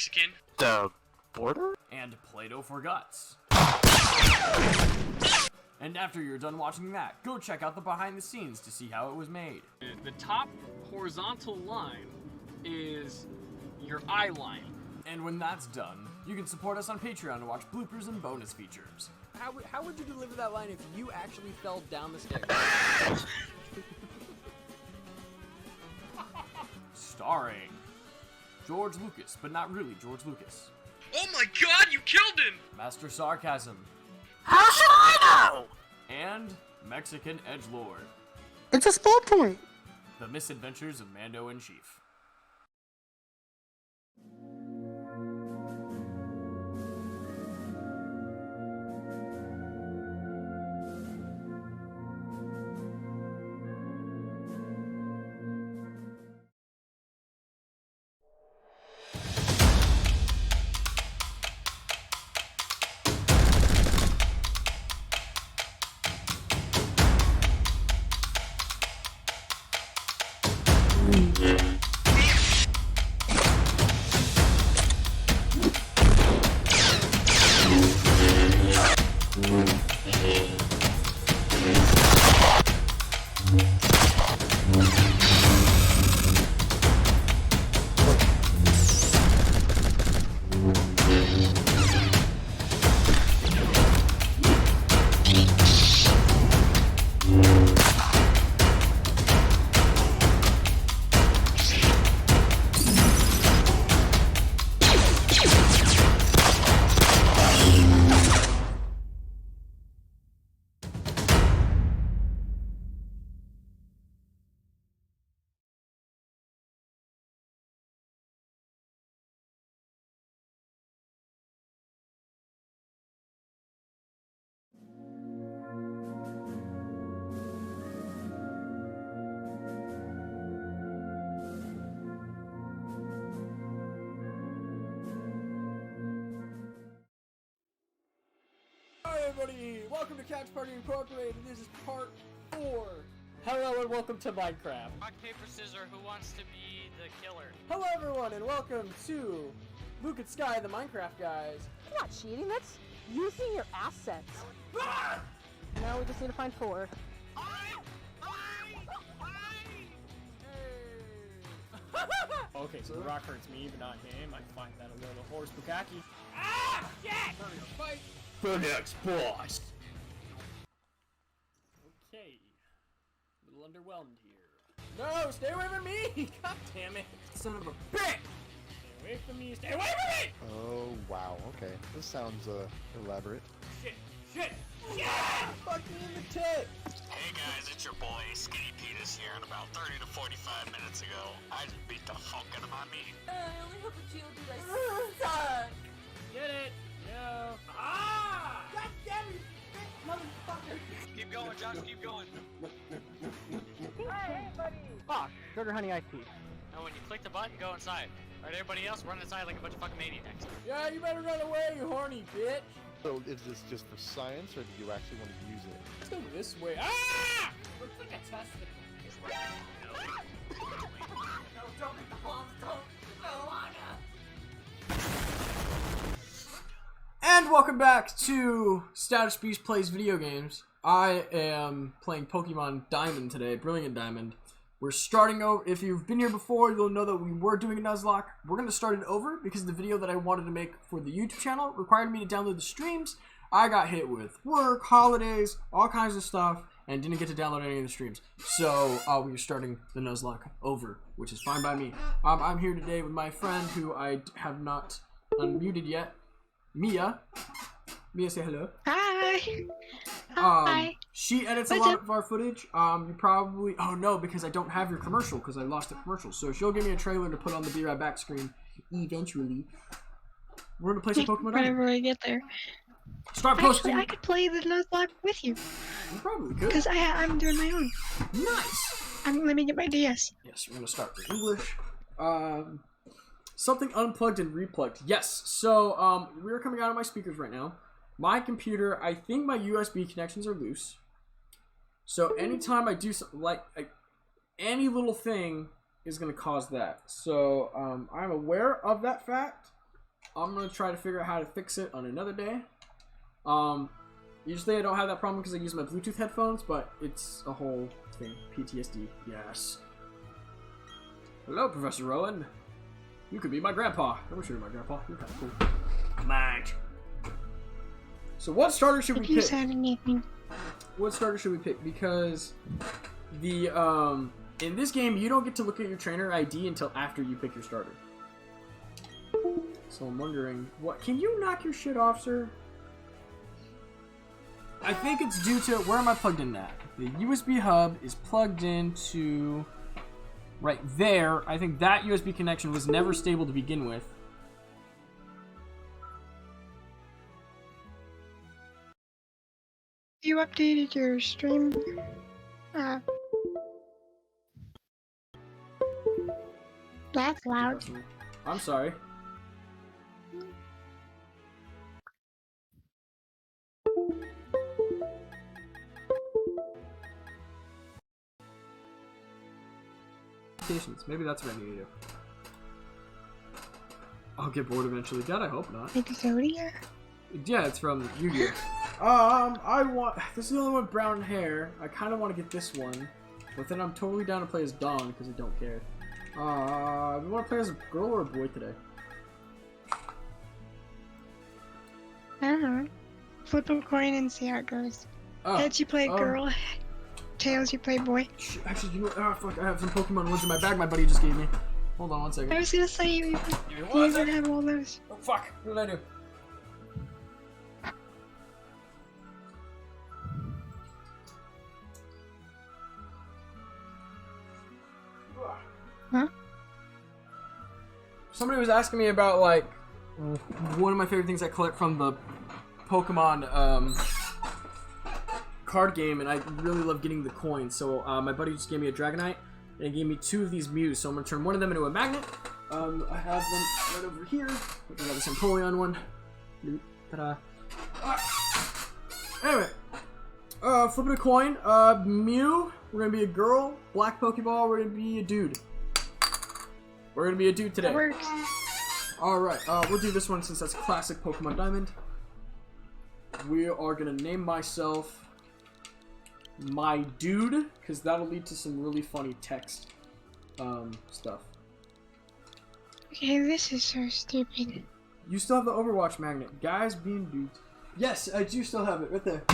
Mexican. The border? And Play-Doh for Guts. And after you're done watching that, go check out the behind the scenes to see how it was made. The top horizontal line is your eye line. And when that's done, you can support us on Patreon to watch bloopers and bonus features. How would you deliver that line if you actually fell down the stairs? Starring George Lucas, but not really George Lucas. Oh my god, you killed him! Master Sarcasm. How should I know? And Mexican Edgelord. It's a spell point. The Misadventures of Mando in Chief. Hi everybody, welcome to Couch Party Incorporated. This is part 4. Hello and welcome to Minecraft. Rock, paper, scissors, who wants to be the killer? Hello everyone and welcome to Luke and Sky, the Minecraft guys. That's not cheating, that's using your assets. Now we just need to find 4. Okay, so the rock hurts me, but not him. I find that a little horse bukkake. Ah! Shit! Hurry up, fight! The next boss! Okay. A little underwhelmed here. No, stay away from me! God damn it! Son of a bitch! Stay away from me, stay away from me! Oh, wow. Okay. This sounds, elaborate. Shit! Shit! Shit! Fuck me in the tit! Hey guys, it's your boy Skinny Penis here, and about 30 to 45 minutes ago, I just beat the fuck out of my meat. I only hope that you'll do that. Get it! No! Ah! God damn it, bitch, motherfucker! Keep going, Josh, keep going. Hey, buddy! Ah, sugar honey iced tea. Now when you click the button, go inside. Alright, everybody else, run inside like a bunch of fucking maniacs. Yeah, you better run away, you horny bitch! So is this just for science, or do you actually want to use it? Let's go this way. Ah! Looks like a testicle. No, don't hit the bombs, don't! And welcome back to Status Beast Plays Video Games. I am playing Pokemon Diamond today, Brilliant Diamond. We're starting over. If you've been here before, you'll know that we were doing a Nuzlocke. We're going to start it over because the video that I wanted to make for the YouTube channel required me to download the streams. I got hit with work, holidays, all kinds of stuff, and didn't get to download any of the streams. So we're starting the Nuzlocke over, which is fine by me. I'm here today with my friend who I have not unmuted yet, Mia. Mia, say hello. Hi. Hi. She edits a lot of our footage. You probably... Oh, no, because I don't have your commercial, because I lost the commercial. So she'll give me a trailer to put on the Be Right Back screen eventually. We're going to play some Pokemon. Whenever I get there. Start posting. Actually, I could play the Nuzlocke with you. You probably could. Because I'm doing my own. Nice. Let me get my DS. Yes, we're going to start with English. Something unplugged and replugged. Yes, so we're coming out of my speakers right now. My computer, I think my USB connections are loose. So anytime I do something, like any little thing is going to cause that. So I'm aware of that fact. I'm gonna try to figure out how to fix it on another day. Usually I don't have that problem because I use my Bluetooth headphones, but it's a whole thing. PTSD, yes. Hello, Professor Rowan. You could be my grandpa. I wish you were my grandpa. You're kind of cool. Mate. So what starter should we If you pick? said anything. What starter should we pick? Because the in this game you don't get to look at your trainer ID until after you pick your starter. So I'm wondering, what? Can you knock your shit off, sir? I think it's due to where am I plugged in at? The USB hub is plugged into right there. I think that USB connection was never stable to begin with. You updated your stream. That's loud. I'm sorry. Maybe that's what I need to do. I'll get bored eventually. God, I hope not. Like Zodiac? Yeah, it's from Yu-Gi-Oh! I want... This is the only one with brown hair. I kind of want to get this one. But then I'm totally down to play as Dawn, because I don't care. We want to play as a girl or a boy today? I don't know. Flip a coin and see how it goes. Oh, Heads you play girl, tails you play boy. Actually, you know what? Oh, fuck. I have some Pokemon ones in my bag my buddy just gave me. Hold on one second. I was gonna say you even have all those. Oh, fuck. What did I do? Huh? Somebody was asking me about, like, one of my favorite things I collect from the Pokemon, card game, and I really love getting the coins. So, my buddy just gave me a Dragonite, and he gave me 2 of these Mews, so I'm gonna turn one of them into a magnet. I have them right over here. I got this Empoleon one. Ta-da. Anyway, flipping a coin. Mew, we're gonna be a girl. Black Pokeball, we're gonna be a dude. We're gonna be a dude today. That works. Alright, we'll do this one since that's classic Pokemon Diamond. We are gonna name myself My Dude, because that'll lead to some really funny text stuff. Okay, this is so stupid. You still have the Overwatch magnet. Guys being dudes. Yes, I do still have it, right there.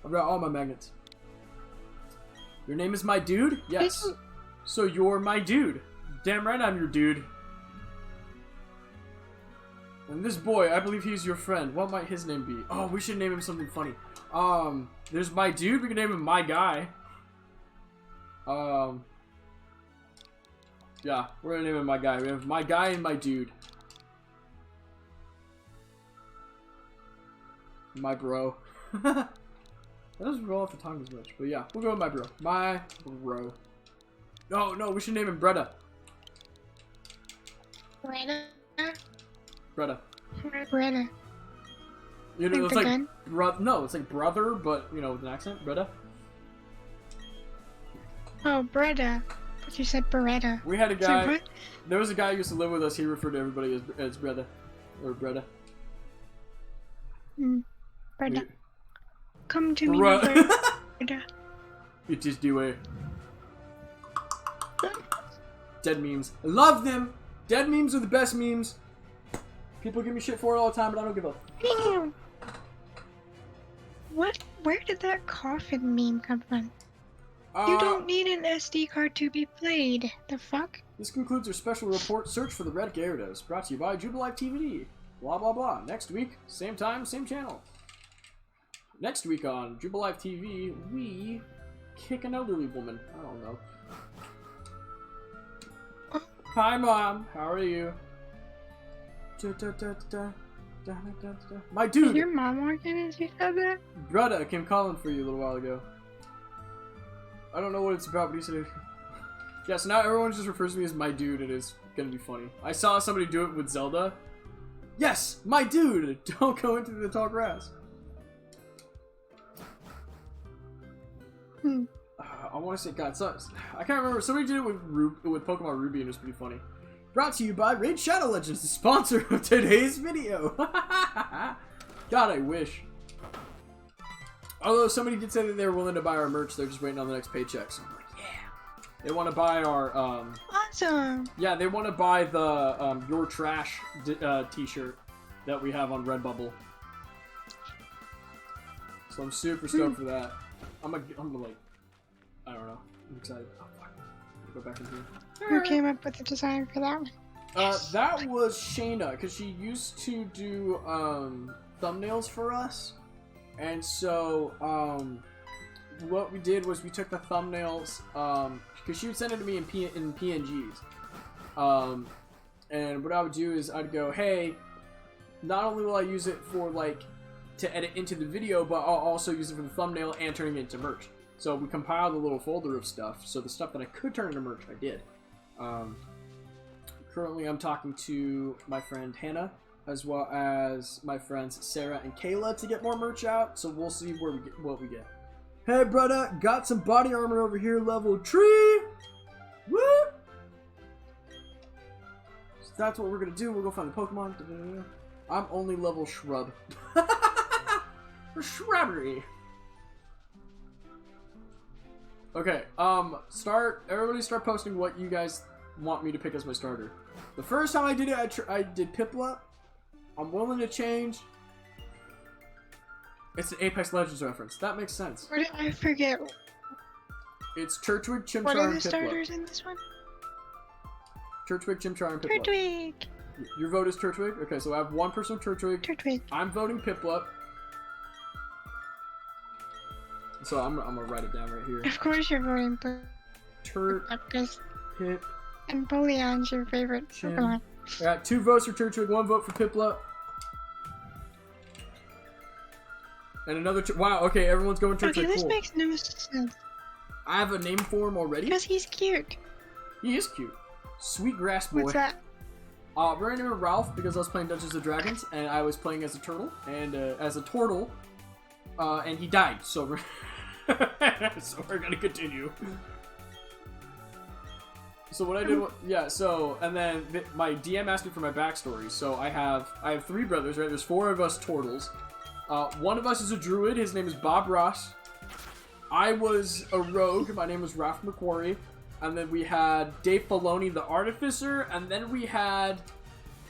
I've got all my magnets. Your name is My Dude? Yes. So you're my dude. Damn right I'm your dude. And this boy, I believe he's your friend. What might his name be? Oh, we should name him something funny. There's My Dude. We can name him My Guy. Yeah, we're gonna name him My Guy. We have My Guy and My Dude. My bro. That doesn't roll off the tongue as much, but yeah, we'll go with my bro. My bro. No, we should name him Bretta. Bretta? Bretta. Bretta. You know, Like it's the like gun? no, it's like brother, but you know, with an accent. Bretta. Oh, Bretta. But you said Beretta. We had a So guy. what? There was a guy who used to live with us. He referred to everybody as Bretta or Bretta. Bretta. Come to me, Bru- Bretta. It is the way. Dead memes. I love them. Dead memes are the best memes. People give me shit for it all the time, but I don't give a. Damn. What? Where did that coffin meme come from? You don't need an SD card to be played. The fuck? This concludes our special report, Search for the Red Gyarados, brought to you by Jubilife TV. Blah blah blah. Next week, same time, same channel. Next week on Jubilife TV, we kick an elderly woman. I don't know. Hi mom, how are you? My Did dude! your mom walk in and she said that? Brother came calling for you a little while ago. I don't know what it's about, but he said it. Yeah, so now everyone just refers to me as my dude. It is gonna be funny. I saw somebody do it with Zelda. Yes, my dude! Don't go into the tall grass. I want to say, God, so, I can't remember. Somebody did it with Pokemon Ruby and it was pretty funny. Brought to you by Raid Shadow Legends, the sponsor of today's video. God, I wish. Although somebody did say that they were willing to buy our merch, they're just waiting on the next paycheck. So I'm like, yeah. They want to buy our, Awesome. yeah, they want to buy the, Your Trash t-shirt that we have on Redbubble. So I'm super stoked for that. I'm like, I don't know. I'm excited. Oh, fuck. Go back in here. Who came up with the design for that one? That was Shayna, because she used to do, thumbnails for us. And so, what we did was we took the thumbnails, because she would send it to me in PNGs. And what I would do is I'd go, hey, not only will I use it for, like, to edit into the video, but I'll also use it for the thumbnail and turning it into merch. So we compiled a little folder of stuff, so the stuff that I could turn into merch, I did. Currently I'm talking to my friend Hannah, as well as my friends Sarah and Kayla to get more merch out, so we'll see what we get. Hey brother, got some body armor over here, level 3! Woo! So that's what we're gonna do, we'll go find the Pokemon. I'm only level shrub. Shrubbery. Okay, everybody start posting what you guys want me to pick as my starter. The first time I did it, I did Piplup. I'm willing to change. It's an Apex Legends reference. That makes sense. I forget. It's Turtwig, Chimchar, What are and the Piplup. starters in this one? Turtwig, Chimchar, and Piplup. Turtwig. Your vote is Turtwig? Okay, so I have one person with Turtwig. Turtwig. I'm voting Piplup. So I'm gonna write it down right here. Of course you're voting Turt, because Pip, and Bulion's your favorite Chim. Pokemon. I got 2 votes for Turtwig, 1 vote for Piplup. And another wow, okay, everyone's going Turtwig. Okay, this cool. makes no sense. I have a name for him already. Because he's cute. He is cute. Sweet grass boy. What's that? We're gonna name him Ralph because I was playing Dungeons and Dragons and I was playing as a turtle and as a turtle, and he died. So we're so we're gonna continue. So what I did, yeah. So and then my DM asked me for my backstory. So I have 3 brothers, right? There's 4 of us turtles. One of us is a druid. His name is Bob Ross. I was a rogue. My name was Ralph McQuarrie. And then we had Dave Filoni, the artificer. And then we had,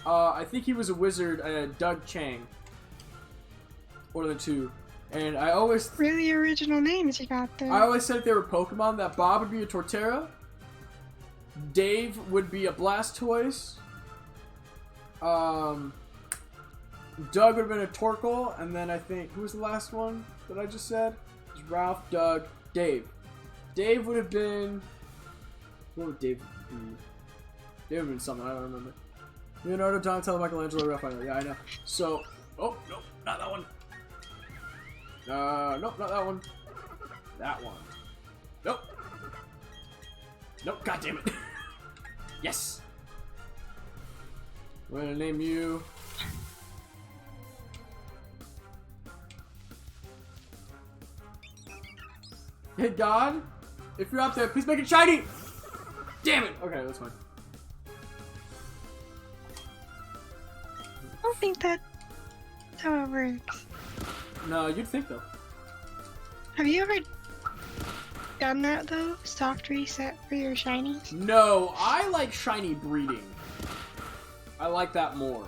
I think he was a wizard, Doug Chang. One of the 2. And I always... Really original names you got there. I always said they were Pokemon, that Bob would be a Torterra. Dave would be a Blastoise. Doug would have been a Torkoal. And then I think, who was the last one that I just said? It was Ralph, Doug, Dave. Dave would have been... What would Dave be? Dave would have been something, I don't remember. Leonardo, Donatello, Michelangelo, Raphael. Yeah, I know. So, oh, nope, not that one. Nope, not that one. That one. Nope. Nope, god damn it. Yes! We're gonna name you... Hey God, if you're out there, please make it shiny! Damn it! Okay, that's fine. I don't think that's how it works. No, you'd think though. Have you ever done that though? Soft reset for your shinies? No, I like shiny breeding. I like that more.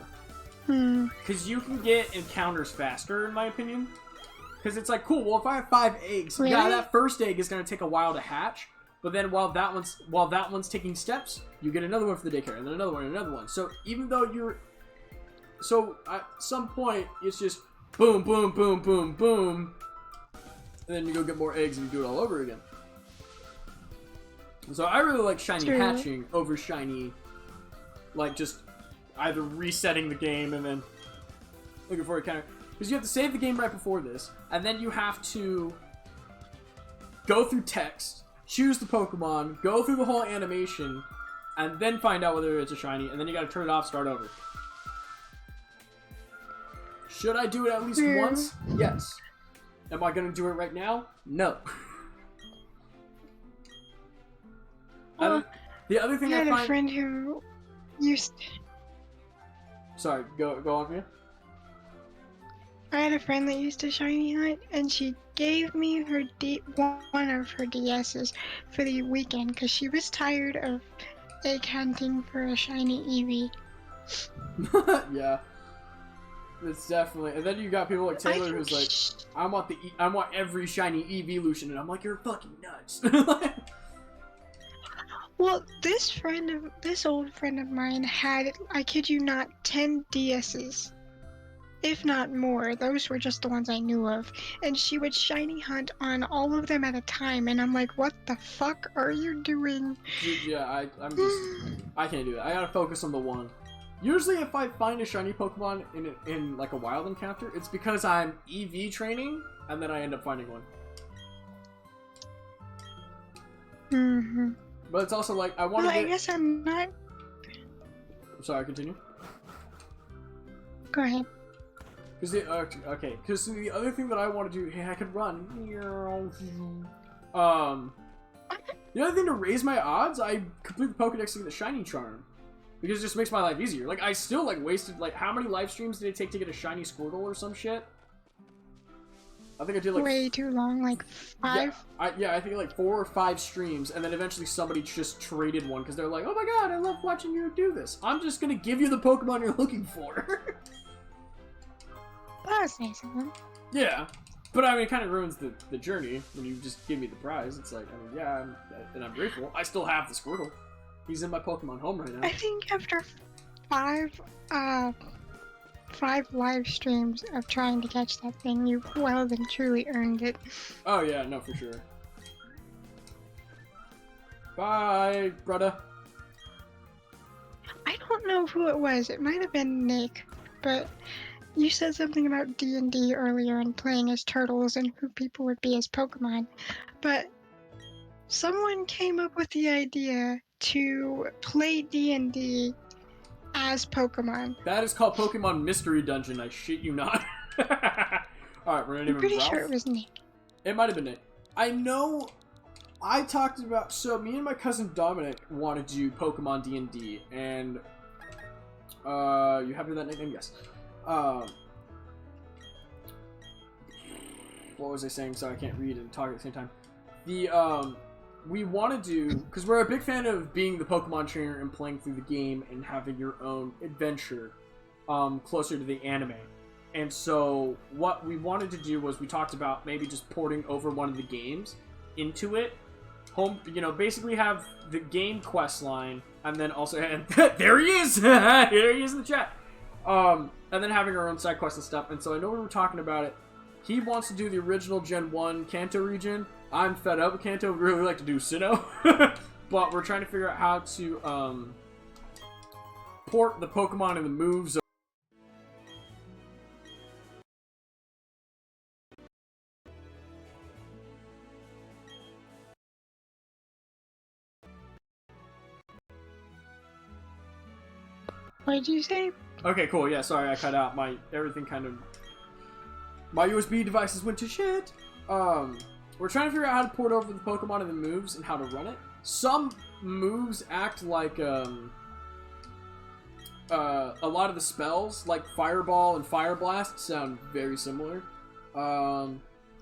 Because you can get encounters faster, in my opinion. Because it's like, cool, well, if I have 5 eggs, really? Yeah, that first egg is going to take a while to hatch. But then while that one's taking steps, you get another one for the daycare, and then another one, and another one. So even though you're... So at some point, it's just boom, boom, boom, boom, boom. And then you go get more eggs and you do it all over again. So I really like shiny hatching over shiny, like just either resetting the game and then looking for a counter. Because you have to save the game right before this, and then you have to go through text, choose the Pokemon, go through the whole animation, and then find out whether it's a shiny, and then you gotta turn it off, start over. Should I do it at least once? Yes. Am I gonna do it right now? No. Well, the other thing I I had find... a friend who used. Sorry, go on, Mia. I had a friend that used to shiny hunt, and she gave me her one of her DSs for the weekend because she was tired of egg hunting for a shiny Eevee. Yeah. It's definitely, and then you got people like Taylor who's like, I want every shiny evolution, and I'm like, you're fucking nuts. Well, this old friend of mine had, I kid you not, 10 DSs. If not more. Those were just the ones I knew of. And she would shiny hunt on all of them at a time, and I'm like, what the fuck are you doing? Yeah, I can't do that. I gotta focus on the one. Usually if I find a shiny Pokemon in like a wild encounter, it's because I'm EV training, and then I end up finding one. Mm-hmm. But it's also like, I want to I guess I'm not... Sorry, continue. Go ahead. Because the other thing that I want to do, hey, I could run. The other thing to raise my odds, I complete the Pokedex to get the shiny charm. Because it just makes my life easier. Like, I still, like, wasted, like, how many live streams did it take to get a shiny Squirtle or some shit? I think I did, like... Way too long, like 5? Yeah, I think, like, 4 or 5 streams, and then eventually somebody just traded one, because they're like, oh my god, I love watching you do this. I'm just gonna give you the Pokemon you're looking for. That was nice of them. Yeah. But, I mean, it kind of ruins the journey when you just give me the prize. It's like, I mean, yeah, and I'm grateful. I still have the Squirtle. He's in my Pokemon home right now. I think after 5 live streams of trying to catch that thing, you well and truly earned it. Oh yeah, no, for sure. Bye, brother. I don't know who it was. It might have been Nick, but you said something about D&D earlier and playing as turtles and who people would be as Pokemon. But someone came up with the idea to play D&D as Pokemon. That is called Pokemon Mystery Dungeon, I shit you not. Alright, we're gonna name him I'm pretty Ralph. sure it was Nick. It might have been Nick. I know I talked about, so me and my cousin Dominic want to do Pokemon D&D, and you happy with that nickname? Yes. What was I saying? Sorry, I can't read and talk at the same time. We want to do, because we're a big fan of being the Pokemon trainer and playing through the game and having your own adventure closer to the anime. And so what we wanted to do was we talked about maybe just porting over one of the games into it. Basically have the game quest line, and then also, and there he is! There he is in the chat! And then having our own side quests and stuff. And so I know we were talking about it. He wants to do the original Gen 1 Kanto region. I'm fed up with Kanto. We'd really like to do Sinnoh. But we're trying to figure out how to port the Pokemon and the moves. What did you say? Okay, cool. Yeah, sorry, I cut out. My USB devices went to shit. We're trying to figure out how to port over the Pokemon and the moves and how to run it. Some moves act like a lot of the spells, like Fireball and Fire Blast, sound very similar.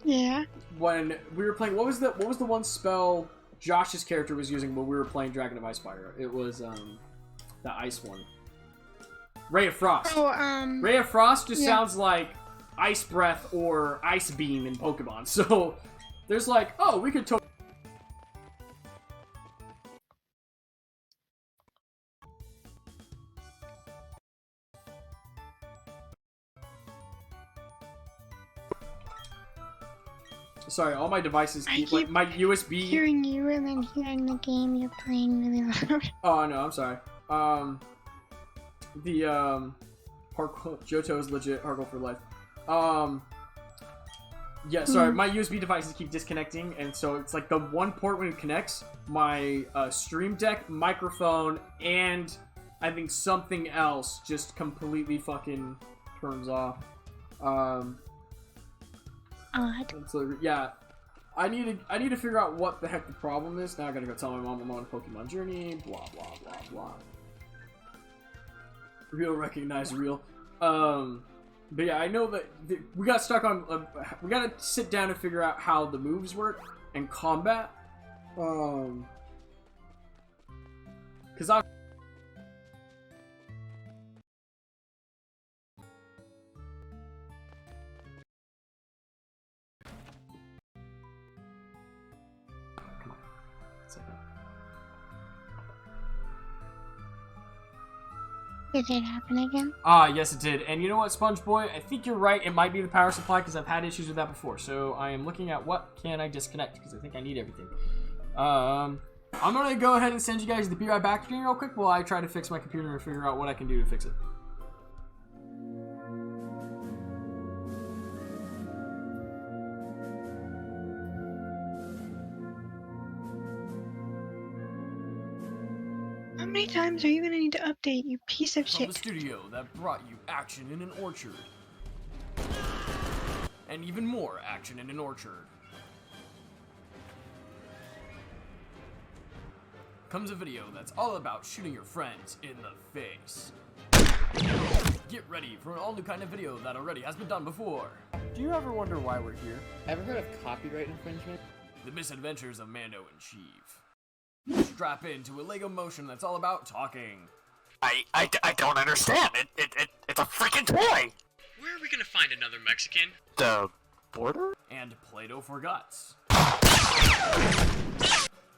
Yeah. When we were playing, what was the one spell Josh's character was using when we were playing Dragon of Ice Fire? It was the ice one. Ray of Frost. Oh, Ray of Frost just sounds like Ice Breath or Ice Beam in Pokemon. So there's like, oh, we could totally. Sorry, all my devices keep like my USB. Hearing you and then hearing the game you're playing really loud. Oh no, I'm sorry. The hardcore Johto is legit hardcore for life. Yeah, sorry, my USB devices keep disconnecting, and so it's like the one port when it connects, my Stream Deck, microphone, and I think something else just completely fucking turns off. Odd. So yeah, I need to figure out what the heck the problem is. Now I gotta go tell my mom I'm on a Pokemon journey. Blah blah blah blah. Real recognize real. But yeah, I know that we got stuck on. We gotta sit down and figure out how the moves work and combat. Cause I. Come on. Did it happen again? Yes it did. And you know what, Sponge Boy? I think you're right. It might be the power supply because I've had issues with that before. So I am looking at what can I disconnect because I think I need everything. I'm gonna go ahead and send you guys the Be Right Back screen real quick while I try to fix my computer and figure out what I can do to fix it. How many times are you gonna need to update, you piece of From shit? the studio that brought you action in an orchard. And even more action in an orchard. Comes a video that's all about shooting your friends in the face. Get ready for an all new kind of video that already has been done before. Do you ever wonder why we're here? Ever heard of copyright infringement? The Misadventures of Mando and Chief. Strap into a Lego motion that's all about talking. I don't understand. It's a freaking toy. Where are we gonna find another Mexican? The border? And Play-Doh for Guts.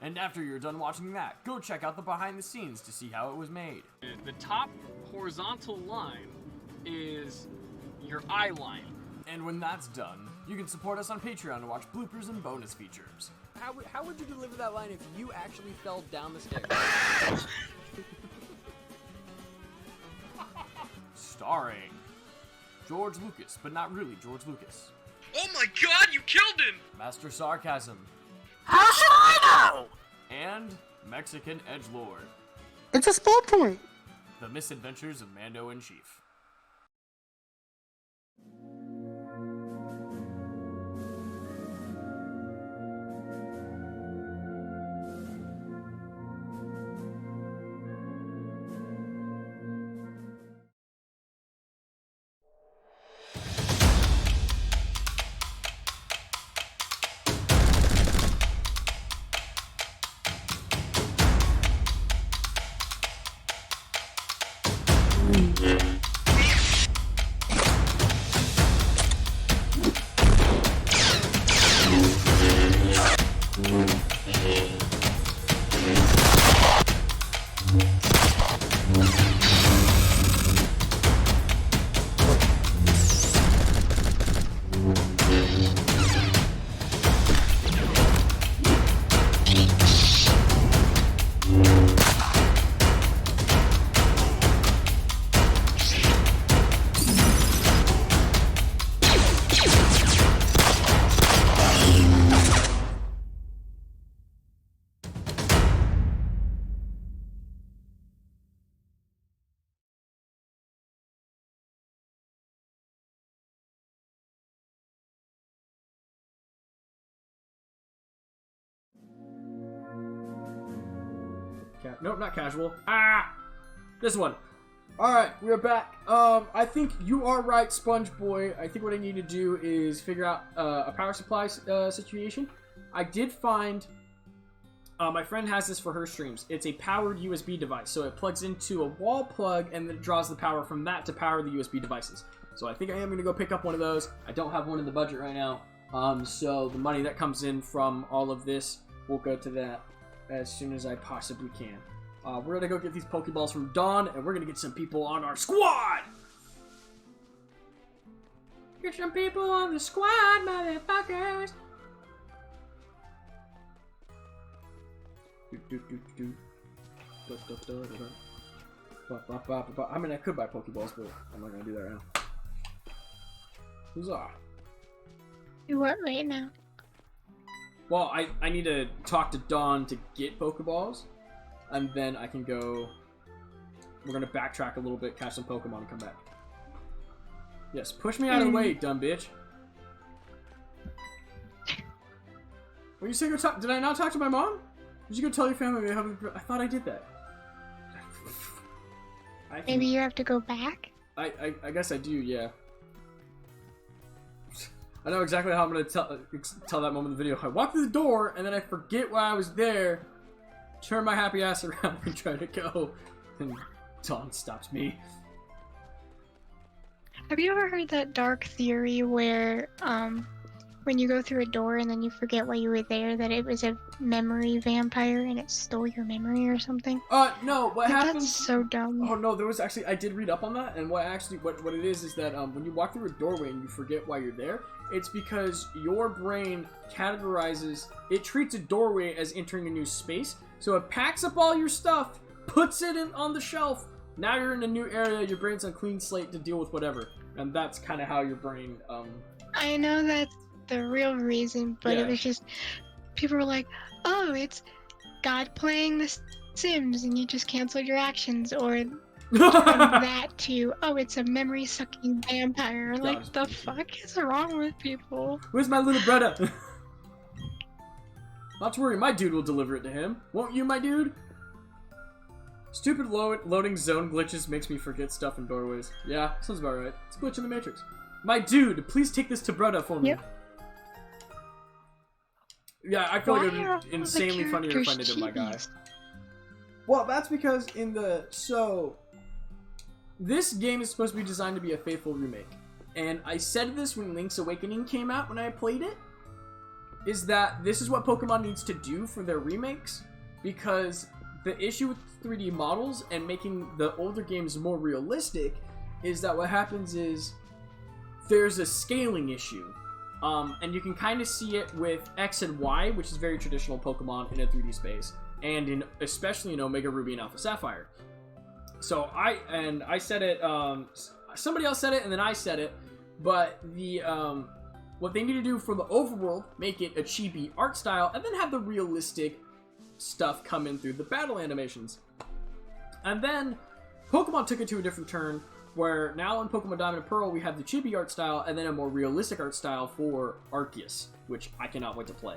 And after you're done watching that, go check out the behind the scenes to see how it was made. The top horizontal line is your eye line. And when that's done, you can support us on Patreon to watch bloopers and bonus features. How would you deliver that line if you actually fell down the stairs? Starring George Lucas, but not really George Lucas. Oh my god, you killed him! Master Sarcasm. How should I know? And Mexican Edgelord. It's a spell point. The Misadventures of Mando and Chief. Nope, not casual. This one. Alright, we're back. I think you are right, Sponge Boy. I think what I need to do is figure out a power supply situation. I did find... my friend has this for her streams. It's a powered USB device. So it plugs into a wall plug and then it draws the power from that to power the USB devices. So I think I am going to go pick up one of those. I don't have one in the budget right now. So the money that comes in from all of this will go to that as soon as I possibly can. We're gonna go get these Pokeballs from Dawn, and we're gonna get some people on our squad! Get some people on the squad, motherfuckers! I mean, I could buy Pokeballs, but I'm not gonna do that right now. Huzzah! Do what right now? Well, I need to talk to Dawn to get Pokeballs, and then I can go... We're going to backtrack a little bit, catch some Pokemon, and come back. Yes, push me out of the way, dumb bitch. Were you saying did I not talk to my mom? Did you go tell your family? I thought I did that. Maybe you have to go back? I guess I do, yeah. I know exactly how I'm gonna tell that moment in the video. I walk through the door, and then I forget why I was there, turn my happy ass around and try to go, and Dawn stops me. Have you ever heard that dark theory where, when you go through a door and then you forget why you were there, that it was a memory vampire and it stole your memory or something? No, what happens... That's so dumb. Oh, no, there was actually... I did read up on that, and what it is that, when you walk through a doorway and you forget why you're there, it's because your brain categorizes... It treats a doorway as entering a new space, so it packs up all your stuff, puts it on the shelf. Now you're in a new area, your brain's on a clean slate to deal with whatever. And that's kind of how your brain, I know that's the real reason, but Yeah. it was just... People were like, oh, it's God playing The Sims and you just canceled your actions, or from that to, oh, it's a memory-sucking vampire. Like, the fuck is wrong with people? Where's my little brother? Not to worry, my dude will deliver it to him. Won't you, my dude? Stupid loading zone glitches makes me forget stuff in doorways. Yeah, sounds about right. It's a glitch in the Matrix. My dude, please take this to brother for me. Yep. Yeah, I feel like Why it are would be all the insanely funny to find characters it in my guy. chibies? Well, that's because this game is supposed to be designed to be a faithful remake. And I said this when Link's Awakening came out when I played it, is that this is what Pokemon needs to do for their remakes, because the issue with 3D models and making the older games more realistic is that what happens is there's a scaling issue. And you can kind of see it with X and Y, which is very traditional Pokemon in a 3D space, and especially in Omega Ruby and Alpha Sapphire. So I said it, somebody else said it, and then I said it, but what they need to do for the overworld, make it a chibi art style, and then have the realistic stuff come in through the battle animations. And then Pokemon took it to a different turn, where now in Pokemon Diamond and Pearl we have the chibi art style and then a more realistic art style for Arceus, which I cannot wait to play.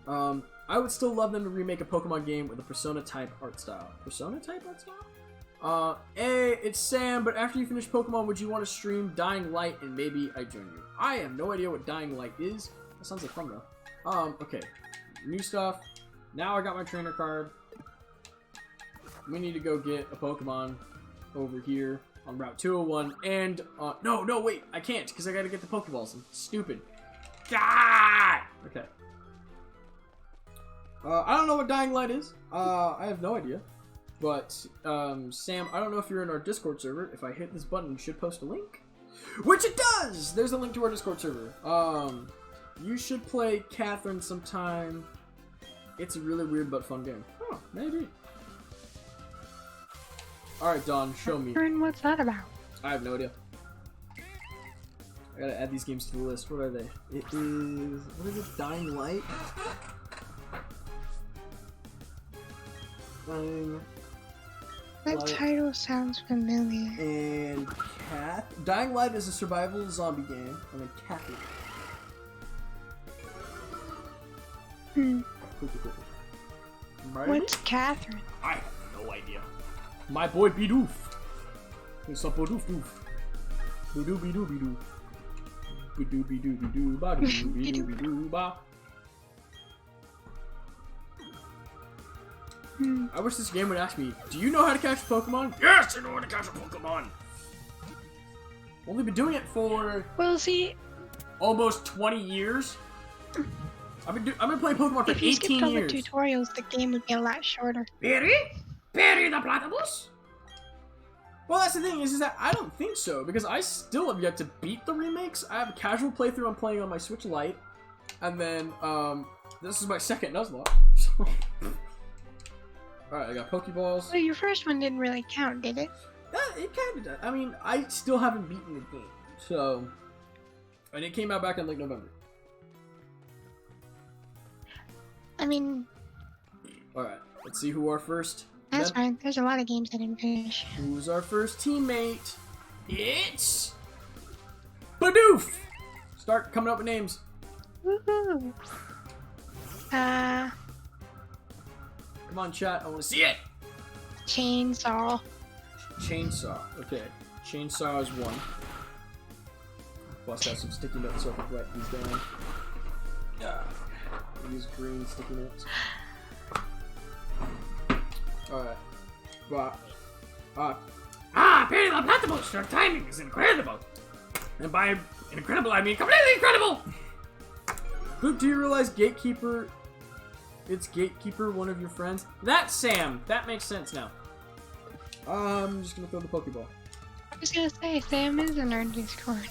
I would still love them to remake a Pokemon game with a Persona type art style. Persona type art style? Hey, it's Sam, but after you finish Pokemon, would you want to stream Dying Light and maybe I join you? I have no idea what Dying Light is. That sounds like fun though. Okay. New stuff. Now I got my trainer card. We need to go get a Pokemon over here on Route 201, and, no, wait, I can't, because I gotta get the Pokeballs. I'm stupid. Ah! Okay. I don't know what Dying Light is. I have no idea. But, Sam, I don't know if you're in our Discord server. If I hit this button, it should post a link. Which it does! There's a link to our Discord server. You should play Catherine sometime. It's a really weird but fun game. Oh, maybe. Alright, Dawn, show me. And what's that about? I have no idea. I gotta add these games to the list. What are they? It is... What is it? Dying Light? Dying That Light. title sounds familiar. And Dying Light is a survival zombie game. And then Catherine. Cool. What's Catherine? I have no idea. My boy Bidoof. What's up, Bidoof doof? Bidoo bidoo bidoo. Bidoo bidoo bidoo ba doo bidoo bidoo ba. I wish this game would ask me, do you know how to catch a Pokemon? Yes, I know how to catch a Pokemon! Only been doing it for Well, see, almost 20 years. I've been playing Pokemon for if you 18 skipped all the years. tutorials, the game would be a lot shorter. Berry the Platypus? Well, that's the thing, is that I don't think so, because I still have yet to beat the remakes. I have a casual playthrough I'm playing on my Switch Lite, and then, this is my second Nuzlocke, so... Alright, I got Pokeballs. Well, your first one didn't really count, did it? It kinda does. I mean, I still haven't beaten the game, so... And it came out back in, like, November. I mean, Alright, let's see who our first... that's fine. There's a lot of games I didn't finish. Who's our first teammate? It's... Bidoof! Start coming up with names. Woohoo! Come on, chat. I want to see it. Chainsaw. Chainsaw. Okay. Chainsaw is 1. Bust out some sticky notes so I can write these down. Yeah. Use green sticky notes. Alright. Perry the Platypus, your timing is incredible. And by incredible, I mean completely incredible! Luke, do you realize Gatekeeper... It's Gatekeeper, one of your friends? That's Sam! That makes sense now. I'm just gonna throw the Pokeball. I was gonna say, Sam is in our Discord.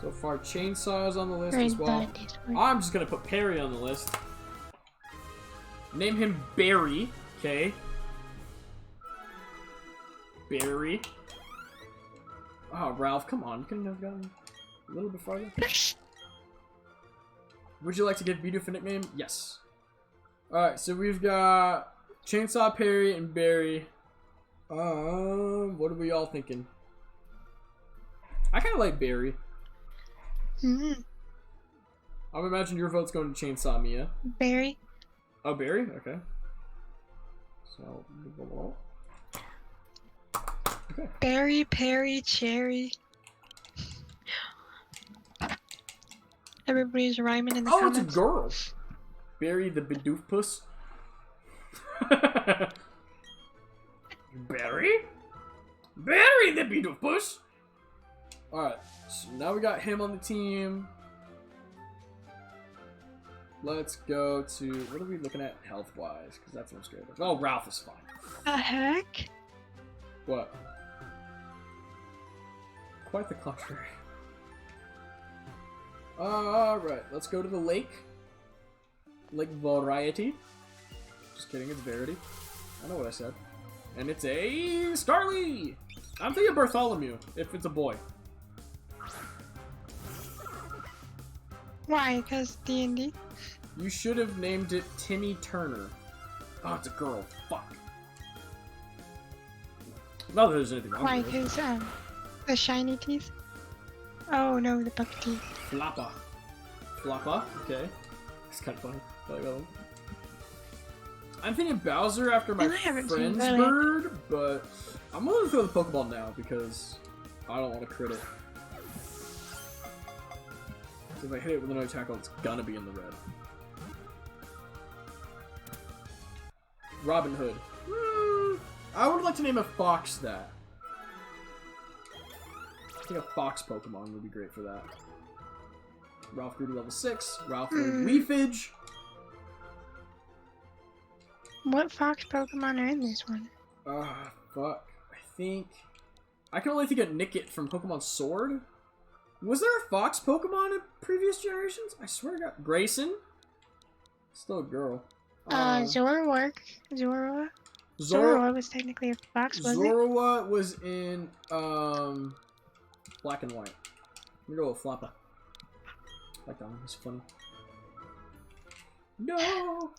So far, Chainsaw is on the list Or as in well. the Discord. I'm just gonna put Perry on the list. Name him Barry, okay? Barry. Oh, Ralph, come on. You couldn't have gotten a little bit farther. Would you like to give Vito a nickname? Yes. Alright, so we've got Chainsaw, Perry, and Barry. What are we all thinking? I kind of like Barry. I'll imagine your vote's going to Chainsaw, Mia. Barry. Oh, Barry? Okay. So, okay. Barry, Perry, Cherry. Everybody's rhyming in the comments. It's a girl. Barry the Bidoofpuss. Barry? Barry the Bidoofpuss. Alright, so now we got him on the team. Let's go to... What are we looking at health-wise? Because that's what I'm scared of. Oh, Ralph is fine. The heck? What? Quite the contrary. Alright, let's go to the lake. Lake Variety. Just kidding, it's Verity. I know what I said. And it's a Starly! I'm thinking Bartholomew, if it's a boy. Why? Because D&D? You should have named it Timmy Turner. Oh, it's a girl. Fuck. Not that there's anything wrong Why? with it. Because, the shiny teeth? Oh no, the buck teeth. Flappa. Flappa? Okay. It's kind of funny. I like that one. I'm thinking Bowser after my And I haven't seen friend's that. bird, but I'm willing to throw the Pokeball now because I don't want to crit it. So if I hit it with another tackle, it's gonna be in the red. Robin Hood. I would like to name a fox that. I think a fox Pokemon would be great for that. Ralph grew to level 6. Ralph learned Leafage. What fox Pokemon are in this one? Fuck. I think... I can only think of Nickit from Pokemon Sword. Was there a fox Pokemon in previous generations? I swear to God. Grayson? Still a girl. Zorua. Zorua was technically a fox, wasn't it? Zorua was in, Black and White. I'm gonna go with Flappa. I like that one. It's funny. No!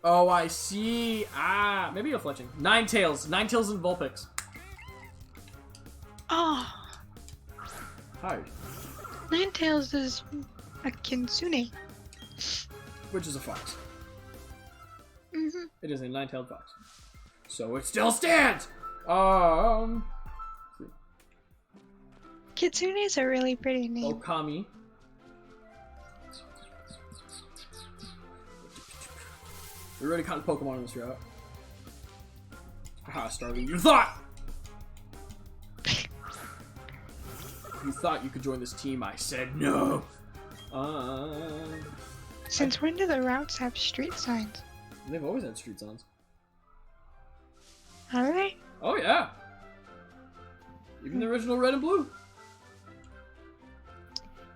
Oh, I see. Ah, maybe a Fletching. Ninetales. Ninetales and Vulpix. Oh, Hi. Ninetales is a Kitsune. Which is a fox. Mm-hmm. It is a nine-tailed fox. So it still stands! Kitsune's a really pretty name. Okami. We already caught a Pokemon in this route. Haha, Starly, you thought! You thought you could join this team, I said no! Since when do the routes have street signs? They've always had street signs. Are they? Oh yeah! Even the original red and blue.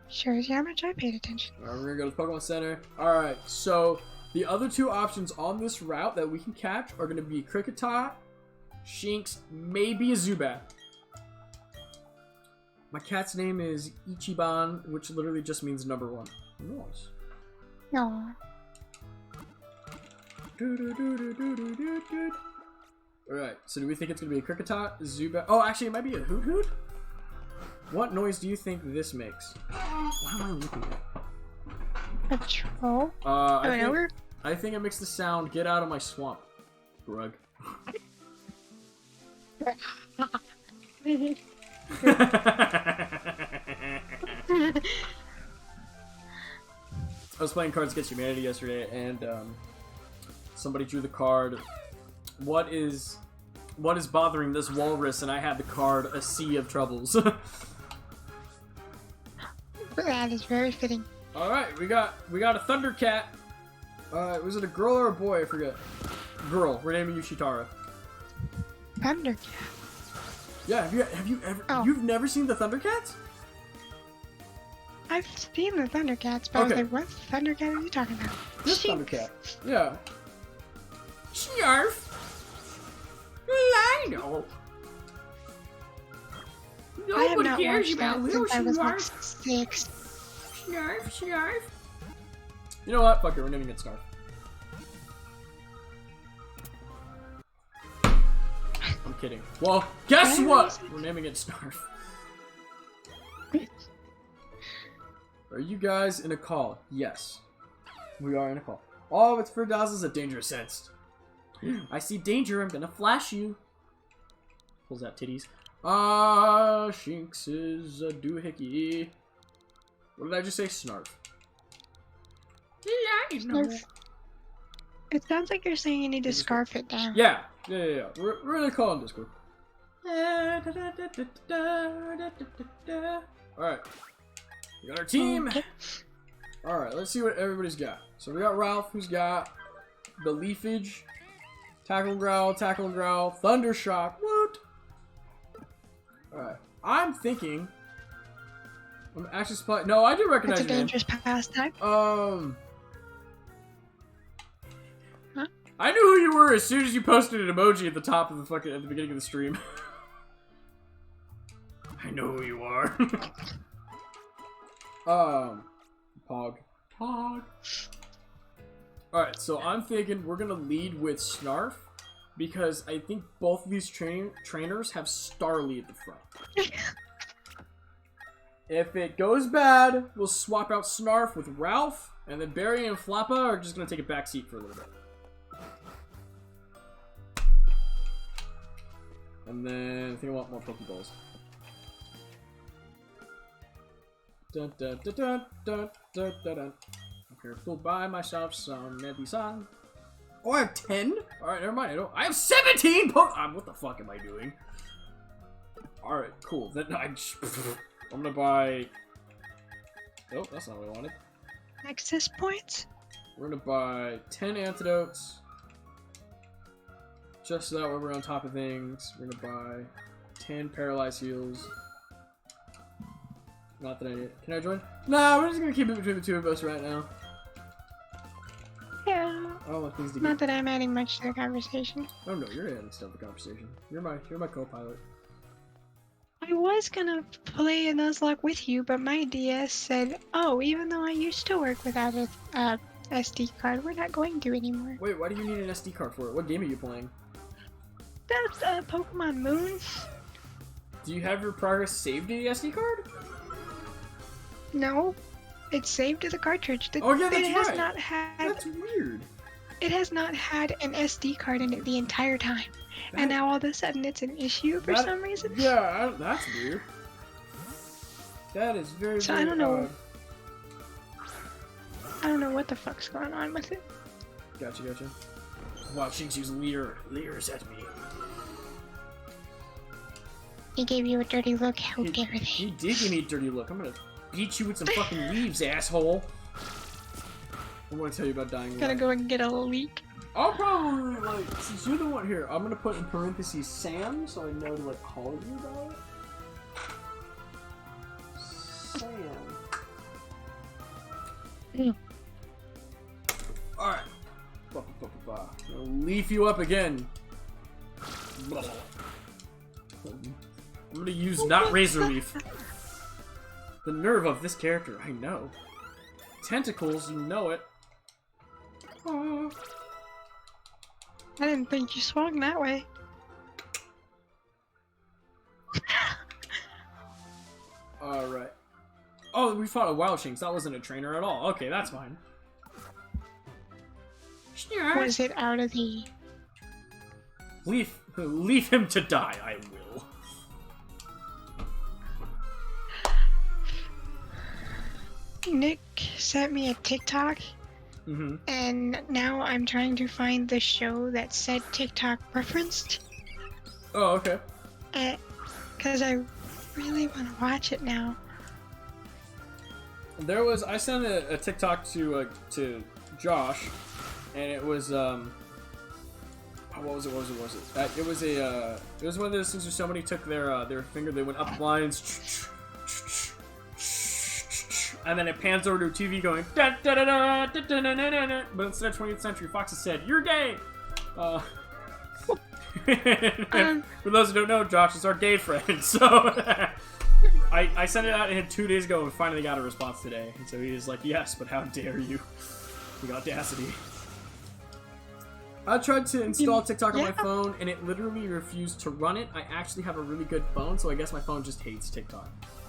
Shows you how much I paid attention. Alright, we're gonna go to Pokemon Center. Alright, so the other two options on this route that we can catch are gonna be Kricketot, Shinx, maybe a Zubat. My cat's name is Ichiban, which literally just means number 1. Nice. No. Alright, so do we think it's gonna be a Kricketot, Zubat? Oh, actually, it might be a Hoot Hoot? What noise do you think this makes? What am I looking at? A troll? I think it makes the sound, get out of my swamp, Brug. I was playing Cards Against Humanity yesterday, and somebody drew the card. What is bothering this walrus? And I had the card A Sea of Troubles. That is very fitting. All right, we got a Thundercat. Was it a girl or a boy? I forget. Girl. We're naming you Shitara. Thundercat. Yeah. Have you ever? Oh. You've never seen the Thundercats? I've seen the Thundercats, but Okay. I was like, what Thundercat are you talking about? This Sheep. Thundercat. Yeah. Snarf. Lino. I have Nobody not cares watched about that little since I was like Snarf. 6. Snarf. You know what? Fuck it. We're naming it Snarf. I'm kidding. Well, guess what? We're naming it Snarf. Are you guys in a call? Yes. We are in a call. Oh, it's for dazzles a dangerous sense. I see danger, I'm gonna flash you. Pulls out titties. Shinx is a doohickey. What did I just say? Snarf. Snarf. It sounds like you're saying you need to scarf it down. Yeah. We're in a call on Discord. Alright. We got our team. Okay. Alright, let's see what everybody's got. So we got Ralph, who's got the Leafage, Tackle and Growl, Thundershock. Woot! Alright. I'm thinking... I'm actually spot. No, I do recognize That's a your name. dangerous pastime. Huh? Huh? I knew who you were as soon as you posted an emoji at the top of the fucking... at the beginning of the stream. I know who you are. Pog. Alright, so I'm thinking we're gonna lead with Snarf, because I think both of these trainers have Starly at the front. If it goes bad, we'll swap out Snarf with Ralph, and then Barry and Flappa are just gonna take a back seat for a little bit. And then I think I want more Pokeballs. Dun, dun, dun, dun, dun, dun, dun, dun. I'm here to buy myself some Nebby-san. Oh, I have 10? Alright, never mind. I have 17 what the fuck am I doing? Alright, cool. Then I'm gonna buy... Oh, that's not what I wanted. Access points? We're gonna buy 10 antidotes. Just so that way we're on top of things. We're gonna buy 10 paralyzed heals. Not that I need. Can I join? Nah, we're just gonna keep it between the two of us right now. Yeah. I don't want things to Not get... that I'm adding much to the conversation. Oh no, you're adding stuff to the conversation. You're my co-pilot. I was gonna play a Nuzlocke with you, but my DS said, oh, even though I used to work without a SD card, we're not going to anymore. Wait, why do you need an SD card for it? What game are you playing? That's Pokemon Moon. Do you have your progress saved to the SD card? No, it's saved to the cartridge. Oh yeah, that's it has right. not had. That's weird. It has not had an SD card in it the entire time, and now all of a sudden it's an issue for some reason. Yeah, that's weird. That is very. So very I don't know. odd. I don't know what the fuck's going on with it. Gotcha. Wow, Shinx using leers at me. He gave you a dirty look. How dare they? He did give me a dirty look. I'm gonna beat you with some fucking leaves, asshole. I want to tell you about dying. Gonna go and get a leak. I'll probably, like, since you're the one here, I'm gonna put in parentheses Sam, so I know to, like, call you about it. Sam. Alright. Gonna leaf you up again. I'm gonna use not Razor Leaf. The nerve of this character, I know. Tentacles, you know it. Oh. I didn't think you swung that way. Alright. Oh, we fought a Wild Shinx. That wasn't a trainer at all. Okay, that's fine. Was it out of the... Leaf Leave him to die, I will. Nick sent me a TikTok, and now I'm trying to find the show that said TikTok referenced. Oh, okay. Because I really want to watch it now. I sent a TikTok to Josh, and it was what was it? It was one of those things where somebody took their finger, they went up lines, and then it pans over to a TV going da da da da da da da da da. But instead of 20th Century Fox, it said "You're gay." For those who don't know, Josh is our gay friend, so. I sent it out 2 days ago and finally got a response today. And so he was like, yes, but how dare you? The audacity. I tried to install TikTok on my phone and it literally refused to run it. I actually have a really good phone, so I guess my phone just hates TikTok.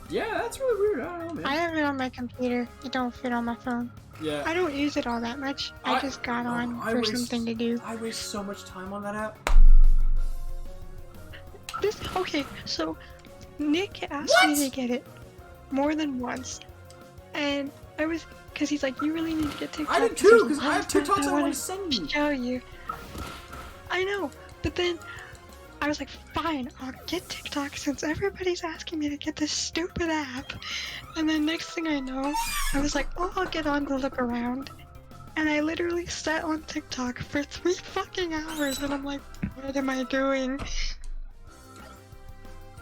Yeah, that's really weird. I don't know, man. I have it on my computer. It don't fit on my phone. Yeah. I don't use it all that much. I just got on for something to do. I waste so much time on that app. Okay, so Nick asked me to get it more than once, and I was, because he's like, you really need to get TikTok. I did too, because I have TikToks I want to send you. Show you. I know, but then I was like, fine, I'll get TikTok since everybody's asking me to get this stupid app. And then next thing I know, I was like, oh, I'll get on to look around. And I literally sat on TikTok for 3 fucking hours, and I'm like, what am I doing?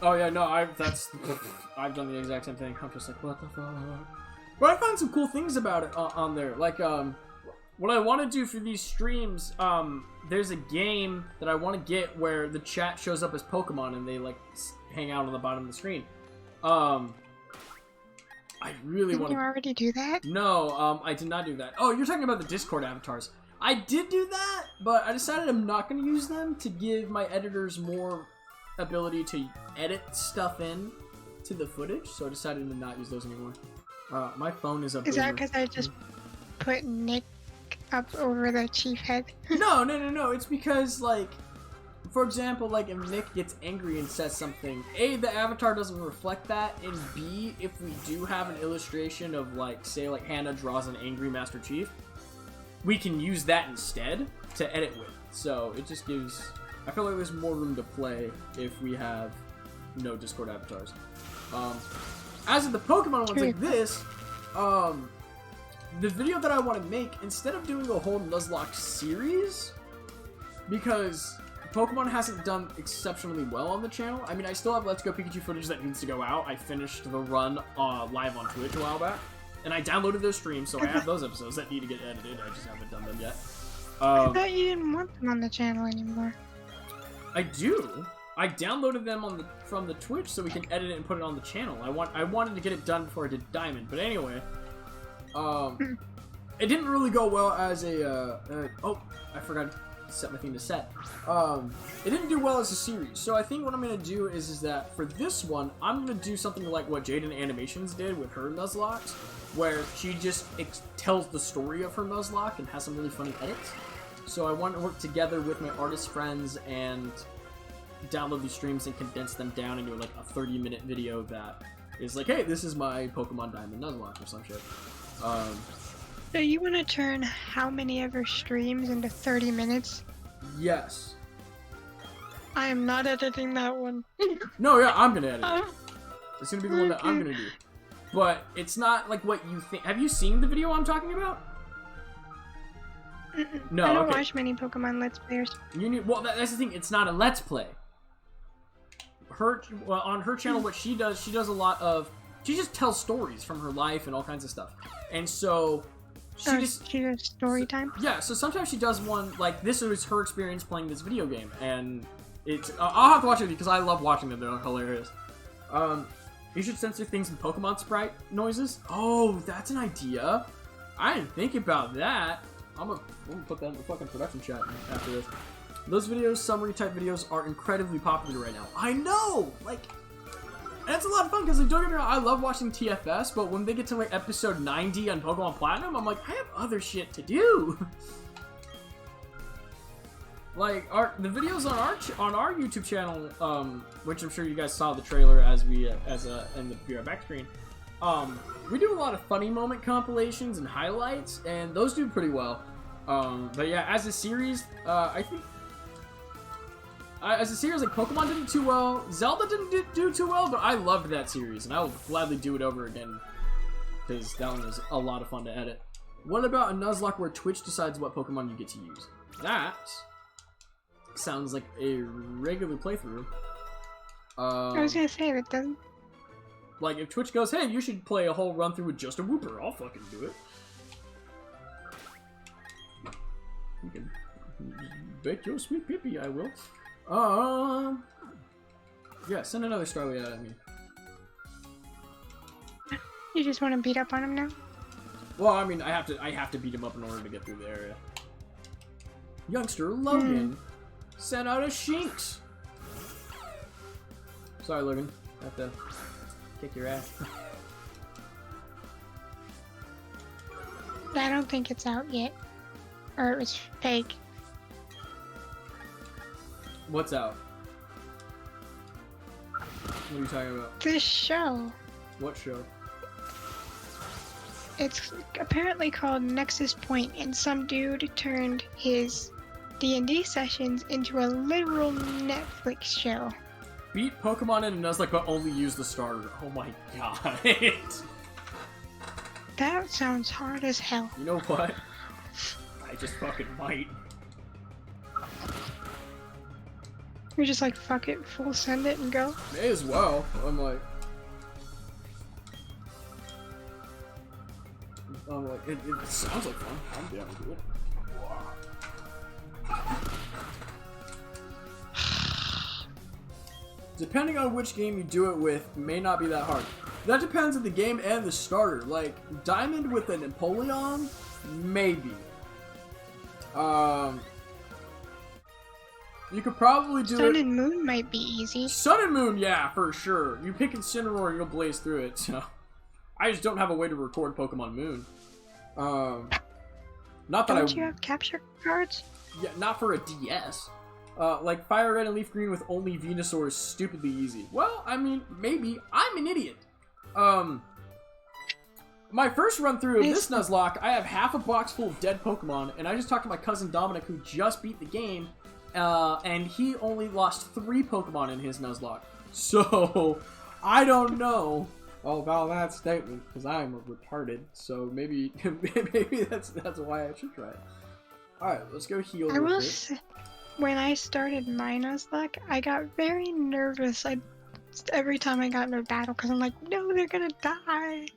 Oh yeah, no, I've done the exact same thing. I'm just like, what the fuck? But I find some cool things about it on there. Like, what I want to do for these streams, there's a game that I want to get where the chat shows up as Pokemon and they like hang out on the bottom of the screen. I really want to. Did you already do that? No, I did not do that. Oh, you're talking about the Discord avatars. I did do that, but I decided I'm not going to use them to give my editors more ability to edit stuff in to the footage, so I decided to not use those anymore. My phone is up. Is that because I just put Nick up over the chief head? No. It's because, like, for example, like, if Nick gets angry and says something, A, the avatar doesn't reflect that, and B, if we do have an illustration of, like, say, like, Hannah draws an angry Master Chief, we can use that instead to edit with. So, it just gives... I feel like there's more room to play if we have no Discord avatars. As of the Pokemon ones like this, the video that I want to make, instead of doing a whole Nuzlocke series, because Pokemon hasn't done exceptionally well on the channel. I mean, I still have Let's Go Pikachu footage that needs to go out. I finished the run live on Twitch a while back, and I downloaded those streams, so I have those episodes that need to get edited. I just haven't done them yet. I thought you didn't want them on the channel anymore. I do. I downloaded them from the Twitch so we can edit it and put it on the channel. I wanted to get it done before I did Diamond, but anyway, it didn't really go well as a. Oh, I forgot to set my thing to set. It didn't do well as a series, so I think what I'm gonna do is that for this one, I'm gonna do something like what Jaden Animations did with her Nuzlocke, where she just tells the story of her Nuzlocke and has some really funny edits. So I want to work together with my artist friends and download these streams and condense them down into like a 30-minute video that is like, hey, this is my Pokemon Diamond Nuzlocke or some shit. So you want to turn how many of your streams into 30 minutes? Yes. I am not editing that one. No, yeah, I'm gonna edit it. It's gonna be the one that I'm gonna do. But it's not like what you think. Have you seen the video I'm talking about? No, I don't watch many Pokemon Let's Players. Well, that's the thing. It's not a Let's Play. On her channel, what she does a lot of. She just tells stories from her life and all kinds of stuff. And so she does story time. Yeah. So sometimes she does one like this was her experience playing this video game, and it's. I'll have to watch it because I love watching them. They're hilarious. You should censor things in Pokemon sprite noises. Oh, that's an idea. I didn't think about that. I'm gonna put that in the fucking production chat after this. Those videos, summary type videos, are incredibly popular right now. I know! Like, and it's a lot of fun because, like, don't get me wrong, I love watching TFS, but when they get to, like, episode 90 on Pokemon Platinum, I'm like, I have other shit to do. Like the videos on our YouTube channel, which I'm sure you guys saw the trailer as we in the Be Right Back screen. We do a lot of funny moment compilations and highlights, and those do pretty well. But yeah, as a series, I think as a series, like Pokemon didn't too well, Zelda didn't do too well, but I loved that series, and I will gladly do it over again because that one was a lot of fun to edit. What about a Nuzlocke where Twitch decides what Pokemon you get to use? That sounds like a regular playthrough. I was gonna say that doesn't. Like if Twitch goes, hey, you should play a whole run through with just a Wooper, I'll fucking do it. You can bet your sweet pippy, I will. Yeah, send another Starly at me. You just want to beat up on him now? Well, I mean, I have to beat him up in order to get through the area. Youngster Logan sent out a Shinx. Sorry, Logan. I have to kick your ass. I don't think it's out yet. Or it was fake. What's out? What are you talking about? This show. What show? It's apparently called Nexus Point, and some dude turned his D&D sessions into a literal Netflix show. Beat Pokemon in a Nuzlocke, but only use the starter. Oh my god. That sounds hard as hell. You know what? I just fucking might. You're just like, fuck it, full send it and go? May as well. I'm like, it sounds like fun. I'm down to do it. Depending on which game you do it with, may not be that hard. That depends on the game and the starter. Like, Diamond with a Napoleon, maybe. You could probably do Sun and Moon might be easy. Sun and Moon, yeah, for sure. You pick Incineroar and you'll blaze through it, so. I just don't have a way to record Pokemon Moon. Not that Don't you have capture cards? Yeah, not for a DS. Like Fire Red and Leaf Green with only Venusaur is stupidly easy. Well, I mean, maybe. I'm an idiot. My first run through of this Nuzlocke, I have half a box full of dead Pokemon, and I just talked to my cousin Dominic, who just beat the game, and he only lost 3 Pokemon in his Nuzlocke. So, I don't know all about that statement, because I'm retarded, so maybe that's why I should try it. Alright, let's go heal real quick. Say, when I started my Nuzlocke, I got very nervous every time I got in a battle, because I'm like, no, they're gonna die.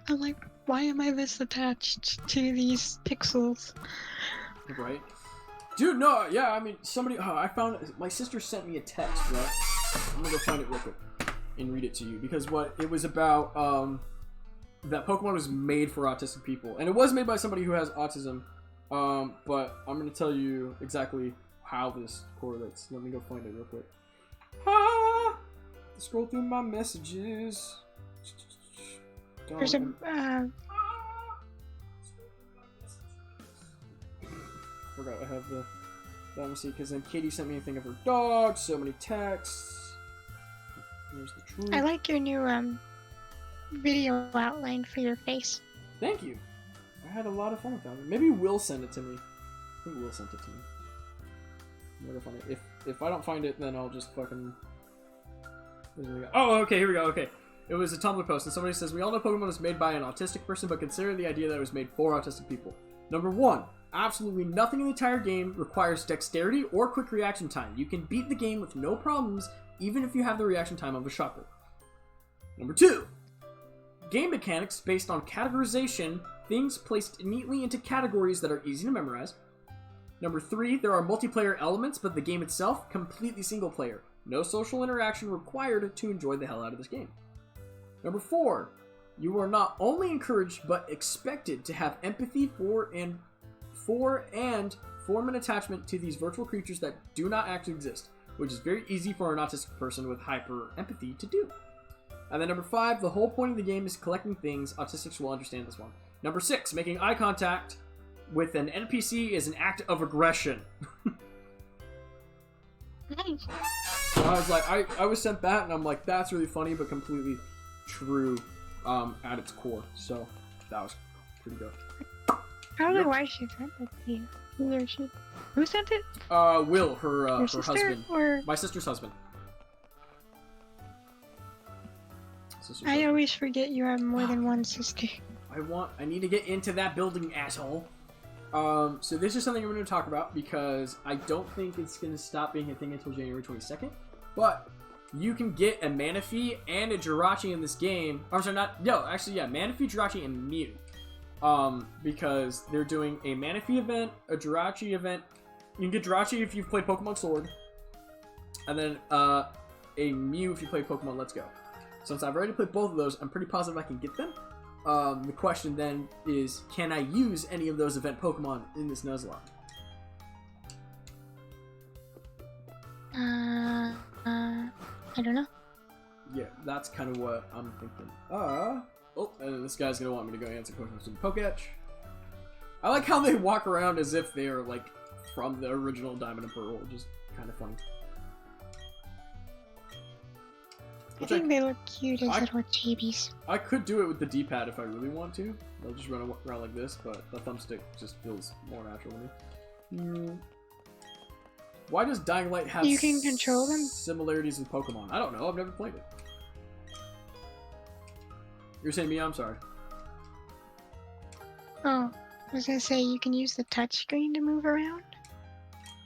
I'm like, why am I this attached to these pixels? Right. Dude, no, yeah, I mean, I found, my sister sent me a text, right? I'm gonna go find it real quick and read it to you, because it was about, that Pokemon was made for autistic people, and it was made by somebody who has autism, but I'm gonna tell you exactly how this correlates. Let me go find it real quick. Scroll through my messages. There's a, Forgot I have the... Let me see, because then Katie sent me a thing of her dog, so many texts. Here's the truth. I like your new, video outline for your face. Thank you. I had a lot of fun with that. Maybe Will send it to me. I think Will sent it to me. I'm gonna find it. If I don't find it, then I'll just fucking... Oh, okay, here we go, okay. It was a Tumblr post, and somebody says, we all know Pokemon was made by an autistic person, but consider the idea that it was made for autistic people. Number 1, absolutely nothing in the entire game requires dexterity or quick reaction time. You can beat the game with no problems, even if you have the reaction time of a shopper. Number 2, game mechanics based on categorization, things placed neatly into categories that are easy to memorize. Number 3, there are multiplayer elements, but the game itself, completely single player. No social interaction required to enjoy the hell out of this game. Number 4, you are not only encouraged, but expected to have empathy for and form an attachment to these virtual creatures that do not actually exist, which is very easy for an autistic person with hyper empathy to do. And then number 5, the whole point of the game is collecting things. Autistics will understand this one. Number 6, making eye contact with an NPC is an act of aggression. So I was like, I was sent that, and I'm like, that's really funny, but completely true at its core. So that was pretty good. I don't know why she sent it to you. Who sent it? Will, her Your her sister husband. or My sister's husband. I always forget you have more than one sister. I need to get into that building, asshole. So this is something I'm going to talk about because I don't think it's going to stop being a thing until January 22nd. But you can get a Manaphy and a Jirachi in this game. I'm sorry, Manaphy, Jirachi, and Mew. Because they're doing a Manaphy event, a Jirachi event. You can get Jirachi if you've played Pokemon Sword. And then a Mew if you play Pokemon Let's Go. Since I've already played both of those, I'm pretty positive I can get them. The question then is, can I use any of those event Pokemon in this Nuzlocke? I don't know. Yeah, that's kind of what I'm thinking. Oh, and then this guy's gonna want me to go answer questions to the Pokédex. I like how they walk around as if they are, like, from the original Diamond and Pearl, which is kind of funny. I think they look cute as little babies. I could do it with the D-pad if I really want to. I'll just run around like this, but the thumbstick just feels more natural to me. Why does Dying Light have You can control them? similarities with Pokemon? I don't know. I've never played it. You're saying me? I'm sorry. Oh, I was gonna say you can use the touchscreen to move around?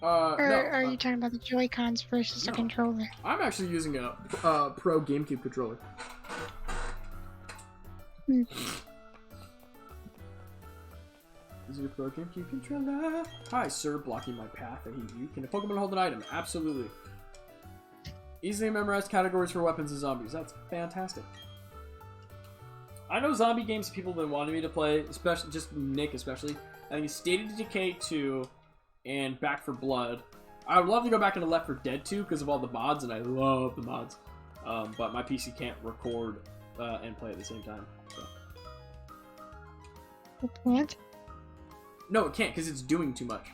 Or no, are you talking about the Joy-Cons versus a controller? I'm actually using a Pro GameCube controller. Is it a Pro GameCube controller? Hi, sir, blocking my path. I hate you. Can a Pokemon hold an item? Absolutely. Easily memorized categories for weapons and zombies. That's fantastic. I know zombie games people have been wanting me to play, especially just Nick, especially. I think State of Decay 2 and Back 4 Blood. I would love to go back into Left 4 Dead 2 because of all the mods, and I love the mods. But my PC can't record and play at the same time. So. It can't? No, it can't because it's doing too much.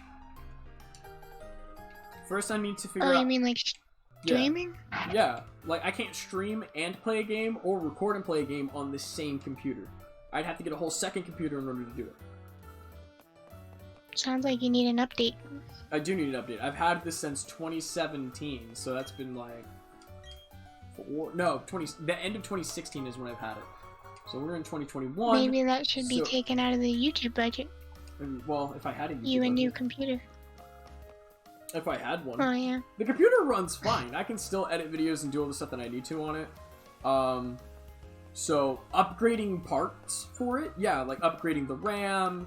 First, I need to figure out. Oh, you mean like streaming? Yeah, like I can't stream and play a game or record and play a game on the same computer. I'd have to get a whole second computer in order to do it. Sounds like you need an update. I do need an update. I've had this since 2017, so that's been like the end of 2016 is when I've had it. So we're in 2021. Maybe that should be taken out of the YouTube budget. Well, if I had a YouTube a new computer. If I had one. Oh yeah. The computer runs fine. I can still edit videos and do all the stuff that I need to on it. So upgrading parts for it, yeah, like upgrading the RAM,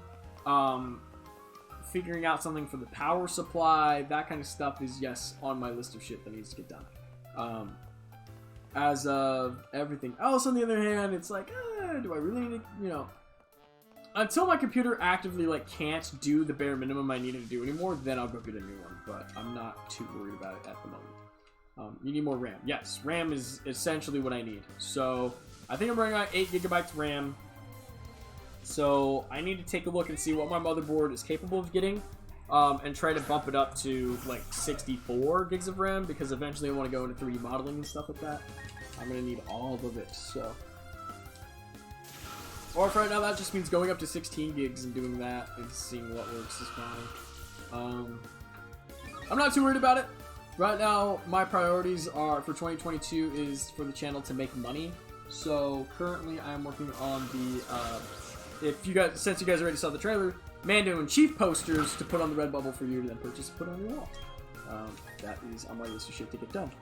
figuring out something for the power supply, that kind of stuff is, yes, on my list of shit that needs to get done. As of everything else, on the other hand, it's like, do I really need to, until my computer actively, like, can't do the bare minimum I need it to do anymore, then I'll go get a new one, but I'm not too worried about it at the moment. You need more RAM. Yes, RAM is essentially what I need. So, I think I'm running on 8 gigabytes RAM. So, I need to take a look and see what my motherboard is capable of getting, and try to bump it up to, like, 64 gigs of RAM, because eventually I want to go into 3D modeling and stuff like that. I'm going to need all of it, so... Or for right now, that just means going up to 16 gigs and doing that and seeing what works is fine. I'm not too worried about it. Right now, my priorities are for 2022 is for the channel to make money. So currently, I'm working on the since you guys already saw the trailer, Mando and Chief posters to put on the Redbubble for you to then purchase and put on your wall. That is on my list of shit to get done.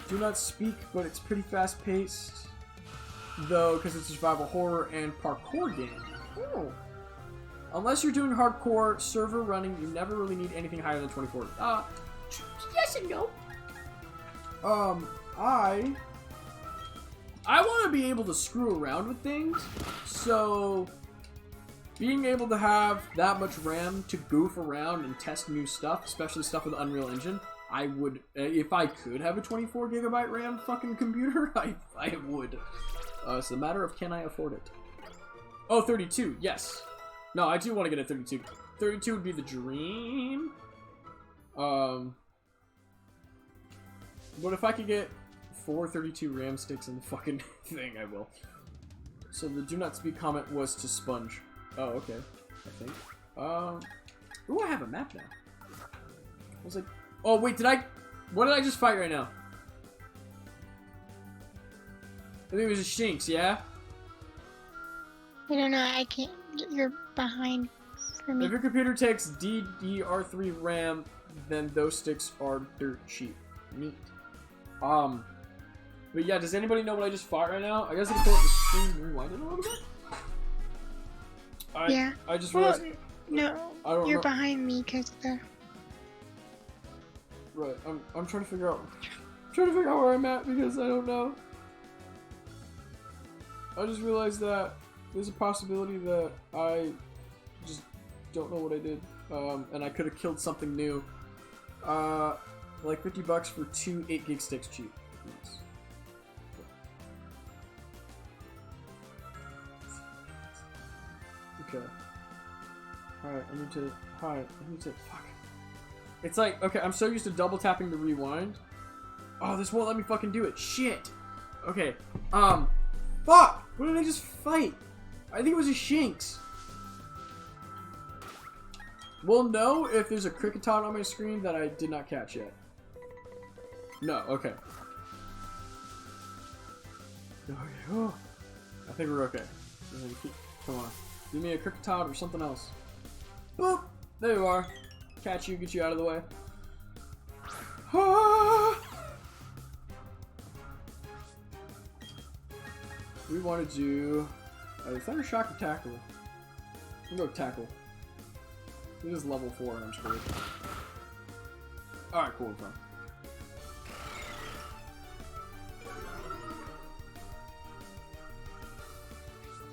Do not speak, but it's pretty fast paced. Though, because it's a survival horror and parkour game. Oh. Unless you're doing hardcore server running, you never really need anything higher than 24. Yes and no. I want to be able to screw around with things, so being able to have that much RAM to goof around and test new stuff, especially stuff with Unreal Engine, I would, if I could have a 24 gigabyte RAM fucking computer, I would. It's a matter of can I afford it. Oh, 32, yes. No, I do want to get a 32. 32 would be the dream. But if I could get 432 RAM sticks in the fucking thing, I will. So the do not speak comment was to sponge. Oh, okay. I think. Ooh, I have a map now. I was like, oh wait, what did I just fight right now? I think it was a Shinx, yeah? I don't know, I can't. You're behind for me. If your computer takes DDR3 RAM, then those sticks are dirt cheap. Neat. But yeah, does anybody know what I just fought right now? I guess I can pull up the screen and rewind it a little bit. Yeah. I just realized. No, know. you're behind me because the. Right, I'm trying to figure out. Where I'm at because I don't know. I just realized that there's a possibility that I just don't know what I did, and I could have killed something new. Like $50 for 2 8 gig sticks cheap. Yes. Okay. Alright, I need to. Fuck. It's like, okay, I'm so used to double tapping the rewind. Oh, this won't let me fucking do it. Shit. Okay. Fuck! What did I just fight? I think it was a Shinx. We'll know if there's a Cricketot on my screen that I did not catch yet. No, okay. Okay, oh. I think we're okay. Come on. Give me a Cricketot or something else. Boop! There you are. Catch you, get you out of the way. Ah! We want to do Thunder Shock or Tackle. We'll go Tackle. This is level 4 and I'm screwed. Alright, cool, fine.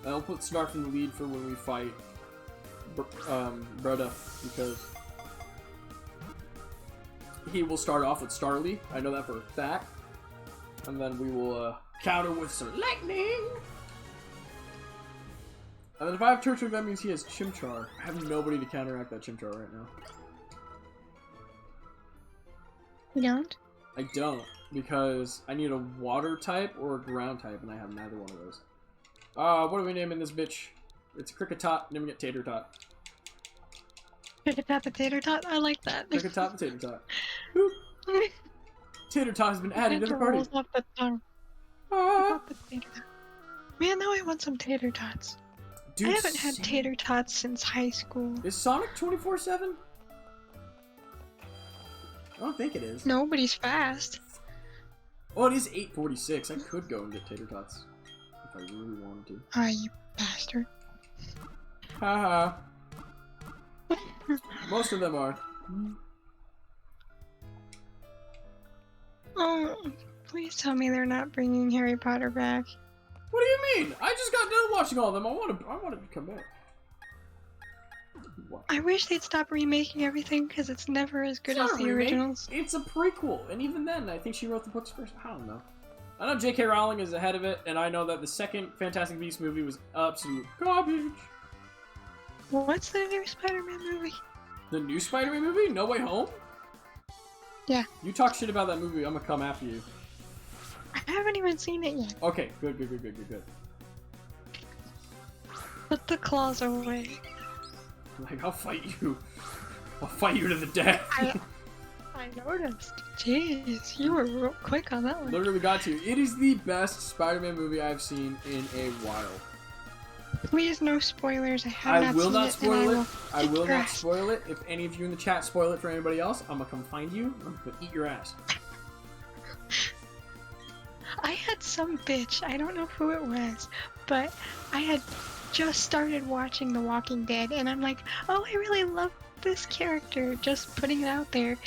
I'll put Snarf in the lead for when we fight Breda, because he will start off with Starly. I know that for a fact. And then we will counter with some lightning. And then if I have Turtwig, that means he has Chimchar. I have nobody to counteract that Chimchar right now. You don't? I don't, because I need a water type or a ground type, and I have neither one of those. What are we naming this bitch? It's a Cricketot, naming it Tater Tot. Cricketot Potato Tot? I like that. Cricketot Potato Tot. Boop. Tater Tot has been added to the party. Rolls off the tongue. Ah. Man, now I want some tater tots. Dude, I haven't had tater tots since high school. Is Sonic 24/7? I don't think it is. Nobody's fast. Oh, it is 8:46. I could go and get tater tots if I really wanted to. Ah, you bastard. Haha. Most of them are. Oh, please tell me they're not bringing Harry Potter back. What do you mean? I just got done watching all of them. I want to come back. What? I wish they'd stop remaking everything because it's never as good as the originals. It's a prequel, and even then, I think she wrote the books first. I don't know. I know J.K. Rowling is ahead of it, and I know that the second Fantastic Beasts movie was absolute garbage. What's the new Spider-Man movie? The new Spider-Man movie? No Way Home? Yeah. You talk shit about that movie, I'm gonna come after you. I haven't even seen it yet. Okay, good. Put the claws away. Like, I'll fight you. I'll fight you to the death. I noticed. Jeez, you were real quick on that one. Literally got to. It is the best Spider-Man movie I've seen in a while. Please, no spoilers. I will not spoil it. I will not ass. spoil it. If any of you in the chat spoil it for anybody else, I'm gonna come find you. I'm gonna eat your ass. I had some bitch, I don't know who it was, but I had just started watching The Walking Dead, and I'm like, oh, I really love this character, just putting it out there.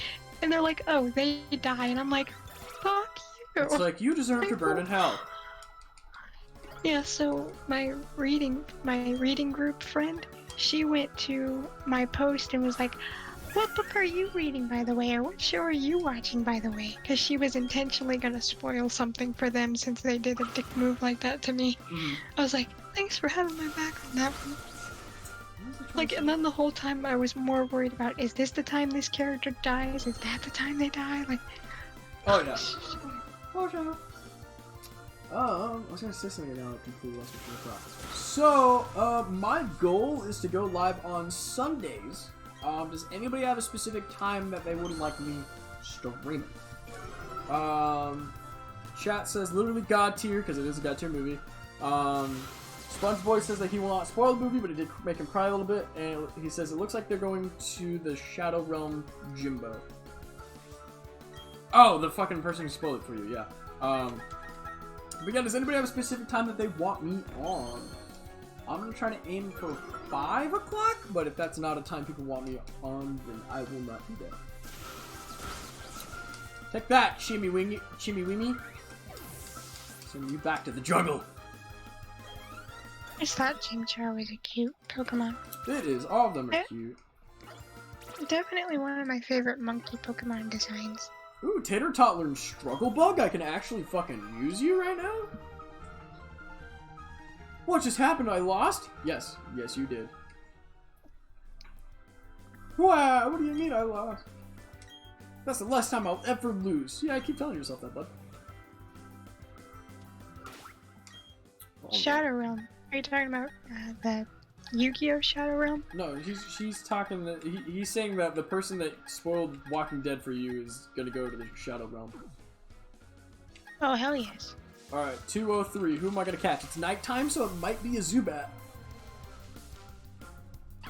And they're like, oh, they die, and I'm like, fuck you. It's like, you deserve to burn in hell. Yeah, so my reading group friend, she went to my post and was like, what book are you reading, by the way, or what show are you watching, by the way? Because she was intentionally gonna spoil something for them since they did a dick move like that to me. I was like, thanks for having my back on that one. Like, and then the whole time I was more worried about, is this the time this character dies? Is that the time they die? Like, Oh yeah. Oh yeah. I was gonna say something now. I completely lost my train of thought. So, my goal is to go live on Sundays. Does anybody have a specific time that they wouldn't like me streaming? Chat says literally God tier because it is a God tier movie. SpongeBoy says that he will not spoil the movie, but it did make him cry a little bit. And he says it looks like they're going to the Shadow Realm Jimbo. Oh, the fucking person who spoiled it for you, yeah. But yeah, does anybody have a specific time that they want me on? I'm gonna try to aim for 5 o'clock, but if that's not a time people want me on, then I will not be there. Take that, Chimmy Wimmy. Send you back to the jungle. I just thought Chimchar was a cute Pokemon. It is. All of them are cute. Definitely one of my favorite monkey Pokemon designs. Ooh, Tater Tot learned Struggle Bug? I can actually fucking use you right now? What just happened? I lost? Yes. Yes, you did. Wow, what do you mean I lost? That's the last time I'll ever lose. Yeah, I keep telling yourself that, bud. Shadow Realm. Are you talking about the Yu-Gi-Oh! Shadow Realm? No, she's talking that he's saying that the person that spoiled Walking Dead for you is gonna go to the Shadow Realm. Oh, hell yes. Alright, 203. Who am I gonna catch? It's nighttime, so it might be a Zubat.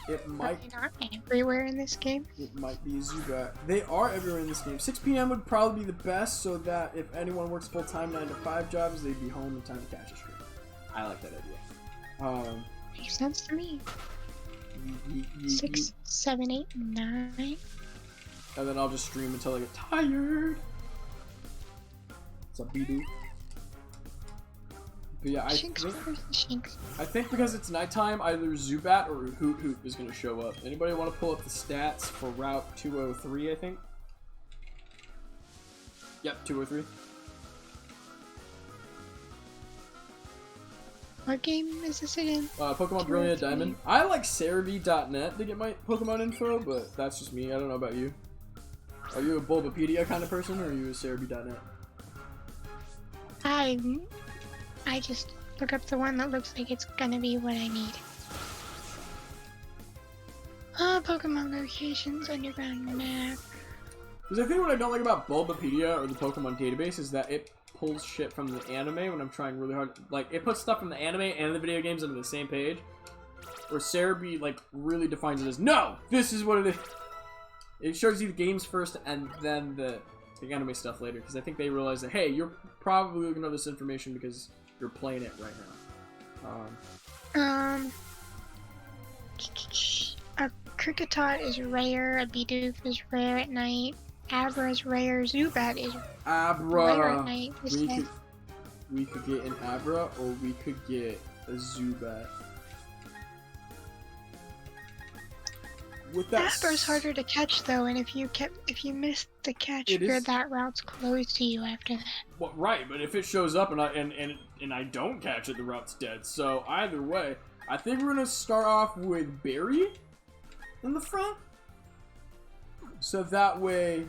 It might. Are they not everywhere in this game? It might be a Zubat. They are everywhere in this game. 6 p.m. would probably be the best, so that if anyone works full-time 9 to 5 jobs, they'd be home in time to catch a stream. I like that idea. Makes sense to me. 6, 7, 8, 9. And then I'll just stream until I get tired. What's up, B-Doo? But yeah, I think because it's nighttime, either Zubat or Hoot Hoot is going to show up. Anybody want to pull up the stats for Route 203, I think? Yep, 203. What game is this again? Pokemon Brilliant Diamond. I like Cerebi.net to get my Pokemon info, but that's just me. I don't know about you. Are you a Bulbapedia kind of person, or are you a Cerebi.net? I just look up the one that looks like it's gonna be what I need. Pokemon locations, underground map. Because I think what I don't like about Bulbapedia or the Pokemon database is that it pulls shit from the anime when I'm trying really hard. Like, it puts stuff from the anime and the video games onto the same page. Where Cerebi, like, really defines it as, no! This is what it is! It shows you the games first and then the anime stuff later. Because I think they realize that, hey, you're probably looking at this information because you're playing it right now. A Kricketot is rare, a Bidoof is rare at night, Abra is rare, Zubat is rare at night. We could get an Abra or we could get a Zubat. With that Abra's harder to catch though, and if you miss the catch, that route's closed to you after that. Well, right, but if it shows up and I don't catch it, the route's dead. So either way, I think we're gonna start off with Barry in the front. So that way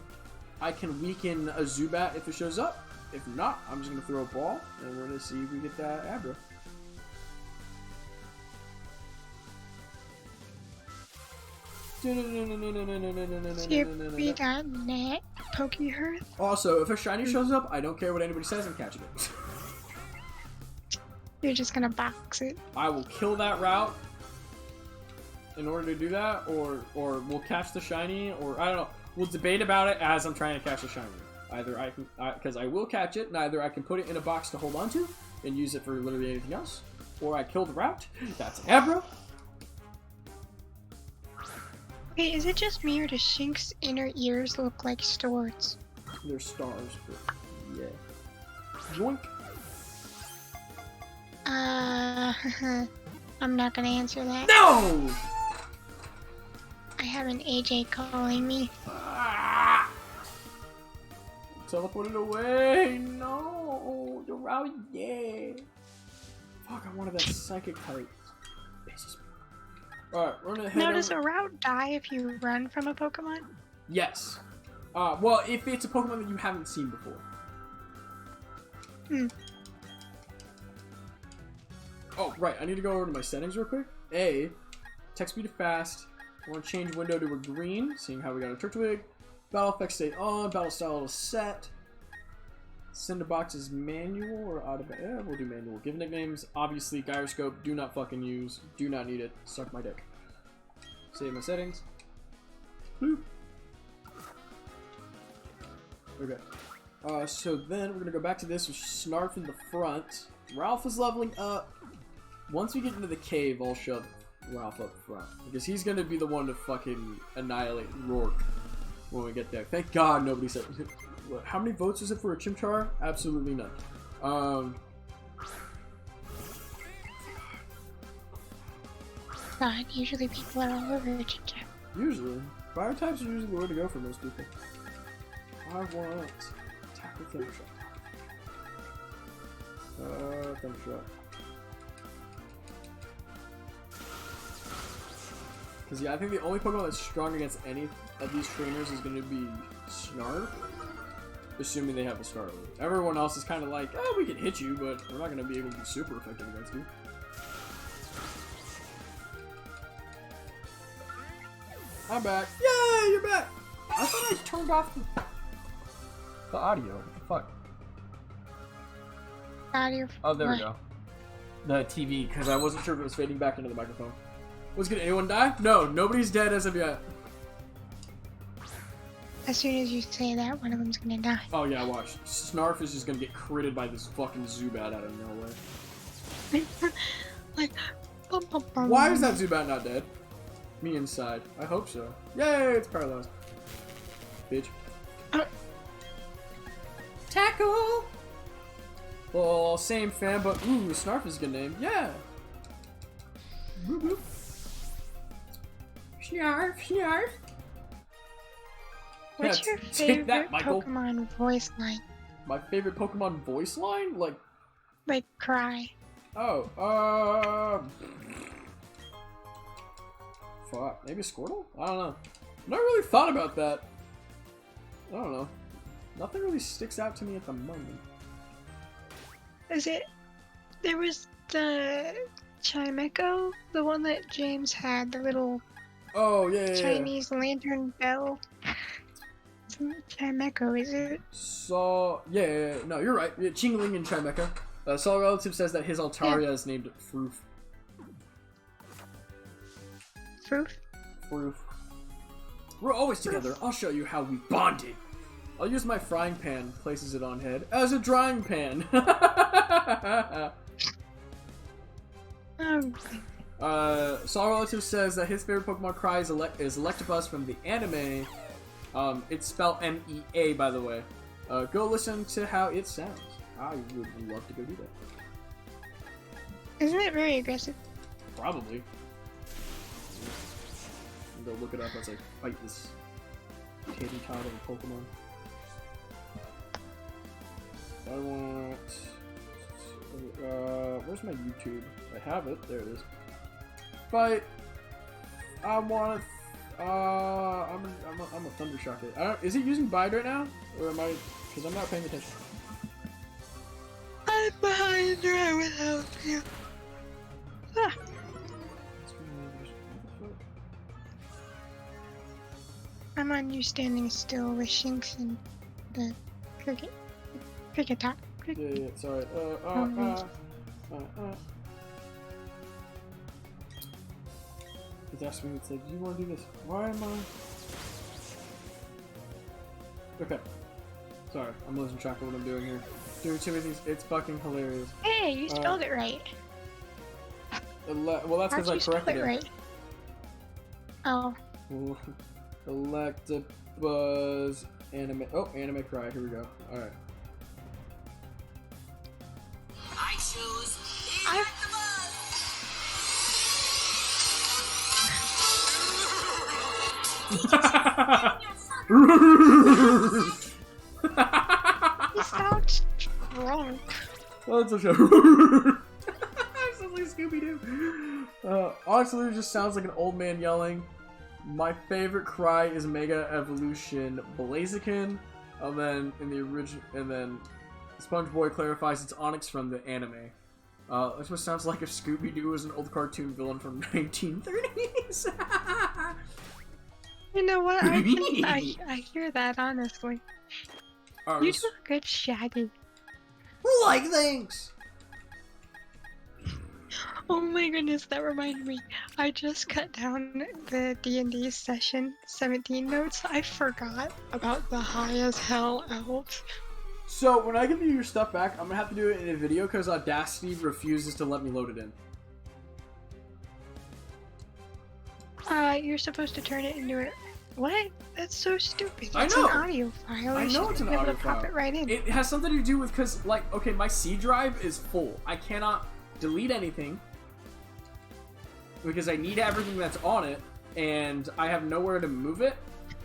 I can weaken a Zubat if it shows up. If not, I'm just gonna throw a ball and we're gonna see if we get that Abra. CFB.net, Pokehearth. Also, if a shiny shows up, I don't care what anybody says, I'm catching it. You're just gonna box it. I will kill that route in order to do that, or we'll catch the shiny, or I don't know. We'll debate about it as I'm trying to catch the shiny. Either I can, because I will catch it, and either I can put it in a box to hold on to and use it for literally anything else, or I kill the route. That's Abra. Hey, is it just me or does Shink's inner ears look like swords? They're stars, but yeah. Yoink. I'm not gonna answer that. No! I have an AJ calling me. Ah! Teleported away! No! The route, yeah! Fuck, I wanted that psychic type. Pisses me. Alright, we're gonna head Now, does over- a route die if you run from a Pokemon? Yes. Well, if it's a Pokemon that you haven't seen before. Hmm. Oh, right. I need to go over to my settings real quick. A, text speed to fast. I want to change window to a green, seeing how we got a Turtwig. Battle effects stay on. Battle style to set. Send a box is manual or auto. Yeah, we'll do manual. Give nicknames. Obviously, gyroscope. Do not fucking use. Do not need it. Suck my dick. Save my settings. Bloop. Okay. So then we're gonna go back to this with Snarf in the front. Ralph is leveling up. Once we get into the cave, I'll shove Ralph up front because he's gonna be the one to fucking annihilate Rourke when we get there. Thank God nobody said. How many votes is it for a Chimchar? Absolutely none. God, usually people are all over the Chimchar. Usually, fire types are usually the way to go for most people. I want tackle Thunder Shot. Thunder Shot. Because yeah, I think the only Pokemon that's strong against any of these trainers is going to be Snarf. Assuming they have a Scarlet. Everyone else is kind of like, oh, we can hit you, but we're not going to be able to be super effective against you. I'm back. Yay, you're back! I thought I turned off the audio. What the fuck? Audio. Oh, there we go. The TV, because I wasn't sure if it was fading back into the microphone. Was gonna anyone die? No, nobody's dead as of yet. As soon as you say that, one of them's gonna die. Oh yeah, watch. Snarf is just gonna get critted by this fucking Zubat out of nowhere. Like, bum, bum, bum. Why is that Zubat not dead? Me inside. I hope so. Yay, it's paralyzed. Bitch. Tackle! Oh, same fan, but ooh, Snarf is a good name. Yeah! Boop, boop. Snarf, Snarf. What's Yeah, your take favorite that, Michael. Pokemon voice line? My favorite Pokemon voice line? Like, Cry. oh, fuck, maybe Squirtle? I don't know. I've not really thought about that. I don't know. Nothing really sticks out to me at the moment. Is it? There was the Chimecho, the one that James had, the little Oh, yeah. Chinese lantern bell. It's not Chimecho, is it? So, yeah, no, you're right. Yeah, Chingling and Chimecho. Saul Relative says that his Altaria is named Froof. Froof? Froof. We're always together. I'll show you how we bonded. I'll use my frying pan, places it on head, as a drying pan. Saul Relative says that his favorite Pokemon cry is Electabuzz from the anime. It's spelled M-E-A, by the way. Go listen to how it sounds. I would love to go do that. Isn't it very aggressive? Probably. Go look it up as I fight this kitty tot of a Pokemon. I want... where's my YouTube? I have it. There it is. Fight! I want to... I'm a Thunder Shock it. Is it using Bide right now? Or am I... Because I'm not paying attention. I'm behind you, I will help you. Ah. I'm on you standing still with Shinx and the cricket top. Yeah, sorry. It's asking me, it's like, do you want to do this? Why am I... Okay. Sorry, I'm losing track of what I'm doing here. Doing too many things, it's fucking hilarious. Hey, you spelled it right. Well, that's because I corrected it. Right? Oh. Electabuzz anime. Oh, anime cry. Here we go. All right. I choose He sounds drunk. Well, it's okay. I'm suddenly Scooby-Doo. Honestly, it just sounds like an old man yelling. My favorite cry is Mega Evolution Blaziken. And then in the original, and then SpongeBob clarifies it's Onyx from the anime. That's what sounds like if Scooby-Doo was an old cartoon villain from 1930s. You know what? I hear that, honestly. You do a good Shaggy. Like things! Oh my goodness, that reminded me. I just cut down the D&D session 17 notes. I forgot about the high as hell elves. So, when I give you your stuff back, I'm gonna have to do it in a video because Audacity refuses to let me load it in. You're supposed to turn it into a... What? That's so stupid. I It's know. an audio file. I know it's an audio file. Pop it right in. It has something to do with, because, like, okay, my C drive is full. I cannot delete anything because I need everything that's on it, and I have nowhere to move it.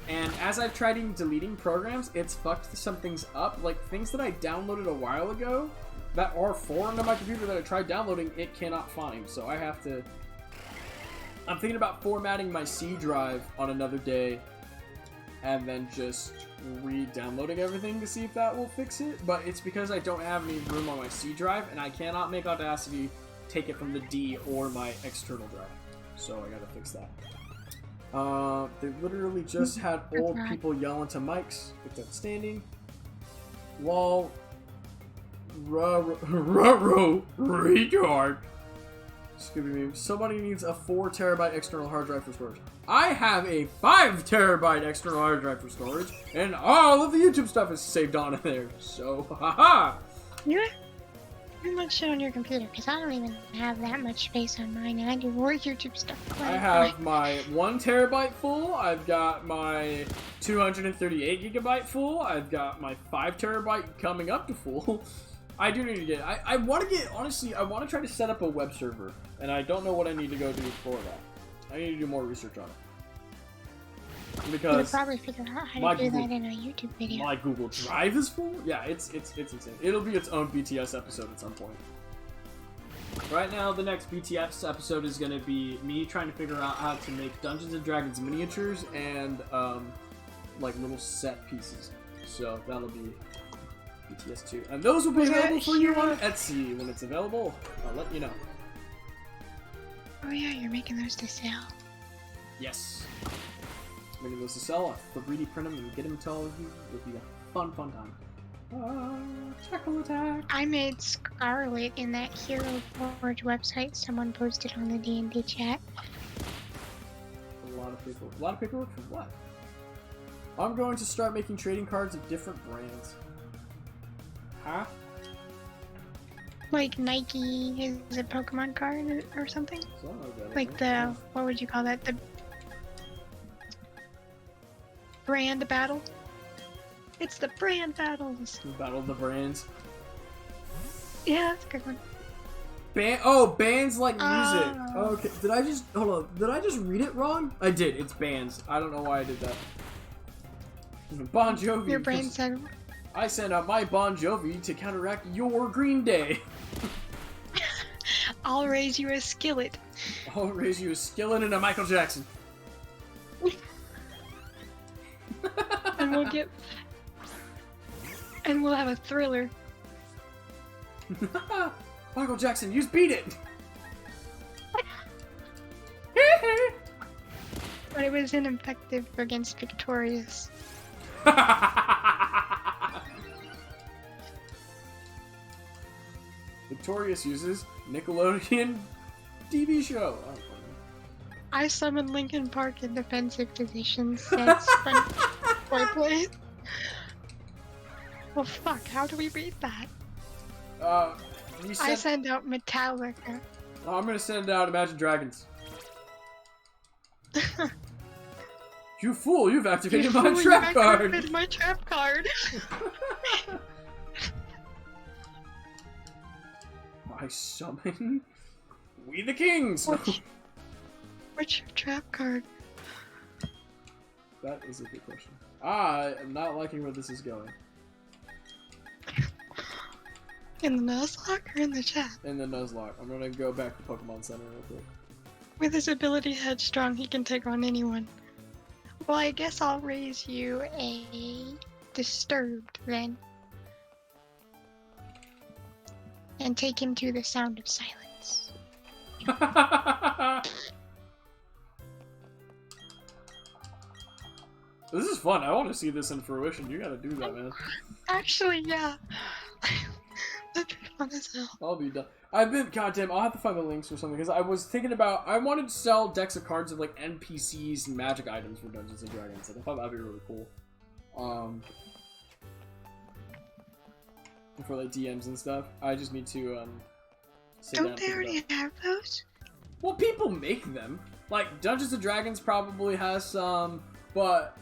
And as I've tried deleting programs, it's fucked some things up. Like, things that I downloaded a while ago that are foreign to my computer that I tried downloading, it cannot find. So I have to... I'm thinking about formatting my C drive on another day and then just re-downloading everything to see if that will fix it. But it's because I don't have any room on my C drive, and I cannot make Audacity take it from the D or my external drive. So I gotta fix that. They literally just had old people yelling to mics. It's outstanding. Lol. Retard. Scooby meme. Somebody needs a 4 terabyte external hard drive for storage. I have a 5 terabyte external hard drive for storage, and all of the YouTube stuff is saved on there. So, haha. You're much shit on your computer, because I don't even have that much space on mine, and I do more YouTube stuff. I have my 1 terabyte full. I've got my 238 gigabyte full. I've got my 5 terabyte coming up to full. I do need to get. I want to get. Honestly, I want to try to set up a web server, and I don't know what I need to go do for that. I need to do more research on it. Because you could probably figure out how to do that in a YouTube video. My Google Drive is full. Yeah, it's insane. It'll be its own BTS episode at some point. Right now, the next BTS episode is going to be me trying to figure out how to make Dungeons and Dragons miniatures and like little set pieces. So that'll be BTS 2. And those will be available for you on Etsy when it's available. I'll let you know. Oh yeah, you're making those to sell. Yes. Making those to sell. I'll 3D print them and get them to all of you. It'll be a fun time. Tackle attack. I made Scarlet in that Hero Forge website someone posted on the D&D chat. A lot of paperwork for what? I'm going to start making trading cards of different brands. Huh? Like Nike is a Pokemon card or something? Like the, what would you call that? The brand battle? It's the brand battles! Battle of the brands. Yeah, that's a good one. Bands like music. Oh, okay, hold on, did I just read it wrong? I did, it's bands. I don't know why I did that. Bon Jovi. Your brain said... I sent out my Bon Jovi to counteract your Green Day. I'll raise you a skillet. I'll raise you a skillet and a Michael Jackson. And we'll get... And we'll have a Thriller. Michael Jackson, use Beat It! But it was ineffective against Victorious. Victorious uses Nickelodeon TV show. Oh, I summoned Linkin Park in defensive positions, said Play. Well, fuck, how do we beat that? I send out Metallica. Oh, I'm gonna send out Imagine Dragons. You fool, you've activated my trap card! Activated my trap card! I summon We the Kings! What's your trap card? That is a good question. I am not liking where this is going. In the Nuzlocke or in the chat? In the Nuzlocke. I'm gonna go back to Pokemon Center real quick. With his ability Headstrong, he can take on anyone. Well, I guess I'll raise you a Disturbed then. And take him to the Sound of Silence. This is fun. I want to see this in fruition. You gotta do that, man. Actually, yeah. That'd be fun as hell. I'll be done. Goddamn, I'll have to find the links or something, because I was thinking about, I wanted to sell decks of cards of, like, NPCs and magic items for Dungeons & Dragons. Like, I thought that'd be really cool. For, like, DMs and stuff. I just need to, sit down Don't and they think already about- have those? Well, people make them. Like, Dungeons & Dragons probably has some, but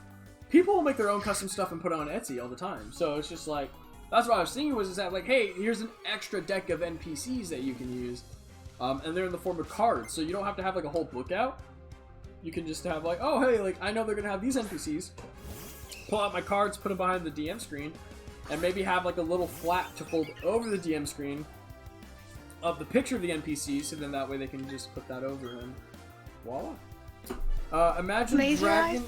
people will make their own custom stuff and put it on Etsy all the time. So it's just like, that's what I was thinking was that, like, hey, here's an extra deck of NPCs that you can use. And they're in the form of cards, so you don't have to have, like, a whole book out. You can just have, like, oh, hey, like, I know they're going to have these NPCs. Pull out my cards, put them behind the DM screen, and maybe have, like, a little flap to fold over the DM screen of the picture of the NPC, so then that way they can just put that over and voila. Imagine Laser Dragon... eyes?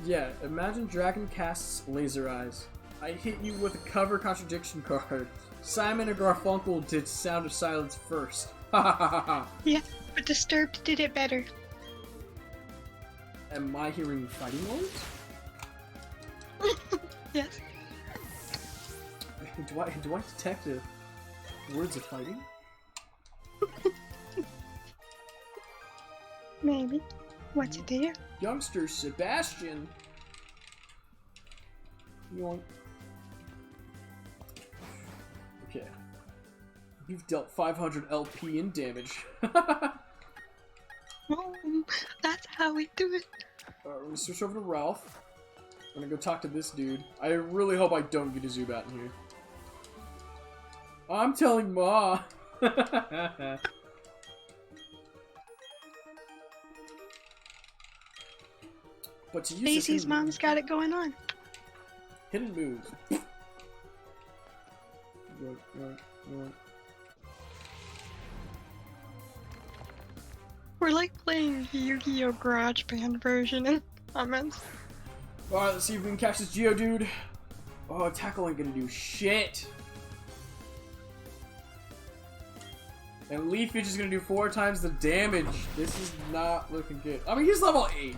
Yeah, imagine Dragon casts Laser Eyes. I hit you with a cover contradiction card. Simon and Garfunkel did Sound of Silence first. Ha ha ha ha. Yeah, but Disturbed did it better. Am I hearing fighting words? Yes. Do I detect words of fighting? Maybe. What's it do? Youngster Sebastian. Yoink. Okay. You've dealt 500 LP in damage. Oh, that's how we do it. Alright, we're gonna switch over to Ralph. I'm gonna go talk to this dude. I really hope I don't get a Zubat in here. I'm telling Ma! But to use this Daisy's hidden mom's got it going on. hidden moves. Yoink. We're like playing the Yu-Gi-Oh! Garage Band version in comments. Alright, let's see if we can catch this Geodude. Oh, tackle ain't gonna do shit. And Leafage is gonna do 4 times the damage. This is not looking good. I mean, he's level 8.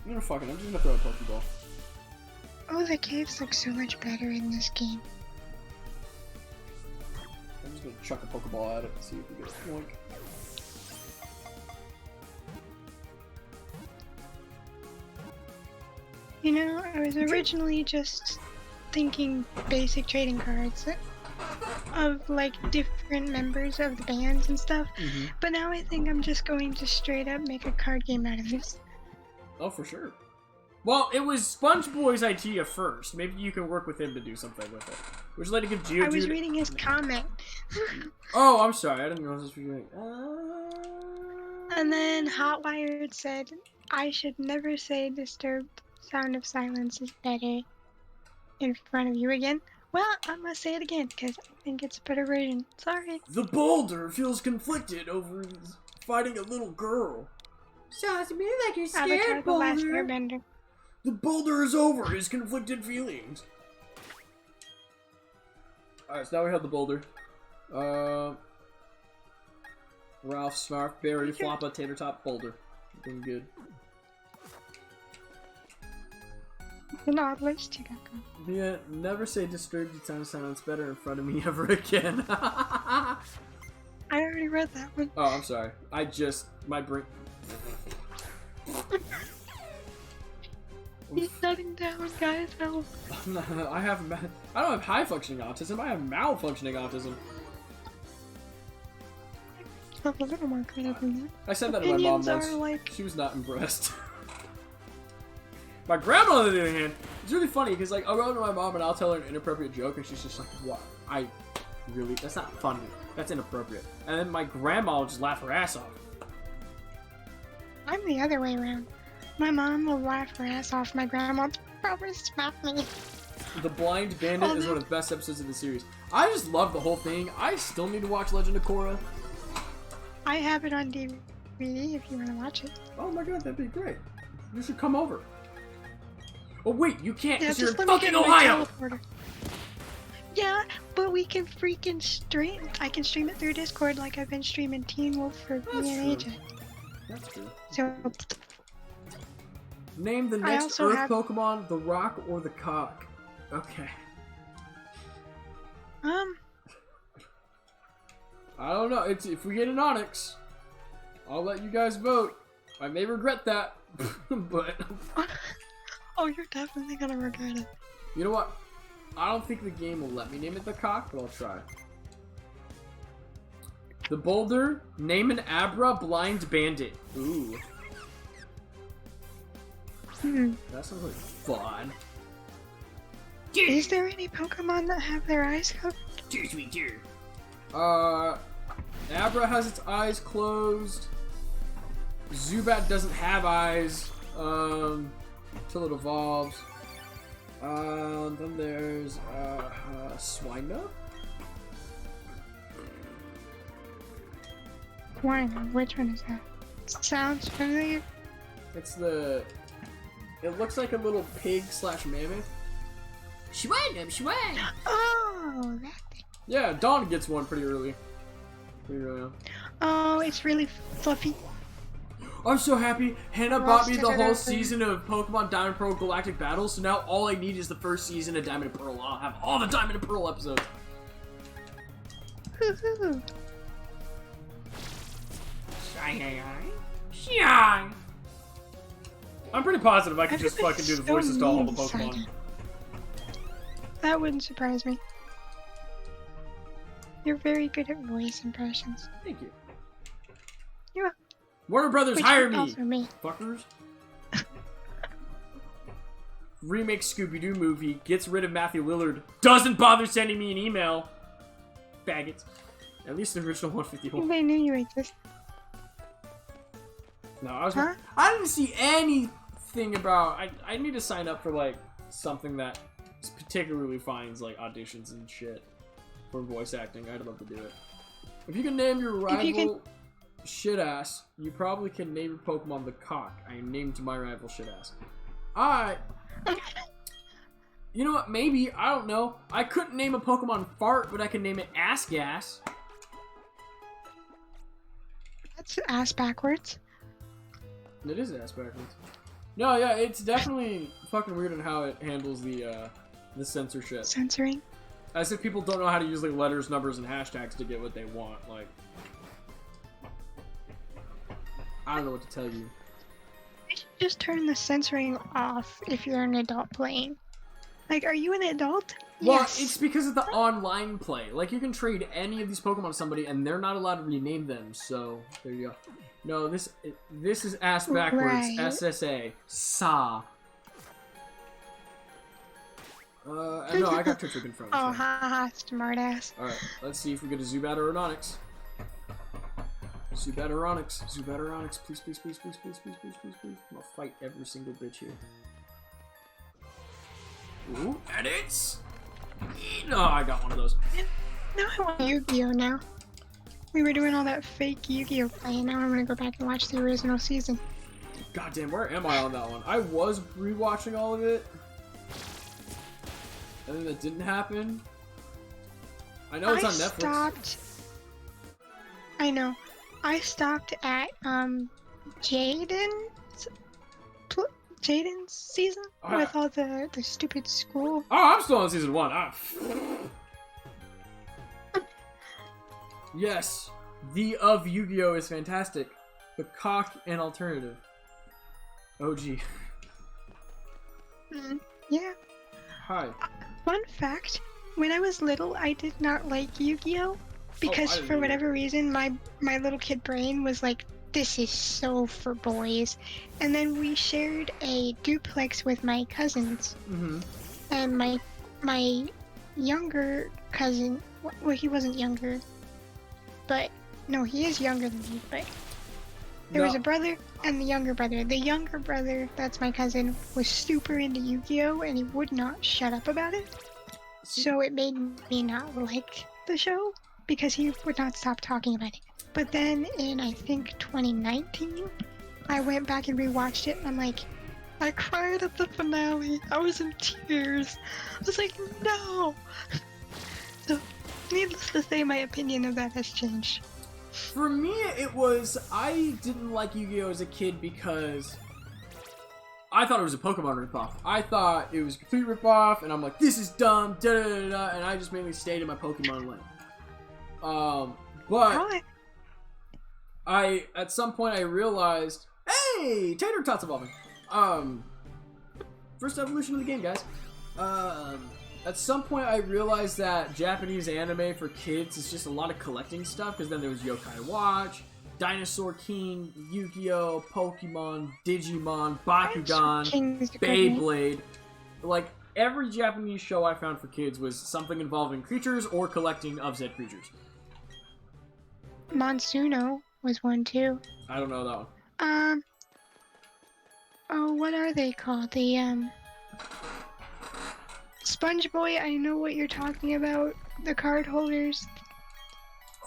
I'm just gonna throw a Pokeball. Oh, the caves look so much better in this game. I'm just gonna chuck a Pokeball at it and see if we get a yoink. You know, I was originally just thinking basic trading cards of like different members of the bands and stuff, but now I think I'm just going to straight up make a card game out of this. Oh, for sure. Well, it was SpongeBob's idea first. Maybe you can work with him to do something with it. Would you like to give Geodude... I was reading his comment. Oh, I'm sorry. I didn't realize this was doing... And then Hotwired said, I should never say Disturbed Sound of Silence is better in front of you again. Well, I'm gonna say it again, because I think it's a better version. Sorry. The boulder feels conflicted over fighting a little girl. Sounds to me like you're Avatar scared, the Last Boulder. Airbender. The boulder is over his conflicted feelings. Alright, so now we have the boulder. Ralph, Snarf, Berry, Floppa, Tater Tot, Boulder. Doing good. An odd list you got going. Yeah, never say Disturbed Sound of Silence better in front of me ever again. I already read that one. Oh, I'm sorry. My brain... He's shutting down, guys. Help. I don't have high-functioning autism, I have malfunctioning autism. Have a little more credit than that. I said that to my mom Opinions once. are like... She was not impressed. My grandma, on the other hand, it's really funny because, like, I'll go to my mom and I'll tell her an inappropriate joke and she's just like, what? That's not funny. That's inappropriate. And then my grandma will just laugh her ass off. I'm the other way around. My mom will laugh her ass off. My grandma will probably smack me. The Blind Bandit is one of the best episodes of the series. I just love the whole thing. I still need to watch Legend of Korra. I have it on DVD if you want to watch it. Oh my god, that'd be great. You should come over. Oh wait, you can't because you're in let me fucking get my Ohio! teleporter. Yeah, but we can freaking stream. I can stream it through Discord like I've been streaming Teen Wolf for me and AJ. That's true. So, Name the next Earth have... Pokemon, the Rock or the Cock. Okay. I don't know. It's if we get an Onix, I'll let you guys vote. I may regret that, but oh, you're definitely gonna regret it. You know what? I don't think the game will let me name it the Cock, but I'll try. The Boulder, name an Abra Blind Bandit. Ooh. That sounds like fun. Is there any Pokemon that have their eyes covered? Abra has its eyes closed. Zubat doesn't have eyes, till it evolves. Then there's, Swinub? Which one is that? Sounds familiar. It's the... It looks like a little pig slash mammoth. Swinub. Oh, that thing. Yeah, Dawn gets one pretty early. On. Oh, it's really fluffy. I'm so happy. Hannah bought me the whole season of Pokemon Diamond Pearl Galactic Battles, so now all I need is the first season of Diamond and Pearl. I'll have all the Diamond and Pearl episodes. Woohoo! I'm pretty positive I could just fucking do the voices to all the Pokemon. That wouldn't surprise me. You're very good at voice impressions. Thank you. You're welcome. Warner Brothers, hire me! Also me. Fuckers. Remake Scooby-Doo movie, gets rid of Matthew Lillard, doesn't bother sending me an email. Faggots. At least the original 151. They knew you existed. No, I didn't see anything about... I need to sign up for, like, something that particularly finds, like, auditions and shit for voice acting. I'd love to do it. If you can name your rival Shitass, you probably can name your Pokemon the Cock. I named my rival Shitass. You know what? Maybe. I don't know. I couldn't name a Pokemon Fart, but I can name it Ass Gas. That's ass backwards. It is ass backwards. No, yeah, it's definitely fucking weird in how it handles the censorship. Censoring? As if people don't know how to use, like, letters, numbers, and hashtags to get what they want. Like, I don't know what to tell you. You should just turn the censoring off if you're an adult playing. Like, are you an adult? Well, yes. It's because of the online play. Like, you can trade any of these Pokemon to somebody, and they're not allowed to rename them. So there you go. No, this is ass backwards. Right. SSA. Sa. No, I got Twitch in front. Oh, haha, smartass. Alright, let's see if we get a Zubat or an Onix. Zubat or Onix. Zubat or Onix. Please, please, please, please, please, please, please, please, please. I'm gonna fight every single bitch here. Ooh, and it's... No, I got one of those. Now I want Yu-Gi-Oh! Now. We were doing all that fake Yu-Gi-Oh! play, and now I'm gonna go back and watch the original season. Goddamn, where am I on that one? I was rewatching all of it. And then that didn't happen. I know it's on Netflix. I know. I stopped at, Jaden's season with all the stupid school. Oh, I'm still on season 1. Yes, the of Yu-Gi-Oh! Is fantastic. The cock and alternative. OG. Yeah. Hi. Fun fact, when I was little, I did not like Yu-Gi-Oh! Because for whatever reason, my little kid brain was like, this is so for boys. And then we shared a duplex with my cousins. Mm-hmm. And my younger cousin, well, he wasn't younger, but no, he is younger than me, but There was a brother and the younger brother. The younger brother, that's my cousin, was super into Yu-Gi-Oh! And he would not shut up about it. So it made me not like the show because he would not stop talking about it. But then in, I think, 2019, I went back and rewatched it and I'm like, I cried at the finale. I was in tears. I was like, no! So, needless to say, my opinion of that has changed. For me, it was, I didn't like Yu-Gi-Oh! As a kid because I thought it was a Pokemon ripoff. I thought it was a complete ripoff, and I'm like, this is dumb, da da da da, and I just mainly stayed in my Pokemon lane. But at some point I realized, hey, Tater Tots evolving. First evolution of the game, guys. At some point I realized that Japanese anime for kids is just a lot of collecting stuff, because then there was Yokai Watch, Dinosaur King, Yu-Gi-Oh!, Pokemon, Digimon, Bakugan, Beyblade. Like, every Japanese show I found for kids was something involving creatures or collecting of said creatures. Monsuno was one too. I don't know that one. Oh, what are they called? The, Sponge Boy, I know what you're talking about. The card holders.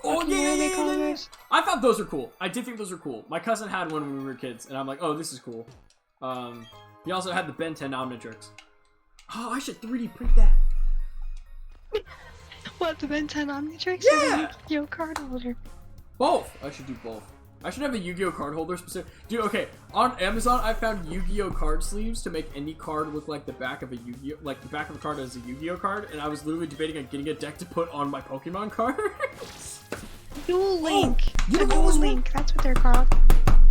Oh, yeah. I thought those were cool. I did think those were cool. My cousin had one when we were kids, and I'm like, oh, this is cool. He also had the Ben 10 Omnitrix. Oh, I should 3D print that. What, the Ben 10 Omnitrix? Yeah! Or the Yu-Gi-Oh! Card holder? Both. I should do both. I should have a Yu-Gi-Oh! Card holder specific. Dude, okay. On Amazon, I found Yu-Gi-Oh! Card sleeves to make any card look like the back of a Yu-Gi-Oh! Like the back of a card as a Yu-Gi-Oh! Card, and I was literally debating on getting a deck to put on my Pokemon cards. Dual Link. You know what Dual was Link, that's what they're called.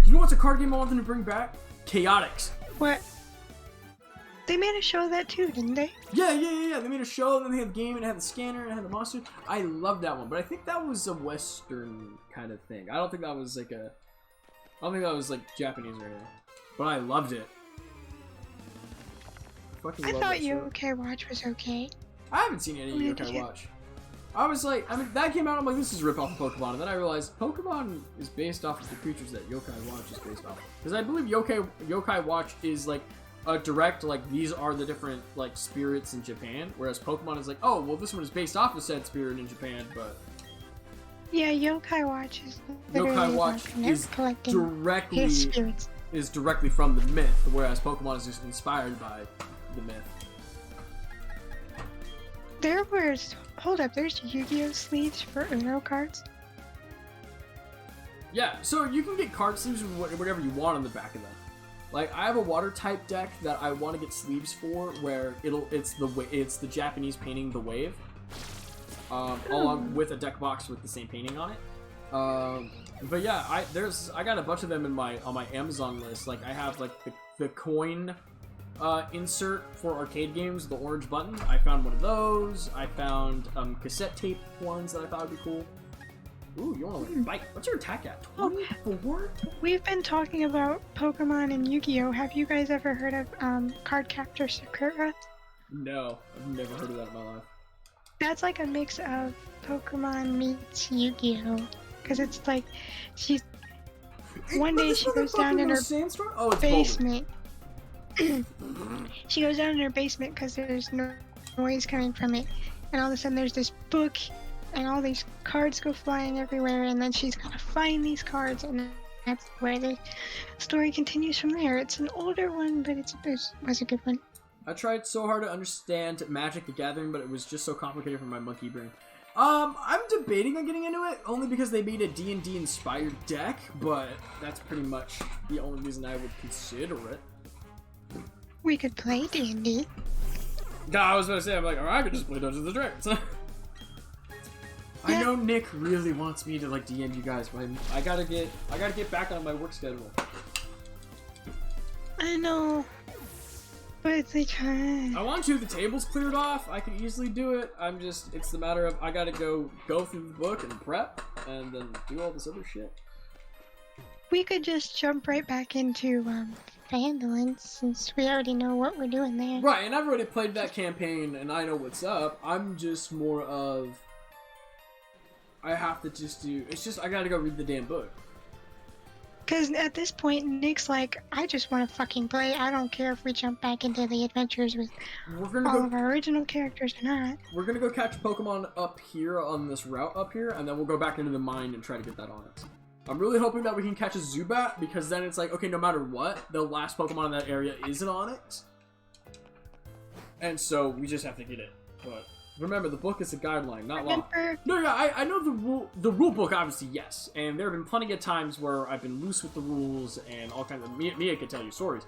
You know what's a card game I want them to bring back? Chaotix. What? They made a show of that too, didn't they? Yeah. They made a show, then they had the game, and it had the scanner, and it had the monster. I love that one, but I think that was a Western kind of thing. I don't think that was like a... I don't think that was like Japanese or anything. But I loved it. I thought Yokai Watch was okay. I haven't seen any Yokai Watch. I was like, I mean, that came out, I'm like, this is a rip-off of Pokemon, and then I realized Pokemon is based off of the creatures that Yokai Watch is based off. Because I believe Yokai Watch is like a direct, like, these are the different, like, spirits in Japan, whereas Pokemon is like, oh, well, this one is based off of said spirit in Japan, but... Yeah, Yokai Watch is Yokai Watch is directly from the myth, whereas Pokemon is just inspired by the myth. There's Yu-Gi-Oh! Sleeves for Uno cards? Yeah, so you can get card sleeves with whatever you want on the back of them. Like, I have a water type deck that I want to get sleeves for, where it's the Japanese painting The Wave, along with a deck box with the same painting on it. But yeah, I got a bunch of them on my Amazon list. Like, I have like the coin insert for arcade games, the orange button. I found one of those. I found cassette tape ones that I thought would be cool. Ooh, you want to bite? What's your attack at? 24? We've been talking about Pokemon and Yu-Gi-Oh! Have you guys ever heard of Cardcaptor Sakura? No, I've never heard of that in my life. That's like a mix of Pokemon meets Yu-Gi-Oh! Because it's like, one day she goes down in her basement. She goes down in her basement because there's no noise coming from it. And all of a sudden there's this book and all these cards go flying everywhere, and then she's gotta find these cards, and that's where the story continues from there. It's an older one, but it was a good one. I tried so hard to understand Magic the Gathering, but it was just so complicated for my monkey brain. I'm debating on getting into it, only because they made a D&D inspired deck, but that's pretty much the only reason I would consider it. We could play D&D. God, I was about to say, I'm like, alright, I could just play Dungeons & Dragons. I know Nick really wants me to like DM you guys, but I gotta get back on my work schedule. I know, but it's like I want to. The table's cleared off. I can easily do it. It's the matter of I gotta go through the book and prep, and then do all this other shit. We could just jump right back into Phandalin, since we already know what we're doing there. Right, and I've already played that campaign, and I know what's up. I'm just more of I have to just do. It's just I gotta go read the damn book. Because at this point, Nick's like, I just want to fucking play. I don't care if we jump back into the adventures with all of our original characters or not. We're gonna go catch Pokemon up here on this route up here, and then we'll go back into the mine and try to get that Onyx. I'm really hoping that we can catch a Zubat, because then it's like, okay, no matter what, the last Pokemon in that area is an Onyx. And so we just have to get it. But remember, the book is a guideline, not law. No, yeah, I know the rule book, obviously, yes. And there have been plenty of times where I've been loose with the rules and all kinds of... Mia can tell you stories.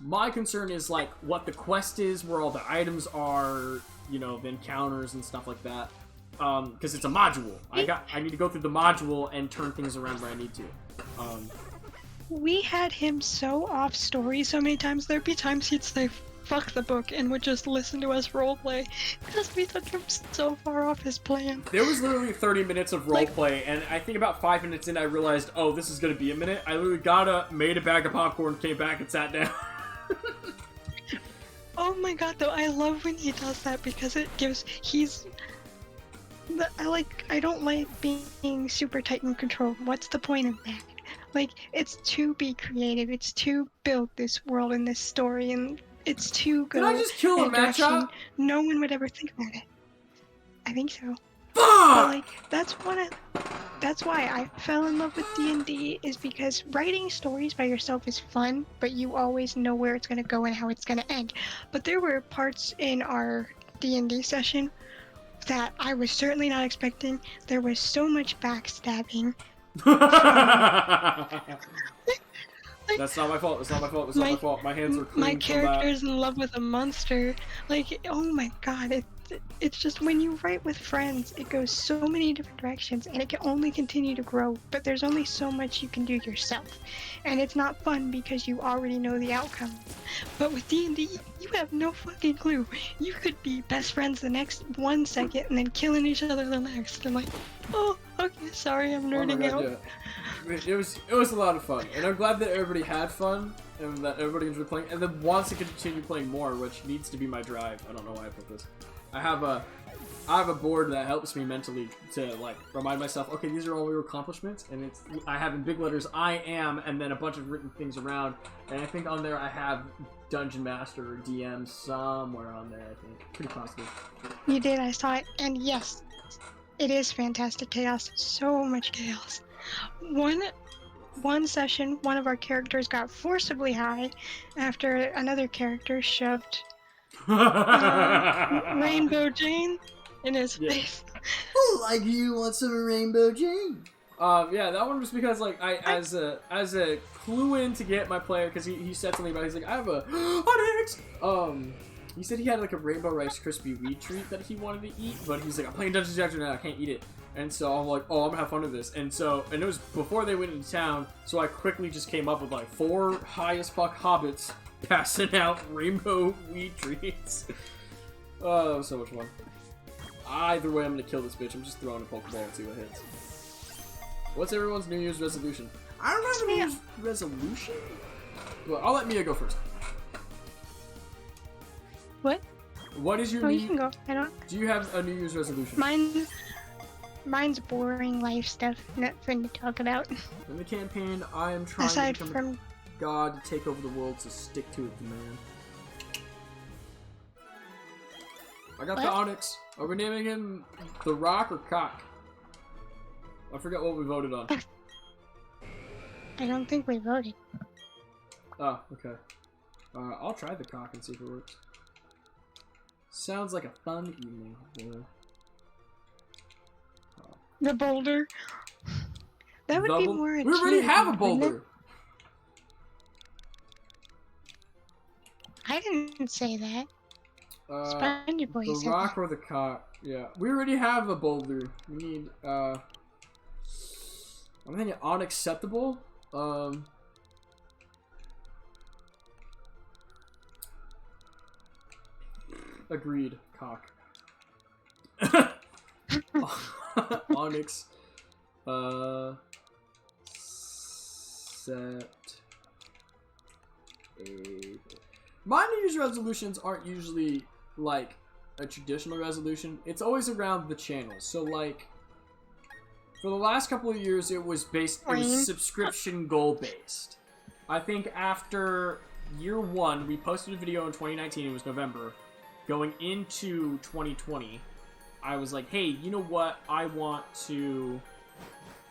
My concern is, like, what the quest is, where all the items are, you know, the encounters and stuff like that. Because it's a module. I need to go through the module and turn things around where I need to. We had him so off story so many times. There'd be times he'd say, fuck the book, and would just listen to us roleplay, because we took him so far off his plan. There was literally 30 minutes of roleplay, and I think about 5 minutes in I realized, oh, this is gonna be a minute. I literally made a bag of popcorn, came back, and sat down. Oh my god, though, I love when he does that, because it gives, I don't like being super tight and controlled. What's the point of that? Like, it's to be creative, it's to build this world and this story, and it's too good. Did I just kill a matchup? No one would ever think about it. I think so. Fuck! But, like, that's why I fell in love with D&D, is because writing stories by yourself is fun, but you always know where it's gonna go and how it's gonna end. But there were parts in our D&D session that I was certainly not expecting. There was so much backstabbing. That's not my fault. It's not my fault. It's not my fault. My hands were clean. My character's in love with a monster. Like, oh my god, it's just when you write with friends, it goes so many different directions, and it can only continue to grow, but there's only so much you can do yourself. And it's not fun because you already know the outcome. But with D&D, you have no fucking clue. You could be best friends the next 1 second and then killing each other the next. And like, oh, okay, sorry, I'm nerding out. Yeah. It was a lot of fun, and I'm glad that everybody had fun and that everybody enjoyed playing, and then wants to continue playing more, which needs to be my drive. I don't know why I put this. I have a board that helps me mentally to, like, remind myself, okay, these are all your accomplishments, and I have in big letters I am, and then a bunch of written things around, and I think on there I have Dungeon Master or DM somewhere on there. I think pretty possible. You did, I saw it, and yes, it is fantastic chaos. So much chaos. One session, one of our characters got forcibly high after another character shoved Rainbow Jane in his face. Oh, like you want some Rainbow Jane? Yeah, that one was because, like, as a clue in to get my player, because he said something about, he's like, I have a Onyx. He said he had like a Rainbow Rice Krispie weed treat that he wanted to eat, but he's like, I'm playing Dungeons & Dragons now, I can't eat it. And so I'm like, oh, I'm gonna have fun with this. And it was before they went into town, so I quickly just came up with like 4 high as fuck hobbits passing out rainbow weed treats. Oh, that was so much fun. Either way, I'm gonna kill this bitch. I'm just throwing a Pokeball and see what hits. What's everyone's New Year's resolution? I don't have a New Year's resolution. Well, I'll let Mia go first. What? What is your you can go. I don't. Do you have a New Year's resolution? Mine's boring life stuff. Not fun to talk about. In the campaign, I am trying to become God to take over the world, so stick to it, man. I got the Onyx. Are we naming him The Rock or Cock? I forget what we voted on. I don't think we voted. Oh, okay. I'll try the Cock and see if it works. Sounds like a fun evening. Yeah. The boulder. That would be more We already have a boulder. I didn't say that. Spongy Boy the said rock that. or the cock. Yeah, we already have a boulder. We need, I'm thinking unacceptable. Agreed. Cock. Onyx. Set. My New Year's resolutions aren't usually like a traditional resolution. It's always around the channel. So like, For the last couple of years, it was subscription goal based. I think after year 1, we posted a video in 2019, it was November. Going into 2020, I was like, hey, you know what? I want to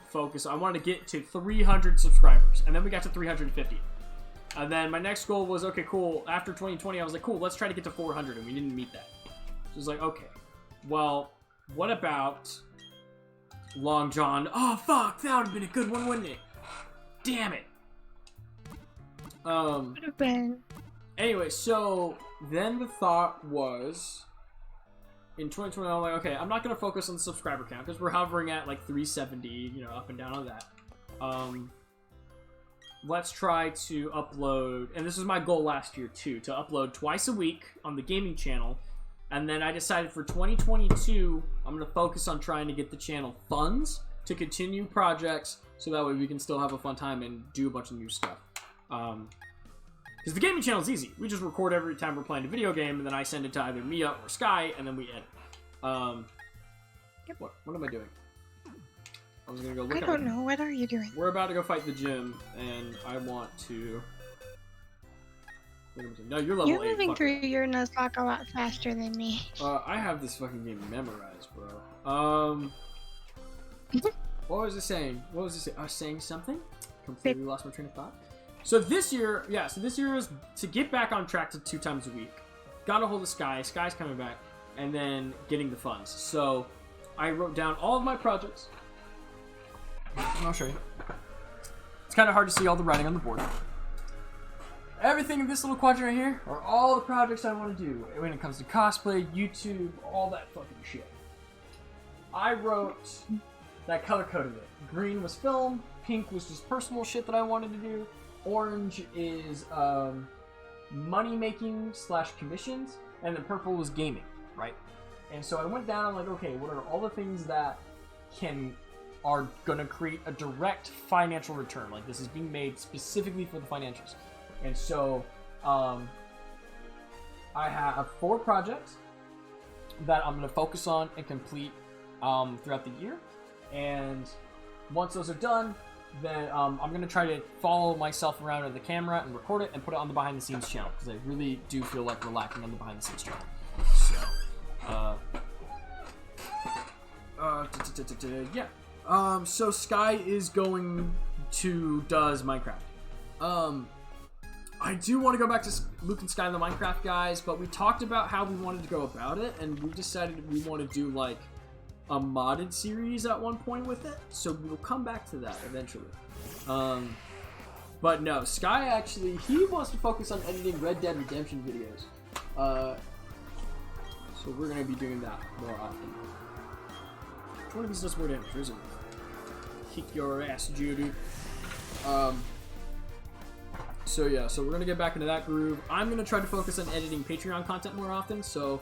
focus. I wanted to get to 300 subscribers. And then we got to 350. And then my next goal was, okay, cool. After 2020, I was like, cool, let's try to get to 400. And we didn't meet that. So it was like, okay, well, what about Long John? Oh, fuck, that would have been a good one, wouldn't it? Damn it. Would have been. Anyway, so then the thought was, in 2020, I'm like, okay, I'm not going to focus on the subscriber count because we're hovering at like 370, you know, up and down on that. Let's try to upload, and this was my goal last year too, to upload twice a week on the gaming channel. And then I decided for 2022, I'm going to focus on trying to get the channel funds to continue projects so that way we can still have a fun time and do a bunch of new stuff. Because the gaming channel is easy. We just record every time we're playing a video game, and then I send it to either Mia or Sky, and then we edit. What am I doing? I was gonna go look at I don't know. What are you doing? We're about to go fight the gym, and I want to... No, you're level 8. You're moving through your Nuzlocke a lot faster than me. I have this fucking game memorized, bro. What was it saying? What was it saying? I was saying something? Completely lost my train of thought. So this year, is to get back on track to 2 times a week. Got a hold of Sky. Sky's coming back. And then getting the funds. So I wrote down all of my projects. I'll show you. It's kind of hard to see all the writing on the board. Everything in this little quadrant right here are all the projects I want to do when it comes to cosplay, YouTube, all that fucking shit. I wrote that color coded it. Green was film, pink was just personal shit that I wanted to do, orange is money making / commissions, and then purple was gaming, right? And so I went down, I'm like, okay, what are all the things that are gonna create a direct financial return? Like, this is being made specifically for the financials. And so I have 4 projects that I'm gonna focus on and complete throughout the year. And once those are done, then I'm gonna try to follow myself around with the camera and record it and put it on the behind the scenes channel, because I really do feel like we're lacking on the behind the scenes channel. So yeah. So Sky is does Minecraft. I do want to go back to Luke and Sky the Minecraft guys, but we talked about how we wanted to go about it, and we decided we want to do like a modded series at one point with it, so we'll come back to that eventually. But no, Sky actually, he wants to focus on editing Red Dead Redemption videos. So we're going to be doing that more often. Which one of these does more damage? There's a kick your ass, Judy. So yeah, so we're gonna get back into that groove. I'm gonna try to focus on editing Patreon content more often. So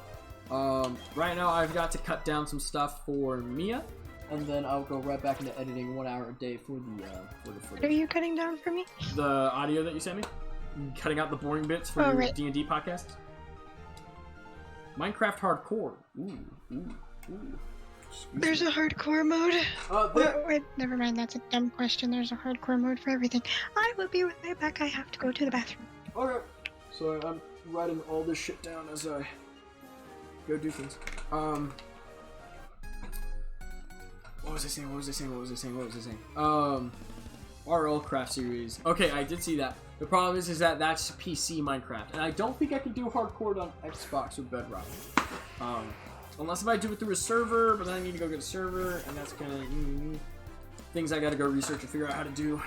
right now I've got to cut down some stuff for Mia, and then I'll go right back into editing 1 hour a day for the footage. What are you cutting down for me? The audio that you sent me. Cutting out the boring bits for your D&D podcast. Minecraft hardcore. Ooh. There's a hardcore mode. Wait, never mind. That's a dumb question. There's a hardcore mode for everything. I will be right back. I have to go to the bathroom. Okay. So I'm writing all this shit down as I go do things. What was I saying? RL Craft series. Okay, I did see that. The problem is that that's PC Minecraft, and I don't think I can do hardcore on Xbox with Bedrock. Unless if I do it through a server, but then I need to go get a server, and that's kind of things I gotta go research and figure out how to do.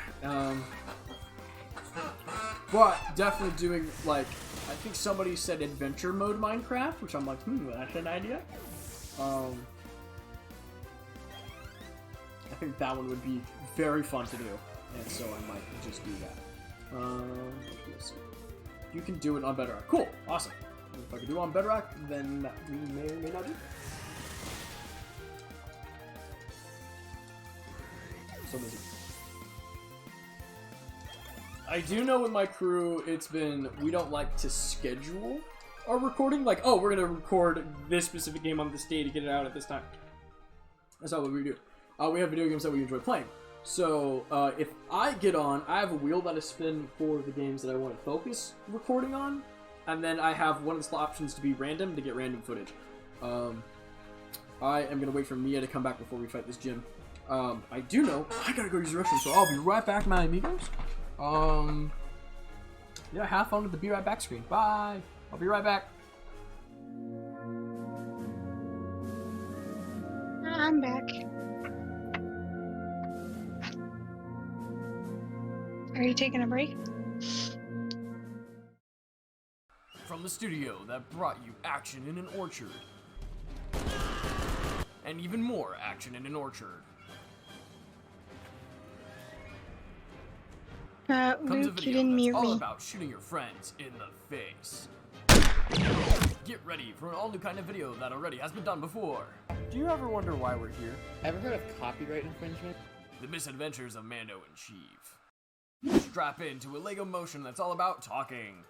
But definitely doing, like, I think somebody said adventure mode Minecraft, which I'm like, that's an idea. I think that one would be very fun to do, and so I might just do that. You can do it on Bedrock. Cool, awesome. If I can do it on Bedrock, then we may or may not do. So busy. I do know with my crew, we don't like to schedule our recording. Like, oh, we're gonna record this specific game on this day to get it out at this time. That's not what we do. we have video games that we enjoy playing. So if I get on, I have a wheel that I spin for the games that I want to focus recording on, and then I have one of the options to be random to get random footage. I am gonna wait for Mia to come back before we fight this gym. I do know I gotta go use the restroom, so I'll be right back, my amigos. Yeah, have fun with the be right back screen. Bye. I'll be right back. I'm back. Are you taking a break? From the studio that brought you action in an orchard. And even more action in an orchard. Comes a Luke, you video didn't that's mute all me. about shooting your friends in the face. Get ready for an all new kind of video that already has been done before. Do you ever wonder why we're here? Ever heard of copyright infringement? The Misadventures of Mando and Chief. Strap into a Lego motion that's all about talking.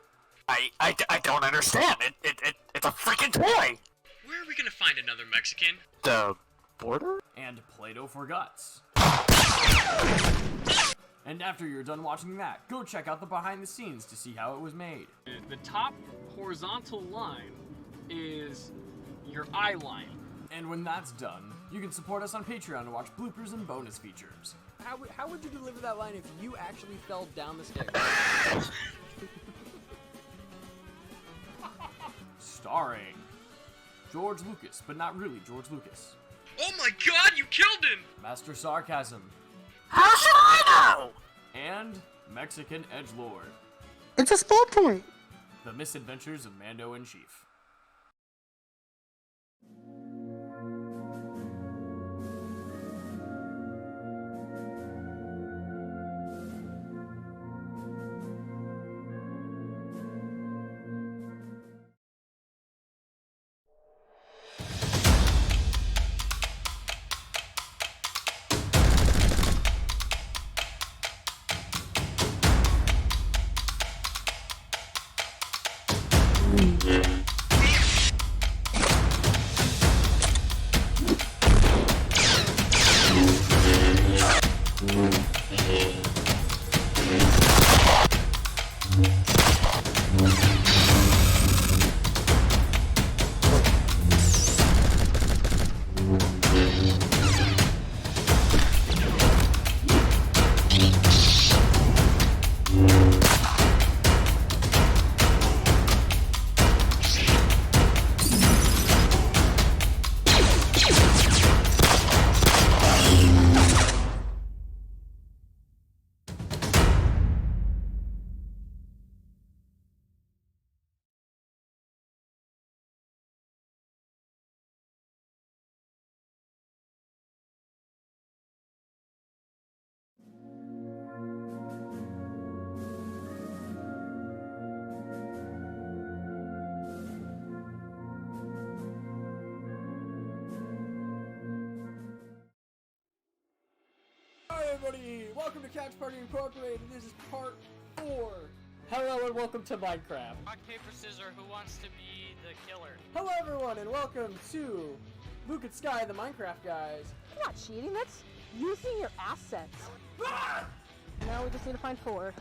I don't understand. It's a freaking toy. Where are we gonna find another Mexican? The border? And Play-Doh for Guts. And after you're done watching that, go check out the behind the scenes to see how it was made. The top horizontal line is your eye line. And when that's done, you can support us on Patreon to watch bloopers and bonus features. How would you deliver that line if you actually fell down the stairs? Starring George Lucas, but not really George Lucas. Oh my god, you killed him! Master Sarcasm. How should I know? And Mexican Edgelord. It's a spell point! The Misadventures of Mando and Chief. Hi everybody, welcome to Couch Party Incorporated. This is part 4. Hello and welcome to Minecraft. Rock, paper, scissors, who wants to be the killer? Hello everyone, and welcome to Luke and Sky, the Minecraft guys. You're not cheating, that's using your assets. Now we just need to find 4.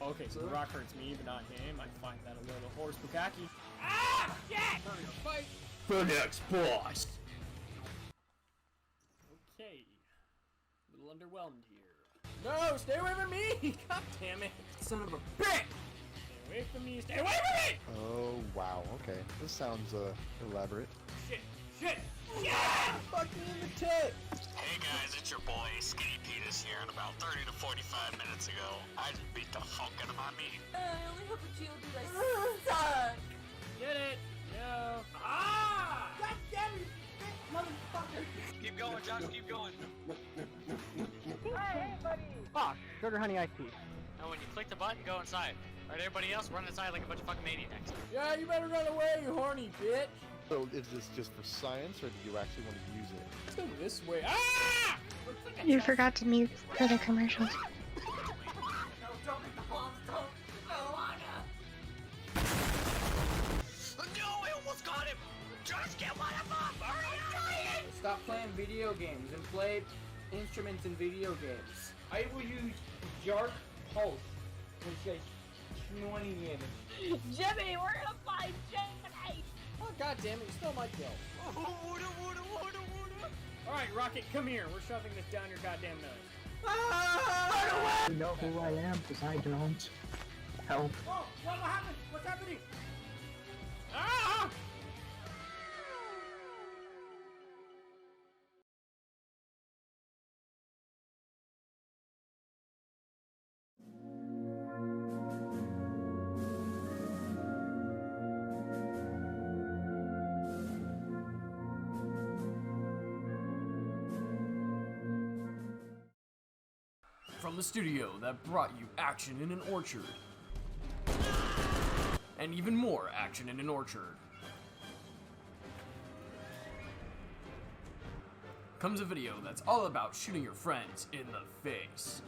Okay, so the rock hurts me, but not him. I find that a little horse bukkake. The next boss. Okay. A little underwhelmed here. No, stay away from me! God damn it, son of a bitch! Stay away from me, stay away from me! Oh, wow, okay. This sounds, elaborate. Shit! Fuck me in the tit! Hey guys, it's your boy Skinny Penis here, and about 30 to 45 minutes ago, I just beat the fuck out of my meat. I only hope that you will do that. Get it! Yo! God damn you, big motherfucker. Keep going, Josh, keep going. Hey, buddy! Ah, sugar honey iced tea. And when you click the button, go inside. Alright, everybody else, run inside like a bunch of fucking maniacs. Yeah, you better run away, you horny bitch! So is this just for science, or do you actually want to use it? Let's go this way. Ah! You forgot to mute for the commercials. No, it almost got him! Just get one of them! Hurry up! Stop playing video games and play instruments in video games. I will use Jark Pulse, which does 20 damage. Jimmy, we're gonna find Jimmy! Oh, god damn it, you stole my kill. Alright, Rocket, come here. We're shoving this down your goddamn nose. You know who I am, because I don't. Help. Whoa, what happened? What's happening? Ah! From the studio that brought you action in an orchard. And even more action in an orchard. Comes a video that's all about shooting your friends in the face.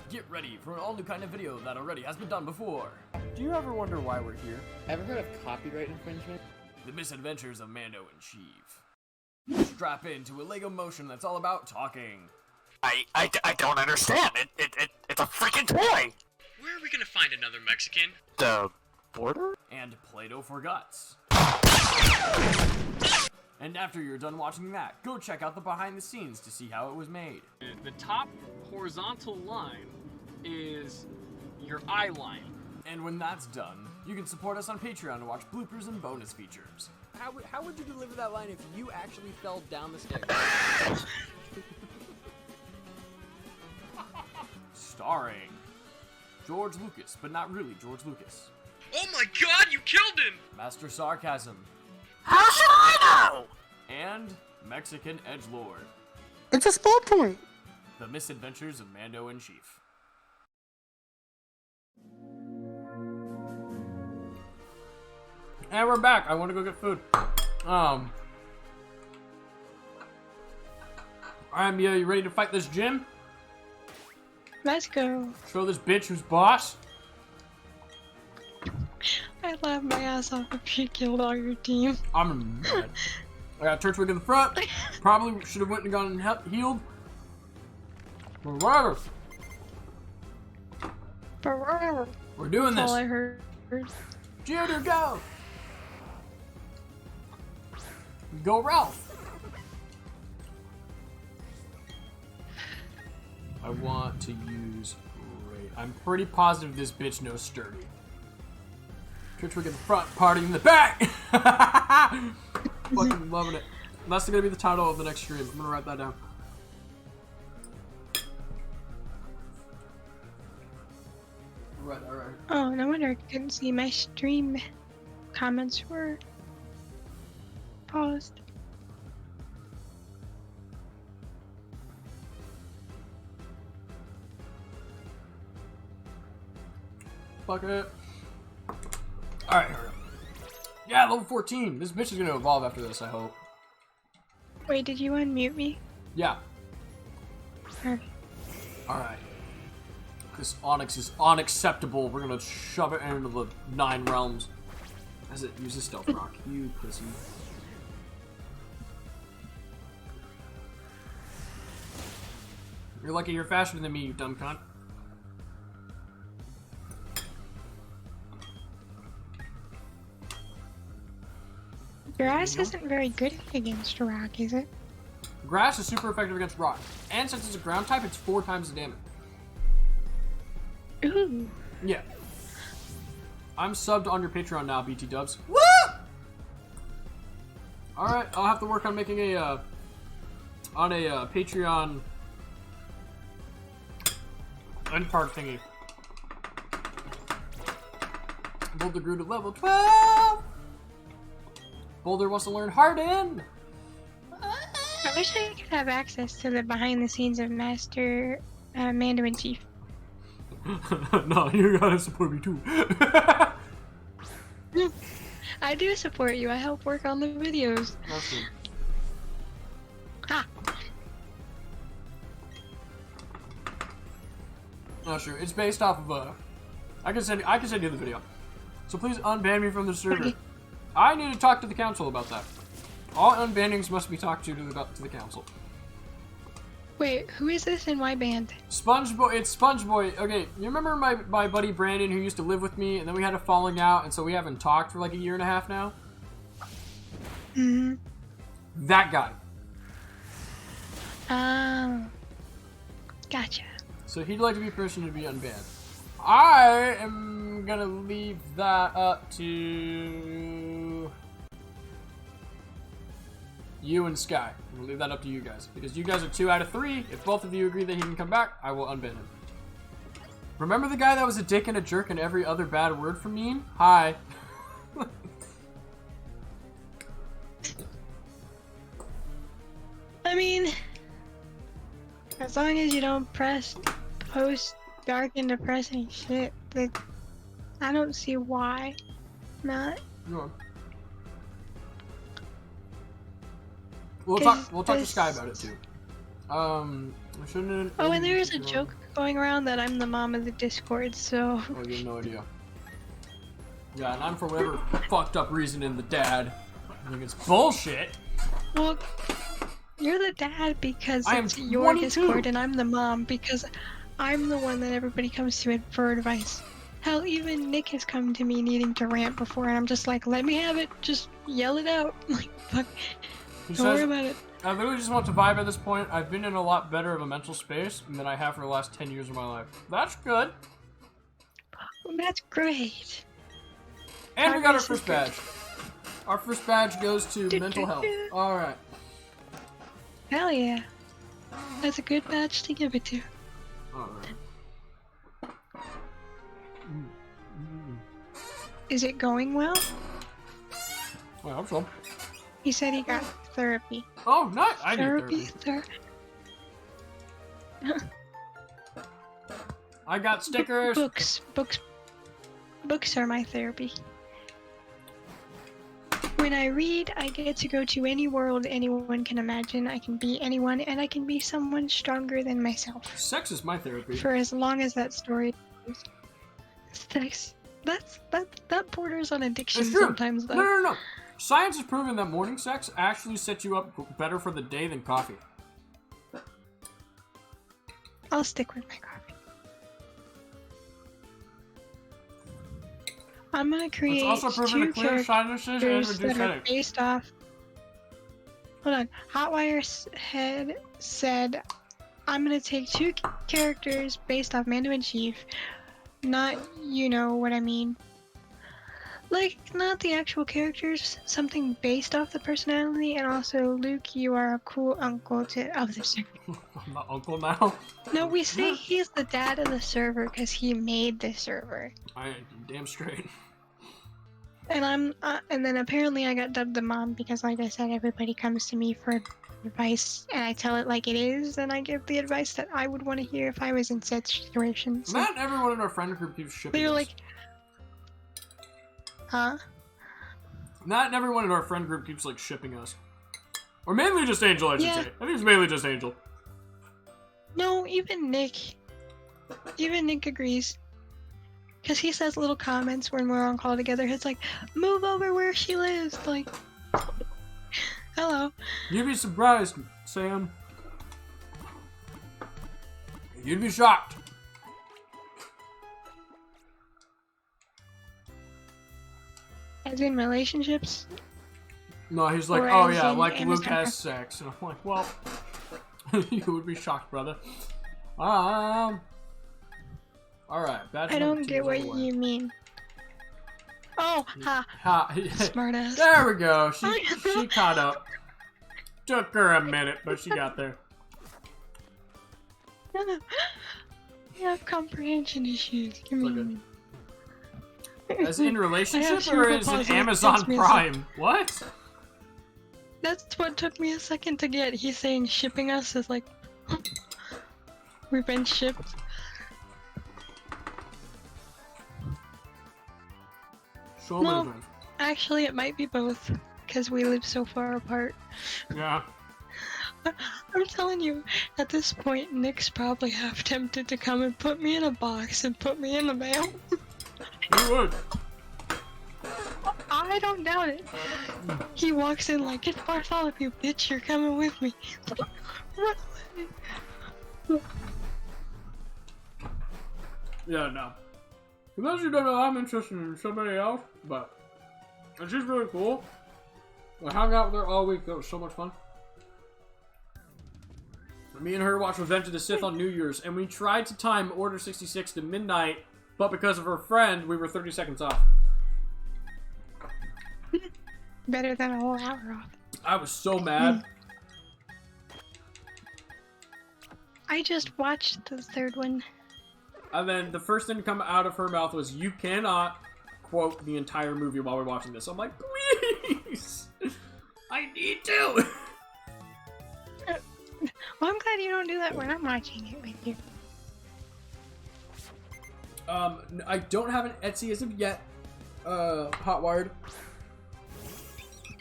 Get ready for an all new kind of video that already has been done before. Do you ever wonder why we're here? Ever heard of copyright infringement? The Misadventures of Mando and Chief. Strap into a Lego motion that's all about talking. I don't understand. It's a freaking toy! Where are we gonna find another Mexican? The border? And Play-Doh for Guts. And after you're done watching that, go check out the behind the scenes to see how it was made. The top horizontal line is your eye line. And when that's done, you can support us on Patreon to watch bloopers and bonus features. How would you deliver that line if you actually fell down the stairs? Starring George Lucas, but not really George Lucas. Oh my god, you killed him! Master Sarcasm. How should I know? And Mexican Edgelord. It's a sport point! The Misadventures of Mando and Chief. And we're back. I want to go get food. Alright, Mia, you ready to fight this gym? Let's go. Show this bitch who's boss? I laughed my ass off if you killed all your team. I'm mad. I got Turtwig in the front. Probably should have went and gone and healed. But whatever. We're doing That's this. all I heard. Junior, go! Go, Ralph! I want to use Ray. I'm pretty positive this bitch knows sturdy. Turtwig in the front, party in the back! Fucking loving it. That's gonna be the title of the next stream. I'm gonna write that down. Right. Oh, no wonder I couldn't see my stream comments were paused. Fuck it. Alright, hurry up. Yeah, level 14. This bitch is gonna evolve after this, I hope. Wait, did you unmute me? Yeah. Okay. Alright. This Onyx is unacceptable. We're gonna shove it into the 9 realms. As it uses stealth rock. You pussy. You're lucky you're faster than me, you dumb cunt. Grass isn't very good against rock, is it? Grass is super effective against rock. And since it's a ground type, it's 4 times the damage. Ooh. Yeah. I'm subbed on your Patreon now, BT Dubs. Woo! Alright, I'll have to work on making a, Patreon end part thingy. Boulder grew to level 12! Boulder wants to learn Harden! I wish I could have access to the behind the scenes of Master Mando and Chief. No, you gotta support me too. I do support you. I help work on the videos. Awesome. Ah. Not sure. It's based off of I can send you the video. So please unban me from the server. Okay. I need to talk to the council about that. All unbannings must be talked to the council. Wait, who is this and why banned? SpongeBoy, it's SpongeBoy. Okay, you remember my buddy Brandon who used to live with me, and then we had a falling out, and so we haven't talked for like a year and a half now? Mm-hmm. That guy. Oh. Gotcha. So he'd like to be permission to be unbanned. I am gonna leave that up to you and Sky. I'm gonna leave that up to you guys. Because you guys are 2 out of 3. If both of you agree that he can come back, I will unban him. Remember the guy that was a dick and a jerk and every other bad word from me? Hi. I mean, as long as you don't post dark and depressing shit, I don't see why not. No. We'll talk to Sky about it too. I shouldn't. Oh, and there is a joke going around that I'm the mom of the Discord, so. Oh, you have no idea. Yeah, and I'm for whatever fucked up reason in the dad. I think it's bullshit. Well, you're the dad because I am it's your 22. Discord, and I'm the mom because I'm the one that everybody comes to for advice. Hell, even Nick has come to me needing to rant before, and I'm just like, let me have it. Just yell it out. Like, fuck. Don't worry about it. I literally just want to vibe at this point. I've been in a lot better of a mental space than I have for the last 10 years of my life. That's good. Well, that's great. And we got our first badge. Our first badge goes to mental health. Alright. Hell yeah. That's a good badge to give it to. Alright. Is it going well? I hope so. He said he got therapy. Oh, nice! I need therapy. I got stickers. Books are my therapy. When I read, I get to go to any world anyone can imagine. I can be anyone, and I can be someone stronger than myself. Sex is my therapy. For as long as that story is. Sex. That borders on addiction sometimes, though. No. Science has proven that morning sex actually sets you up better for the day than coffee. I'll stick with my coffee. I'm gonna create it's also proven to two clear sinuses and reduce that are headaches. based off. Hold on. Hotwire's head said, "I'm gonna take 2 characters based off Mando and Chief, not you know what I mean." Like, not the actual characters, something based off the personality, and also, Luke, you are a cool uncle to the server. I'm not uncle now. No, we say he's the dad of the server because he made the server. Damn straight. And and then apparently I got dubbed the mom because, like I said, everybody comes to me for advice, and I tell it like it is, and I give the advice that I would want to hear if I was in said situation. So not everyone in our friend group keeps shipping they're us. like, huh? Not everyone in our friend group keeps, like, shipping us. Or mainly just Angel, I should say. I think it's mainly just Angel. No, even Nick. Even Nick agrees. Because he says little comments when we're on call together. It's like, move over where she lives. Like, hello. You'd be surprised, Sam. You'd be shocked. As in relationships? No, he's like, Or oh as yeah, in like Luke Amazon. has sex. And I'm like, well, you would be shocked, brother. Alright, I don't get what you mean. Oh, ha. Smart ass. There we go. She caught up. Took her a minute, but she got there. I have comprehension issues. Give me a minute. As in relationship I or have as in cerebral Amazon palsy. Prime? What? That's what took me a second to get. He's saying shipping us is like we've been shipped. So many No, times. actually, it might be both because we live so far apart. Yeah. I'm telling you, at this point, Nick's probably half tempted to come and put me in a box and put me in the mail. You would. I I don't doubt it. He walks in like, it's Bartholomew, bitch, you're coming with me. Run away. Yeah, no. For those who don't know, I'm interested in somebody else, but it's just really cool. I hung out with her all week. That was so much fun. Me and her watched Revenge of the Sith on New Year's, and we tried to time Order 66 to midnight, but because of her friend, we were 30 seconds off. Better than a whole hour off. I was so mad. I just watched the third one. And then the first thing to come out of her mouth was, "You cannot quote the entire movie while we're watching this." I'm like, please! I need to! Well, I'm glad you don't do that when I'm watching it with you. I don't have an Etsy as of yet. Hotwired.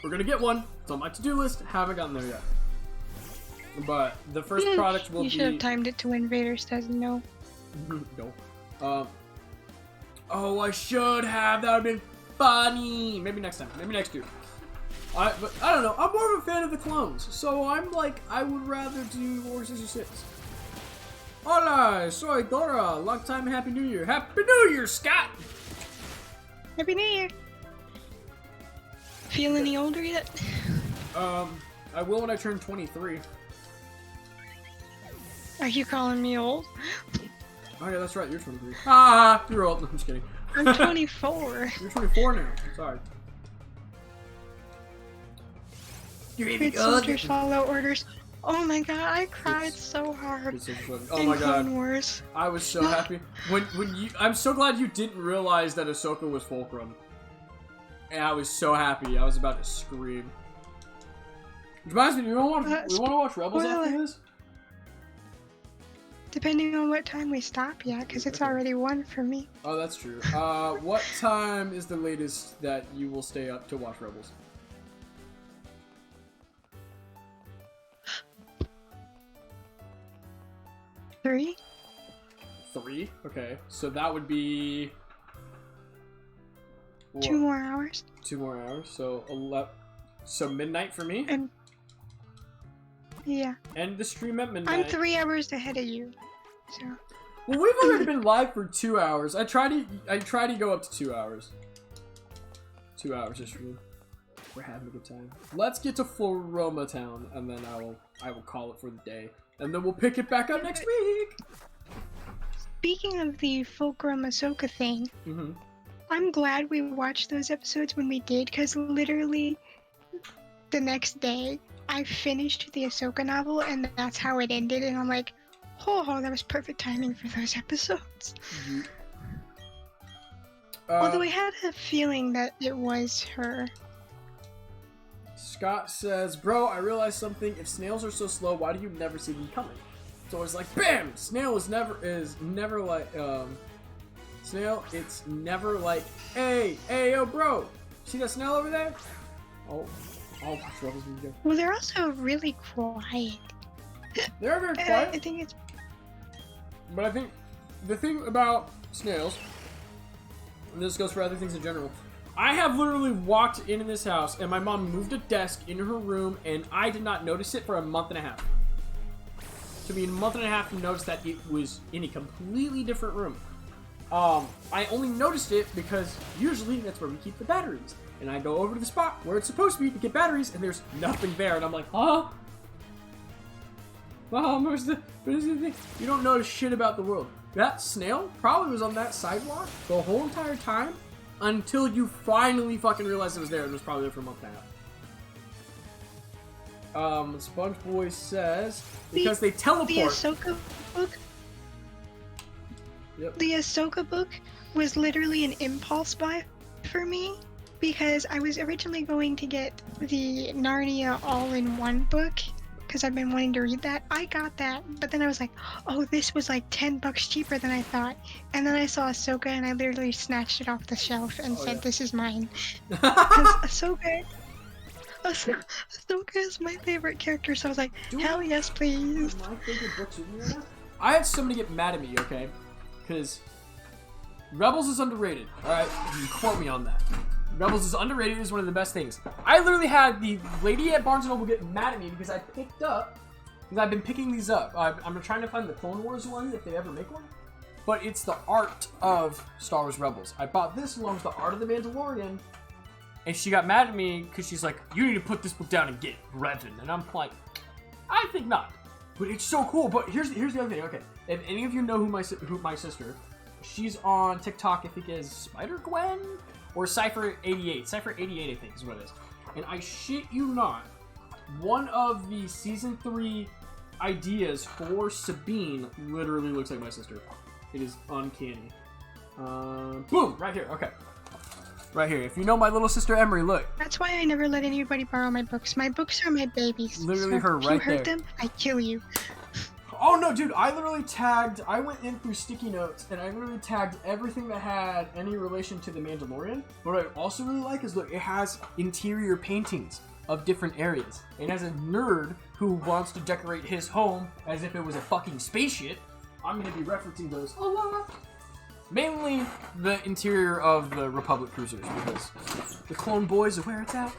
We're gonna get one. It's on my to-do list. Haven't gotten there yet. But the first product will be... You should have timed it to when Vader says no. No. Oh, I should have. That would have been funny. Maybe next time. Maybe next year. But I don't know. I'm more of a fan of the clones. So I'm like, I would rather do Order 66. Hola, soy Dora. Long time Happy New Year. Happy New Year, Scott! Happy New Year. Feel any older yet? I will when I turn 23. Are you calling me old? Oh yeah, that's right. You're 23. Ah, you're old. No, I'm just kidding. I'm 24. You're 24 now. Sorry. You're even Good soldiers follow orders. Oh my god, I cried so hard. Oh in my god. Clone Wars. I was so happy. When you, I'm so glad you didn't realize that Ahsoka was Fulcrum. And I was so happy. I was about to scream. Which reminds me, we want to watch Rebels after this? Depending on what time we stop, yeah, because it's already 1 for me. Oh, that's true. What time is the latest that you will stay up to watch Rebels? 3? 3? Okay, so that would be... 2 more hours. 2 more hours, so 11... So midnight for me? And... Yeah. End the stream at midnight. I'm 3 hours ahead of you, so... Well, we've already been live for 2 hours. I try to go up to 2 hours. 2 hours of stream. We're having a good time. Let's get to Floroma Town, and then I will call it for the day. And then we'll pick it back up next week! Speaking of the Fulcrum Ahsoka thing, I'm glad we watched those episodes when we did, because literally the next day, I finished the Ahsoka novel, and that's how it ended, and I'm like, oh, that was perfect timing for those episodes. Although I had a feeling that it was her. Scott says, bro, I realized something. If snails are so slow, why do you never see them coming? It's always like, bam! Snail is never like, snail, it's never like, hey, yo, bro! See that snail over there? Oh, watch Rebels when you go. Well, they're also really quiet. They're very quiet. I think it's... But I think the thing about snails, and this goes for other things in general, I have literally walked into this house and my mom moved a desk in her room and I did not notice it for a month and a half. Took me a month and a half to notice that it was in a completely different room. I only noticed it because usually that's where we keep the batteries. And I go over to the spot where it's supposed to be to get batteries and there's nothing there and I'm like, huh? Mom, where's the thing? You don't know shit about the world. That snail probably was on that sidewalk the whole entire time until you finally fucking realized it was there and it was probably there for a month and a half. Sponge Boy says, because they teleport. The Ahsoka book? Yep. The Ahsoka book was literally an impulse buy for me because I was originally going to get the Narnia all-in-one book because I've been wanting to read that. I got that, but then I was like, oh, this was like $10 cheaper than I thought. And then I saw Ahsoka and I literally snatched it off the shelf and said, this is mine. Because Ahsoka is my favorite character, so I was like, hell yes, please. My favorite books in here? I had somebody get mad at me, okay? Because Rebels is underrated, alright? You can quote me on that. Rebels is underrated. Is one of the best things. I literally had the lady at Barnes & Noble get mad at me because I picked up, because I've been picking these up. I'm trying to find the Clone Wars one, if they ever make one. But it's the art of Star Wars Rebels. I bought this along with the art of the Mandalorian. And she got mad at me because she's like, you need to put this book down and get Revan. And I'm like, I think not. But it's so cool. But here's the other thing. Okay, if any of you know who my sister, she's on TikTok, I think is Spider-Gwen or Cypher88. Cypher88, I think is what it is. And I shit you not, one of the season 3 ideas for Sabine literally looks like my sister. It is uncanny. Boom! Right here. Okay. Right here. If you know my little sister Emery, look. That's why I never let anybody borrow my books. My books are my babies. Literally so her if right you hurt there. them, I kill you. Oh no, dude, I literally tagged, I went in through sticky notes and I literally tagged everything that had any relation to the Mandalorian. What I also really like is, look, it has interior paintings of different areas. And as a nerd who wants to decorate his home as if it was a fucking spaceship, I'm going to be referencing those a lot. Mainly the interior of the Republic cruisers, because the Clone Boys are where it's at.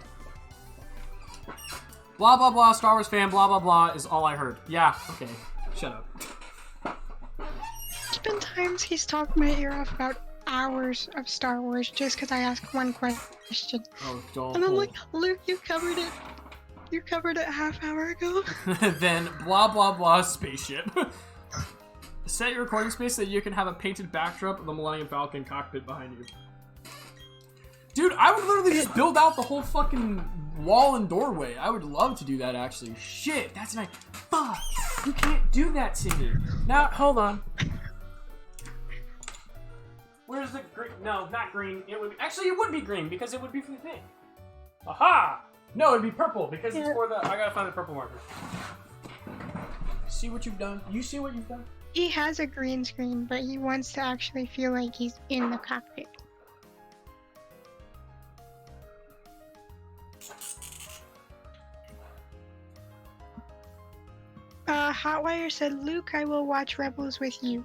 Blah, blah, blah, Star Wars fan, blah, blah, blah, is all I heard. Yeah, okay, shut up. There's been times he's talked my ear off about hours of Star Wars just because I asked one question. Oh, don't. And I'm like, Luke, you covered it. You covered it a half hour ago. Then, blah, blah, blah, spaceship. Set your recording space so you can have a painted backdrop of the Millennium Falcon cockpit behind you. Dude, I would literally just build out the whole fucking wall and doorway. I would love to do that, actually. Shit, that's nice. Fuck, you can't do that, Cindy. Now, hold on. Where's the green? No, not green. It would actually, it would be green because it would be for the thing. Aha! No, it'd be purple because it's for the. I gotta find the purple marker. See what you've done? You see what you've done? He has a green screen, but he wants to actually feel like he's in the cockpit. Hotwire said, Luke, I will watch Rebels with you.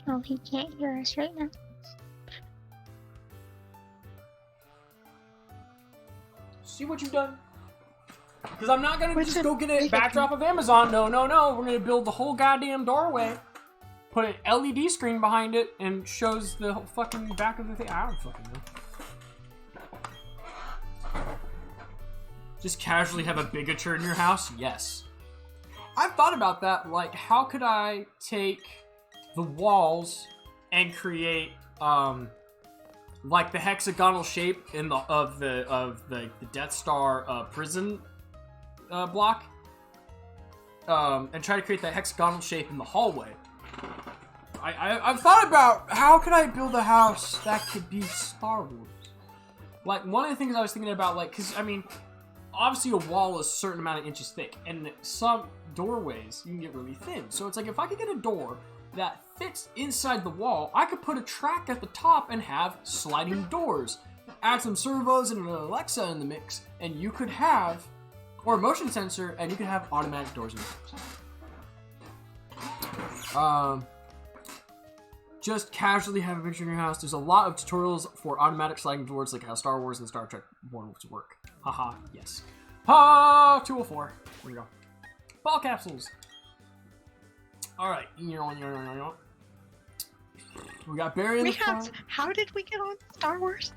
Oh, he can't hear us right now. See what you've done? Because I'm not gonna What's just a go get a big backdrop of Amazon. No, no, no. We're gonna build the whole goddamn doorway, put an LED screen behind it, and shows the whole fucking back of the thing. I don't fucking know. Just casually have a bigature in your house? Yes. I've thought about that. Like, how could I take the walls and create like the hexagonal shape in of the Death Star prison block, and try to create that hexagonal shape in the hallway. I've thought about how could I build a house that could be Star Wars. Like, one of the things I was thinking about, like, because I mean, obviously a wall is a certain amount of inches thick, and some doorways you can get really thin. So it's like, if I could get a door that fits inside the wall, I could put a track at the top and have sliding doors. Add some servos and an Alexa in the mix, and you could have, or a motion sensor, and you could have automatic doors and doors. Just casually have a picture in your house. There's a lot of tutorials for automatic sliding doors, like how Star Wars and Star Trek ones work. Haha, yes. Ha! 204. Here we go. Ball capsules. Alright. We got Barry in the car. How did we get on Star Wars?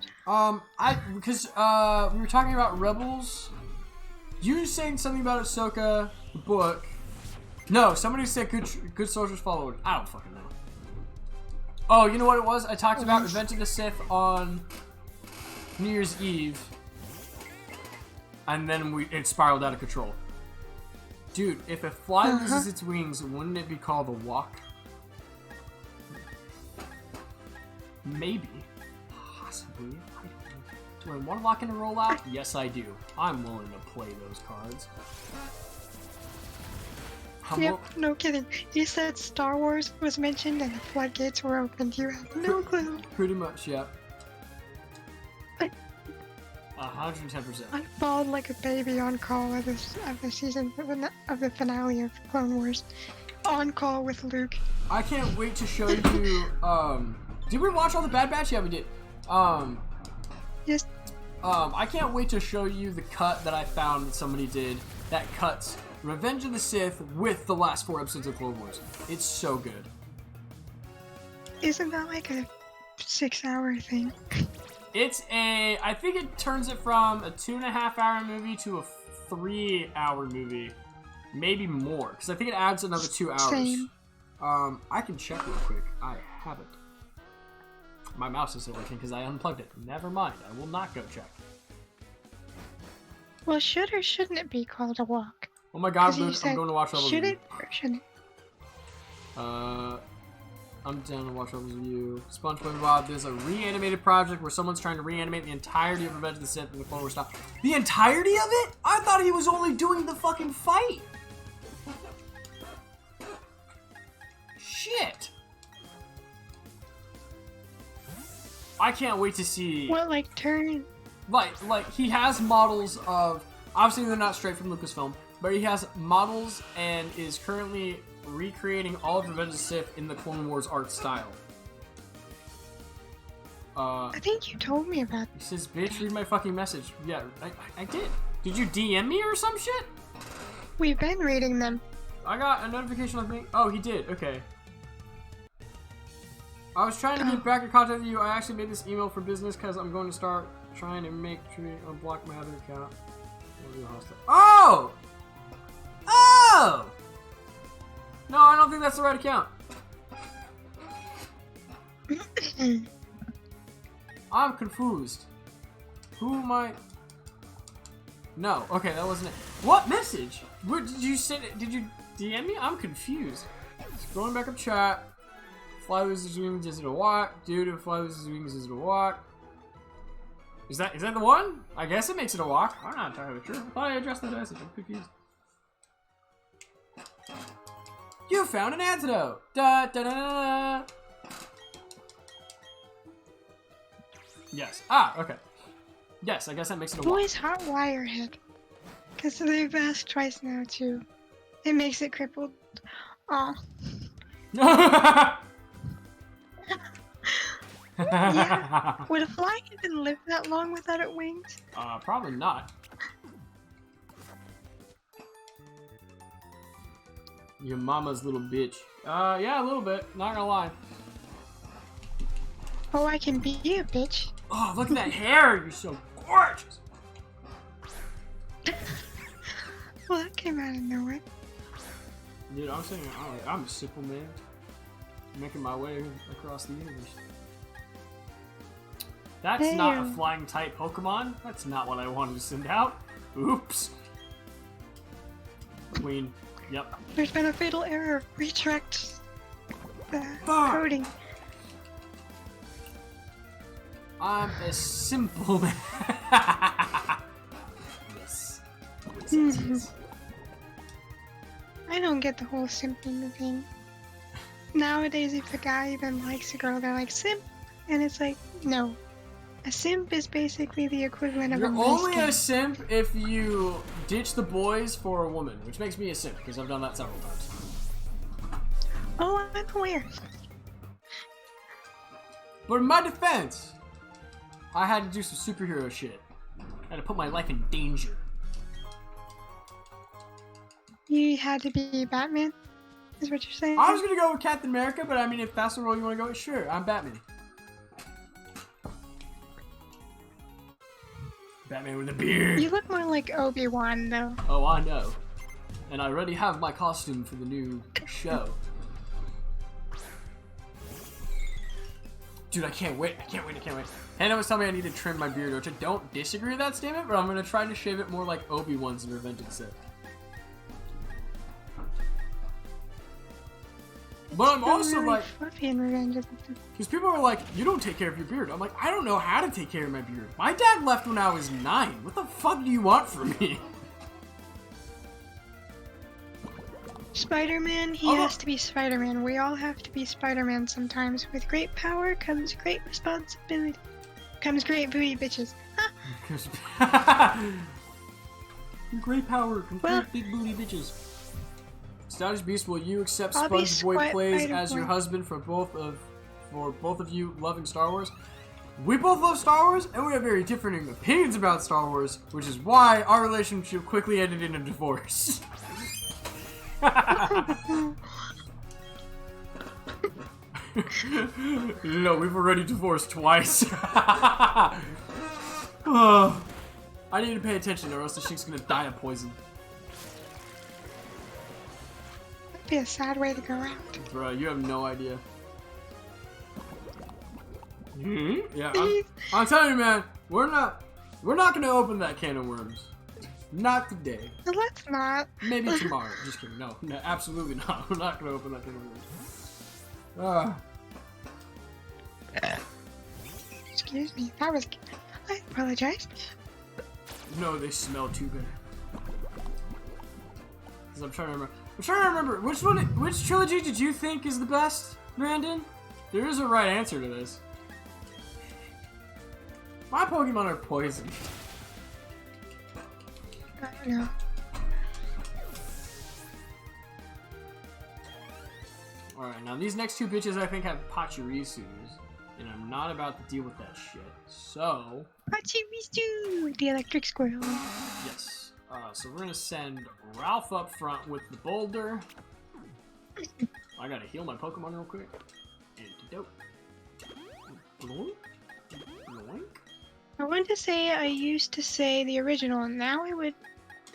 Because we were talking about Rebels. You were saying something about Ahsoka, the book. No, somebody said good soldiers followed. I don't fucking know. Oh, you know what it was? I talked about Revenge of the Sith on New Year's Eve. And then it spiraled out of control. Dude, if a fly loses its wings, wouldn't it be called a walk? Maybe. Possibly. Do I want to lock in a rollout? Yes, I do. I'm willing to play those cards. Yep, no kidding. You said Star Wars was mentioned and the floodgates were opened. You have no clue. Pretty much, yeah. 110%. I bawled like a baby on call of the season of the finale of Clone Wars. On call with Luke. I can't wait to show you Did we watch all the Bad Batch? Yeah, we did. Yes. I can't wait to show you the cut that I found that somebody did that cuts Revenge of the Sith with the last 4 episodes of Clone Wars. It's so good. Isn't that like a 6-hour thing? It's I think it turns it from a 2.5-hour movie to a 3-hour movie. Maybe more, because I think it adds another 2 hours. Same. I can check real quick. I have it. My mouse isn't working because I unplugged it. Never mind. I will not go check. Well, should or shouldn't it be called a walk? Oh my god, 'Cause you I'm said, going to watch Rebels should Review. it or shouldn't it? I'm down to watch Rebels Review. SpongeBob, there's a reanimated project where someone's trying to reanimate the entirety of Revenge of the Sith in the Clone Wars style. The entirety of it? I thought he was only doing the fucking fight. Shit. I can't wait to see. What, like turn? Like he has models of. Obviously, they're not straight from Lucasfilm, but he has models and is currently recreating all of Revenge of the Sith in the Clone Wars art style. I think you told me about He says, "Bitch, read my fucking message." Yeah, I did. Did you DM me or some shit? We've been reading them. I got a notification on me. Oh, he did. Okay. I was trying to get back in contact with you. I actually made this email for business because I'm going to start trying to make sure you unblock my other account. Oh! Oh! No, I don't think that's the right account. I'm confused. Who am I? No. Okay, that wasn't it. What message? Where did you send it? Did you DM me? I'm confused. Scrolling back up chat. Fly loses wings, is it a walk? Dude, if fly loses wings, is it a walk? Is that the one? I guess it makes it a walk. I'm not entirely sure. I thought I addressed the message. I'm confused. You found an antidote! Da da da da da! Yes. Ah, okay. Yes, I guess that makes it a walk. Boys, hot wire head. Because they've asked twice now, too. It makes it crippled. Aw. Yeah. Would a fly even live that long without its wings? Probably not. Your mama's little bitch. Yeah, a little bit. Not gonna lie. Oh, I can be a bitch. Oh, look at that hair! You're so gorgeous! Well, that came out of nowhere. Dude, I'm saying I'm a simple man. Making my way across the universe. That's not a flying type Pokemon. That's not what I wanted to send out. Oops. Queen. Yep. There's been a fatal error. Retract the coding. I'm a simple man. Yes. Yes. I don't get the whole simping thing. Nowadays, if a guy even likes a girl, they're like, simp. And it's like, no. A simp is basically the equivalent of You're a only lesbian. a simp if you ditch the boys for a woman, which makes me a simp, because I've done that several times. Oh, I'm aware. But in my defense, I had to do some superhero shit. I had to put my life in danger. You had to be Batman? Is what you're saying? I was gonna go with Captain America, but I mean, if that's the role you want to go with, sure, I'm Batman. Batman with a beard. You look more like Obi-Wan, though. Oh, I know. And I already have my costume for the new show. Dude, I can't wait. I can't wait. I can't wait. Hannah was telling me I need to trim my beard, which I don't disagree with that statement, but I'm gonna try to shave it more like Obi-Wan's in Revenge of the Sith. But I'm also really like, fluffy in Revenge of the Sith. because people are like, you don't take care of your beard. I'm like, I don't know how to take care of my beard. My dad left when I was 9. What the fuck do you want from me? Spider-Man, he has to be Spider-Man. We all have to be Spider-Man sometimes. With great power comes great responsibility. Comes great booty bitches. Great power comes great big booty bitches. Stylish Beast, will you accept SpongeBob plays as your husband for both of for both of you loving Star Wars. We both love Star Wars, and we have very different opinions about Star Wars, which is why our relationship quickly ended in a divorce. No, we've already divorced twice. Oh, I need to pay attention or else the Sheik's gonna die of poison. That'd be a sad way to go out. Bro, you have no idea. Yeah, I'm telling you, man, we're not gonna open that can of worms. Not today. Well, let's not. Maybe tomorrow. Just kidding. No, absolutely not. We're not gonna open that can of worms. Excuse me. That was. I apologize. No, they smell too good. Cause I'm trying to remember. Which trilogy did you think is the best, Brandon? There is a right answer to this. My Pokemon are poison. I don't know. Alright, now these next two bitches I think have Pachirisus, and I'm not about to deal with that shit. So... Pachirisu! The electric squirrel. Yes. So we're gonna send Ralph up front with the boulder. I gotta heal my Pokemon real quick. Antidote. Bloink. Bloink. I want to say I used to say the original, now I would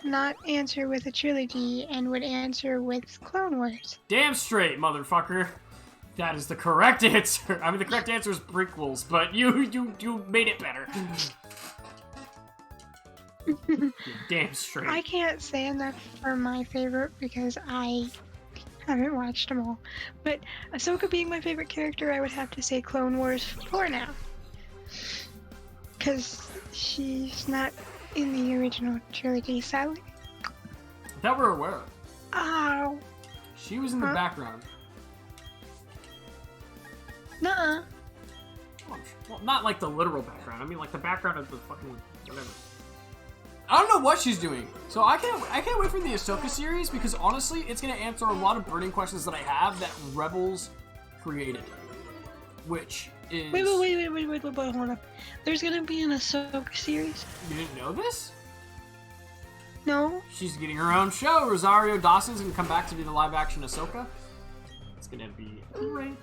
not answer with a trilogy and would answer with Clone Wars. Damn straight, motherfucker. That is the correct answer. I mean, the correct answer is prequels, but you made it better. Damn straight. I can't say enough for my favorite because I haven't watched them all. But Ahsoka being my favorite character, I would have to say Clone Wars for now. Because she's not in the original trilogy, sadly. That we're aware of. Ow. She was in the background. Nuh-uh. Well, not like the literal background. I mean, like the background of the fucking whatever. I don't know what she's doing. So I can't wait for the Ahsoka series because honestly, it's gonna answer a lot of burning questions that I have that Rebels created, which is. Wait, hold up. There's gonna be an Ahsoka series. You didn't know this? No. She's getting her own show. Rosario Dawson's gonna come back to be the live-action Ahsoka. It's gonna be great.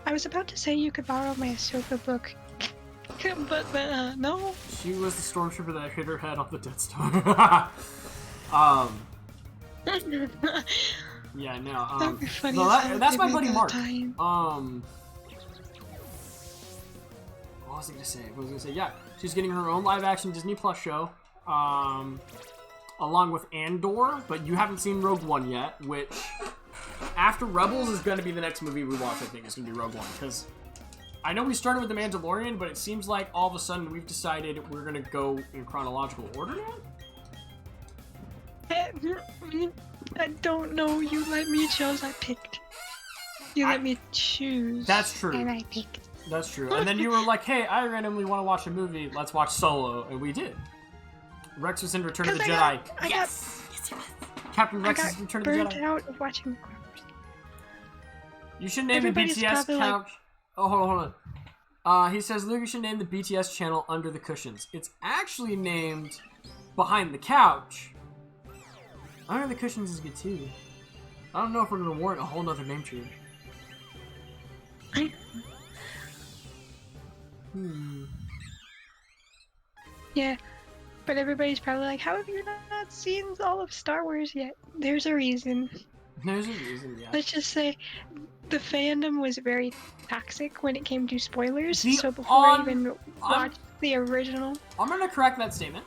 I was about to say you could borrow my Ahsoka book, but no. She was the stormtrooper that hit her head on the Death Star. Yeah, no. That'd be funny. No, that's my buddy Mark. Time. What was I gonna say? Yeah, she's getting her own live-action Disney Plus show, along with Andor. But you haven't seen Rogue One yet, which after Rebels is gonna be the next movie we watch. I think is gonna be Rogue One because I know we started with The Mandalorian, but it seems like all of a sudden we've decided we're gonna go in chronological order now. I don't know. You let me choose. I picked. You let me choose. That's true. And I picked. That's true. And then you were like, hey, I randomly want to watch a movie. Let's watch Solo. And we did. Rex was in Return of the Jedi. Yes! Captain Rex is Return of the Jedi. I got burnt out of watching the Clone Wars. You should name the BTS couch. Oh, hold on. He says, Luke, you should name the BTS channel Under the Cushions. It's actually named Behind the Couch. Under the Cushions is good too. I don't know if we're going to warrant a whole nother name change. Yeah, but everybody's probably like, how have you not seen all of Star Wars yet? There's a reason. There's a reason, yeah. Let's just say the fandom was very toxic when it came to spoilers, so before I even watched the original... I'm going to correct that statement,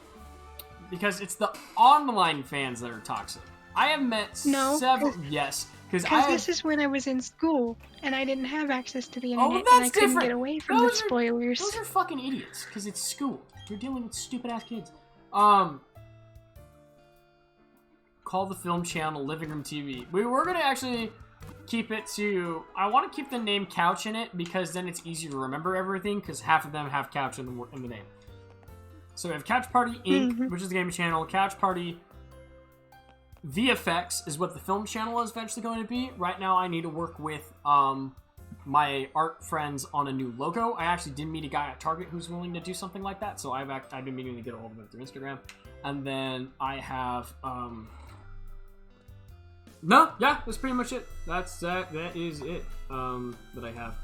because it's the online fans that are toxic. I have met several... Yes, because this is when I was in school, and I didn't have access to the internet, well, that's and I couldn't different. get away from the spoilers. Those are fucking idiots, because it's school. You're dealing with stupid-ass kids. Call the film channel Living Room TV. We were going to actually keep it to... I want to keep the name Couch in it, because then it's easier to remember everything, because half of them have Couch in the name. So we have Couch Party Inc., which is the gaming channel, Couch Party VFX is what the film channel is eventually going to be. Right now, I need to work with my art friends on a new logo. I actually did meet a guy at Target who's willing to do something like that, so I've been meaning to get a hold of him through Instagram. And then I have no, yeah, that's pretty much it. That is it that I have.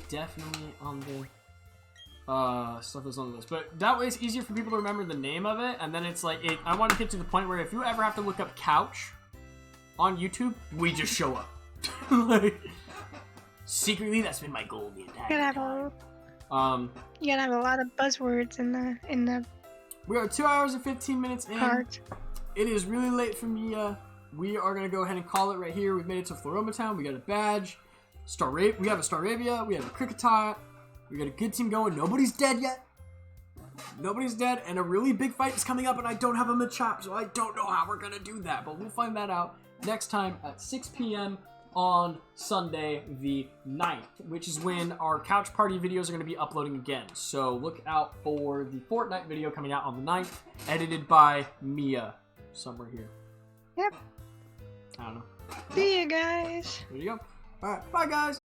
Definitely on the stuff that's on the list, but that way it's easier for people to remember the name of it. And then it's like I want to get to the point where if you ever have to look up couch on YouTube, we just show up. Like, secretly, that's been my goal the entire time. You gotta have a lot of buzzwords in the. We are 2 hours and 15 minutes in. Part. It is really late for me. We are gonna go ahead and call it right here. We've made it to Floroma Town. We got a badge. We have a Staravia. We have a Cricket. We got a good team going. Nobody's dead yet. Nobody's dead, and a really big fight is coming up, and I don't have a Machop, so I don't know how we're gonna do that. But we'll find that out next time at 6 p.m. on Sunday the 9th, which is when our couch party videos are going to be uploading again. So look out for the Fortnite video coming out on the 9th, edited by Mia, somewhere here. Yep. I don't know. See you guys. There you go. All right, bye guys.